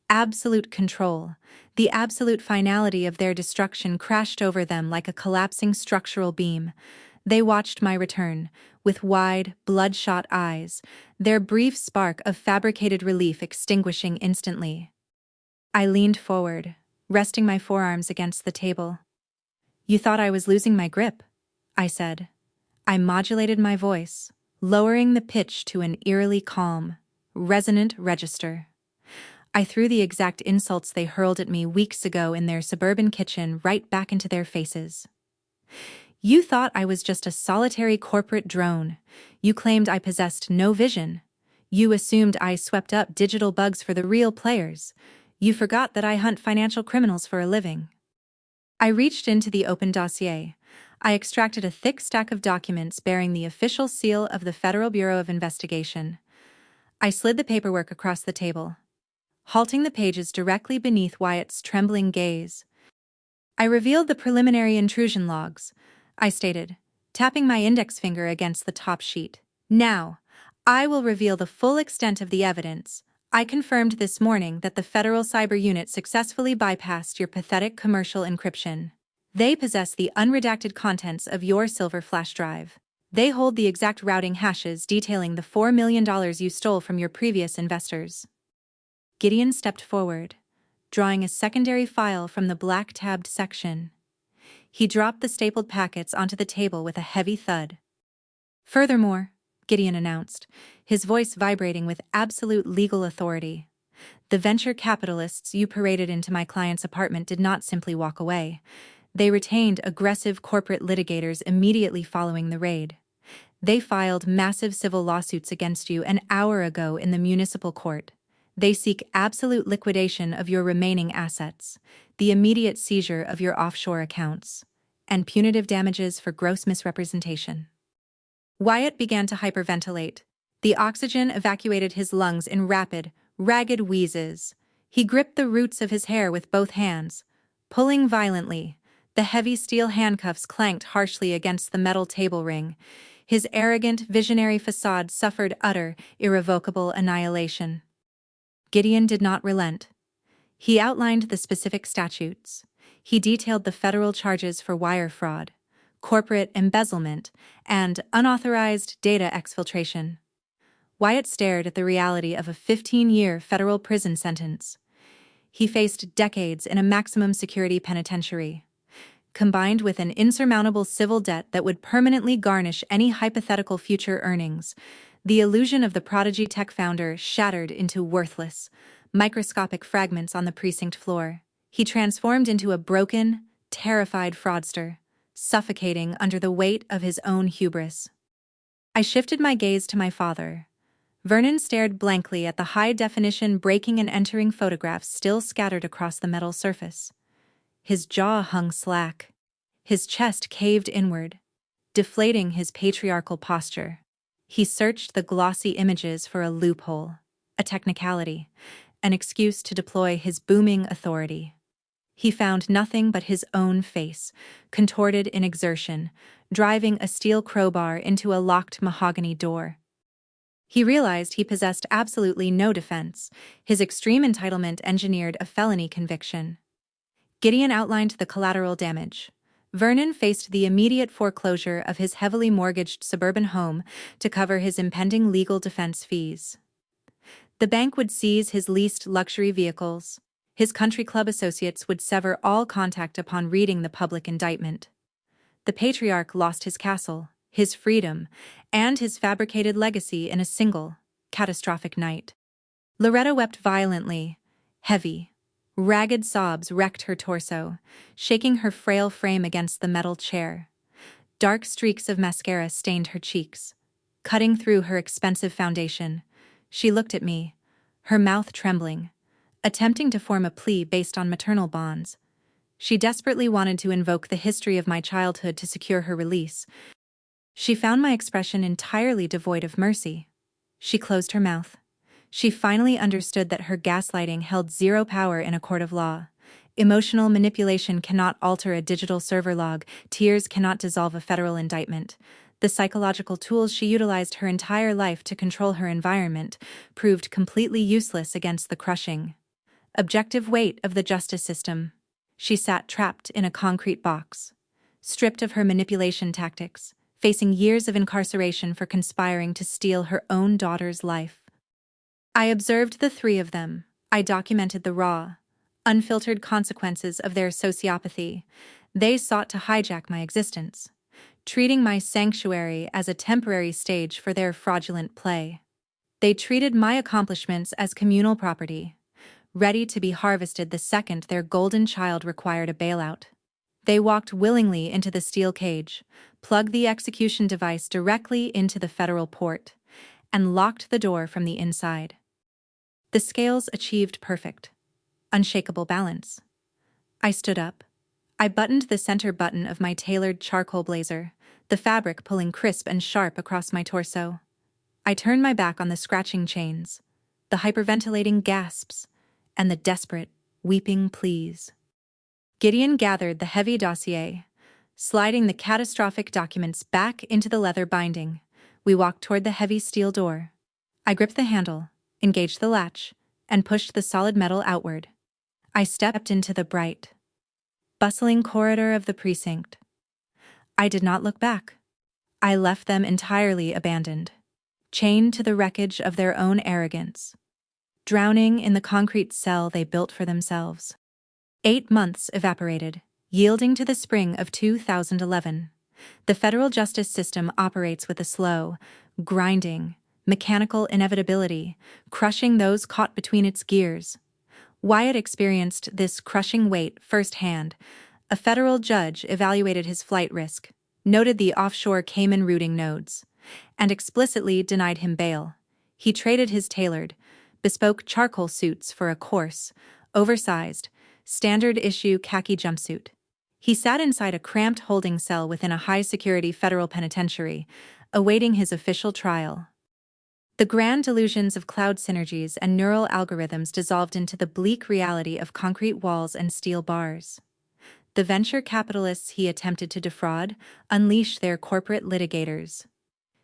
absolute control. The absolute finality of their destruction crashed over them like a collapsing structural beam. They watched my return, with wide, bloodshot eyes, their brief spark of fabricated relief extinguishing instantly. I leaned forward, resting my forearms against the table. "You thought I was losing my grip," I said. I modulated my voice, lowering the pitch to an eerily calm, resonant register. I threw the exact insults they hurled at me weeks ago in their suburban kitchen right back into their faces. "You thought I was just a solitary corporate drone. You claimed I possessed no vision. You assumed I swept up digital bugs for the real players. You forgot that I hunt financial criminals for a living." I reached into the open dossier. I extracted a thick stack of documents bearing the official seal of the Federal Bureau of Investigation. I slid the paperwork across the table, halting the pages directly beneath Wyatt's trembling gaze. "I revealed the preliminary intrusion logs," I stated, tapping my index finger against the top sheet. "Now, I will reveal the full extent of the evidence. I confirmed this morning that the Federal Cyber Unit successfully bypassed your pathetic commercial encryption. They possess the unredacted contents of your silver flash drive. They hold the exact routing hashes detailing the $4 million you stole from your previous investors." Gideon stepped forward, drawing a secondary file from the black-tabbed section. He dropped the stapled packets onto the table with a heavy thud. "Furthermore," Gideon announced, his voice vibrating with absolute legal authority, "the venture capitalists you paraded into my client's apartment did not simply walk away. They retained aggressive corporate litigators immediately following the raid. They filed massive civil lawsuits against you an hour ago in the municipal court. They seek absolute liquidation of your remaining assets, the immediate seizure of your offshore accounts, and punitive damages for gross misrepresentation." Wyatt began to hyperventilate. The oxygen evacuated his lungs in rapid, ragged wheezes. He gripped the roots of his hair with both hands, pulling violently. The heavy steel handcuffs clanked harshly against the metal table ring. His arrogant, visionary facade suffered utter, irrevocable annihilation. Gideon did not relent. He outlined the specific statutes. He detailed the federal charges for wire fraud, corporate embezzlement, and unauthorized data exfiltration. Wyatt stared at the reality of a 15-year federal prison sentence. He faced decades in a maximum security penitentiary, combined with an insurmountable civil debt that would permanently garnish any hypothetical future earnings. The illusion of the prodigy tech founder shattered into worthless, microscopic fragments on the precinct floor. He transformed into a broken, terrified fraudster, suffocating under the weight of his own hubris. I shifted my gaze to my father. Vernon stared blankly at the high-definition breaking and entering photographs still scattered across the metal surface. His jaw hung slack. His chest caved inward, deflating his patriarchal posture. He searched the glossy images for a loophole, a technicality, an excuse to deploy his booming authority. He found nothing but his own face, contorted in exertion, driving a steel crowbar into a locked mahogany door. He realized he possessed absolutely no defense. His extreme entitlement engineered a felony conviction. Gideon outlined the collateral damage. Vernon faced the immediate foreclosure of his heavily mortgaged suburban home to cover his impending legal defense fees. The bank would seize his leased luxury vehicles. His country club associates would sever all contact upon reading the public indictment. The patriarch lost his castle, his freedom, and his fabricated legacy in a single, catastrophic night. Loretta wept violently, heavy. Ragged sobs wrecked her torso, shaking her frail frame against the metal chair. Dark streaks of mascara stained her cheeks, cutting through her expensive foundation. She looked at me, her mouth trembling, attempting to form a plea based on maternal bonds. She desperately wanted to invoke the history of my childhood to secure her release. She found my expression entirely devoid of mercy. She closed her mouth. She finally understood that her gaslighting held zero power in a court of law. Emotional manipulation cannot alter a digital server log, tears cannot dissolve a federal indictment. The psychological tools she utilized her entire life to control her environment proved completely useless against the crushing, objective weight of the justice system. She sat trapped in a concrete box, stripped of her manipulation tactics, facing years of incarceration for conspiring to steal her own daughter's life. I observed the three of them. I documented the raw, unfiltered consequences of their sociopathy. They sought to hijack my existence, treating my sanctuary as a temporary stage for their fraudulent play. They treated my accomplishments as communal property, ready to be harvested the second their golden child required a bailout. They walked willingly into the steel cage, plugged the execution device directly into the federal port, and locked the door from the inside. The scales achieved perfect, unshakable balance. I stood up. I buttoned the center button of my tailored charcoal blazer, the fabric pulling crisp and sharp across my torso. I turned my back on the scratching chains, the hyperventilating gasps, and the desperate, weeping pleas. Gideon gathered the heavy dossier, sliding the catastrophic documents back into the leather binding. We walked toward the heavy steel door. I gripped the handle, engaged the latch, and pushed the solid metal outward. I stepped into the bright, bustling corridor of the precinct. I did not look back. I left them entirely abandoned, chained to the wreckage of their own arrogance, drowning in the concrete cell they built for themselves. 8 months evaporated, yielding to the spring of 2011. The federal justice system operates with a slow, grinding, mechanical inevitability, crushing those caught between its gears. Wyatt experienced this crushing weight firsthand. A federal judge evaluated his flight risk, noted the offshore Cayman routing nodes, and explicitly denied him bail. He traded his tailored, bespoke charcoal suits for a coarse, oversized, standard-issue khaki jumpsuit. He sat inside a cramped holding cell within a high-security federal penitentiary, awaiting his official trial. The grand delusions of cloud synergies and neural algorithms dissolved into the bleak reality of concrete walls and steel bars. The venture capitalists he attempted to defraud unleashed their corporate litigators,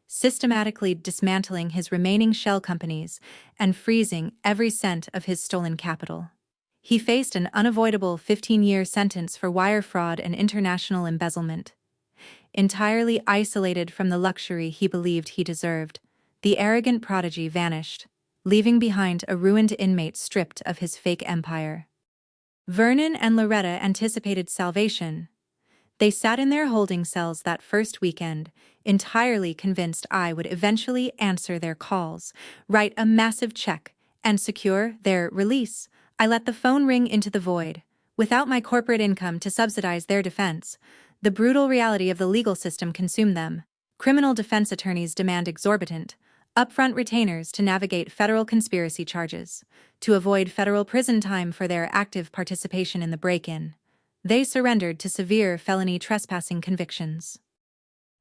systematically dismantling his remaining shell companies and freezing every cent of his stolen capital. He faced an unavoidable 15-year sentence for wire fraud and international embezzlement. Entirely isolated from the luxury he believed he deserved, the arrogant prodigy vanished, leaving behind a ruined inmate stripped of his fake empire. Vernon and Loretta anticipated salvation. They sat in their holding cells that first weekend, entirely convinced I would eventually answer their calls, write a massive check, and secure their release. I let the phone ring into the void. Without my corporate income to subsidize their defense, the brutal reality of the legal system consumed them. Criminal defense attorneys demand exorbitant, upfront retainers to navigate federal conspiracy charges, to avoid federal prison time for their active participation in the break-in. They surrendered to severe felony trespassing convictions.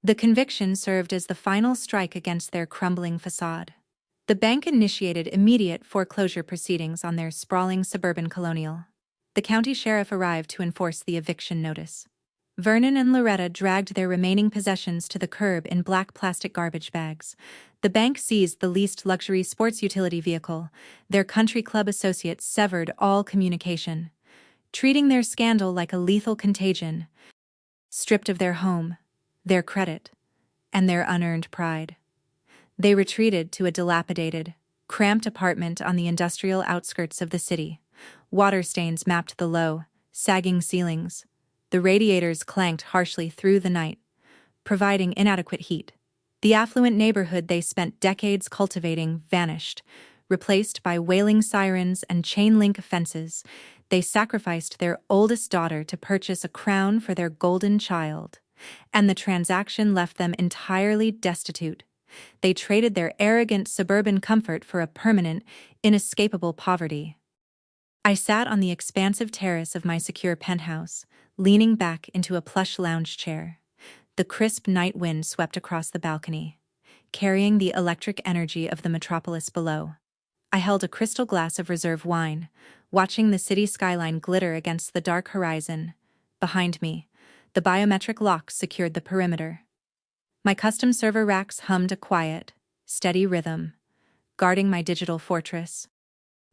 The conviction served as the final strike against their crumbling facade. The bank initiated immediate foreclosure proceedings on their sprawling suburban colonial. The county sheriff arrived to enforce the eviction notice. Vernon and Loretta dragged their remaining possessions to the curb in black plastic garbage bags. The bank seized the leased luxury sports utility vehicle. Their country club associates severed all communication, treating their scandal like a lethal contagion. Stripped of their home, their credit, and their unearned pride, they retreated to a dilapidated, cramped apartment on the industrial outskirts of the city. Water stains mapped the low, sagging ceilings. The radiators clanked harshly through the night, providing inadequate heat. The affluent neighborhood they spent decades cultivating vanished, replaced by wailing sirens and chain-link fences. They sacrificed their oldest daughter to purchase a crown for their golden child, and the transaction left them entirely destitute. They traded their arrogant suburban comfort for a permanent, inescapable poverty. I sat on the expansive terrace of my secure penthouse, leaning back into a plush lounge chair. The crisp night wind swept across the balcony, carrying the electric energy of the metropolis below. I held a crystal glass of reserve wine, watching the city skyline glitter against the dark horizon. Behind me, the biometric locks secured the perimeter. My custom server racks hummed a quiet, steady rhythm, guarding my digital fortress.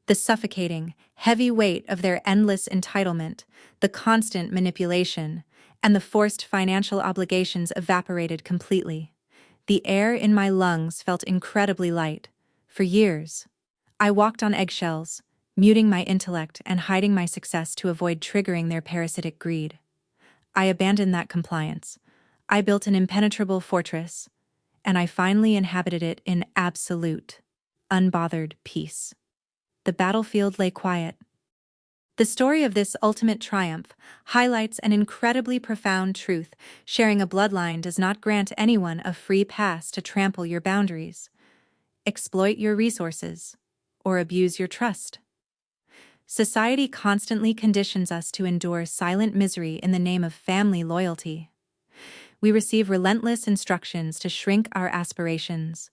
The suffocating, heavy weight of their endless entitlement, the constant manipulation, and the forced financial obligations evaporated completely. The air in my lungs felt incredibly light. For years, I walked on eggshells, muting my intellect and hiding my success to avoid triggering their parasitic greed. I abandoned that compliance. I built an impenetrable fortress, and I finally inhabited it in absolute, unbothered peace. The battlefield lay quiet. The story of this ultimate triumph highlights an incredibly profound truth: sharing a bloodline does not grant anyone a free pass to trample your boundaries, exploit your resources, or abuse your trust. Society constantly conditions us to endure silent misery in the name of family loyalty. We receive relentless instructions to shrink our aspirations,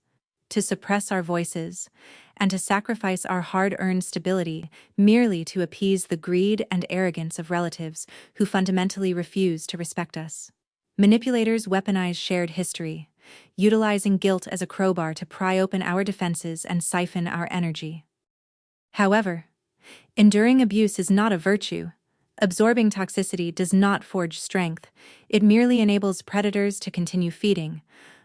to suppress our voices, and to sacrifice our hard-earned stability merely to appease the greed and arrogance of relatives who fundamentally refuse to respect us. Manipulators weaponize shared history, utilizing guilt as a crowbar to pry open our defenses and siphon our energy. However, enduring abuse is not a virtue. Absorbing toxicity does not forge strength, it merely enables predators to continue feeding.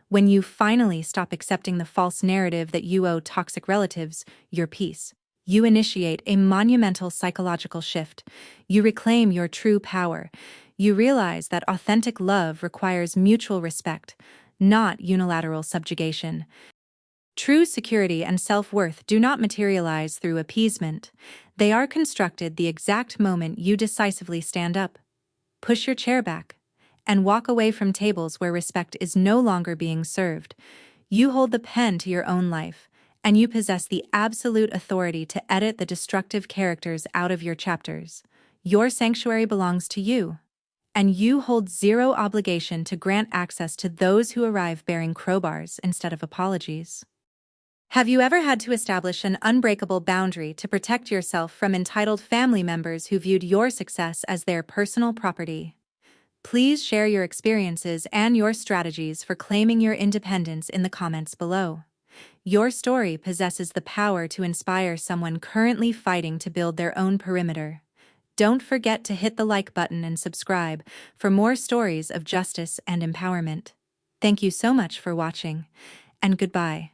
When you finally stop accepting the false narrative that you owe toxic relatives your peace, you initiate a monumental psychological shift. You reclaim your true power. You realize that authentic love requires mutual respect, not unilateral subjugation. True security and self-worth do not materialize through appeasement. They are constructed the exact moment you decisively stand up, push your chair back, and walk away from tables where respect is no longer being served. You hold the pen to your own life, and you possess the absolute authority to edit the destructive characters out of your chapters. Your sanctuary belongs to you, and you hold zero obligation to grant access to those who arrive bearing crowbars instead of apologies. Have you ever had to establish an unbreakable boundary to protect yourself from entitled family members who viewed your success as their personal property? Please share your experiences and your strategies for claiming your independence in the comments below. Your story possesses the power to inspire someone currently fighting to build their own perimeter. Don't forget to hit the like button and subscribe for more stories of justice and empowerment. Thank you so much for watching, and goodbye.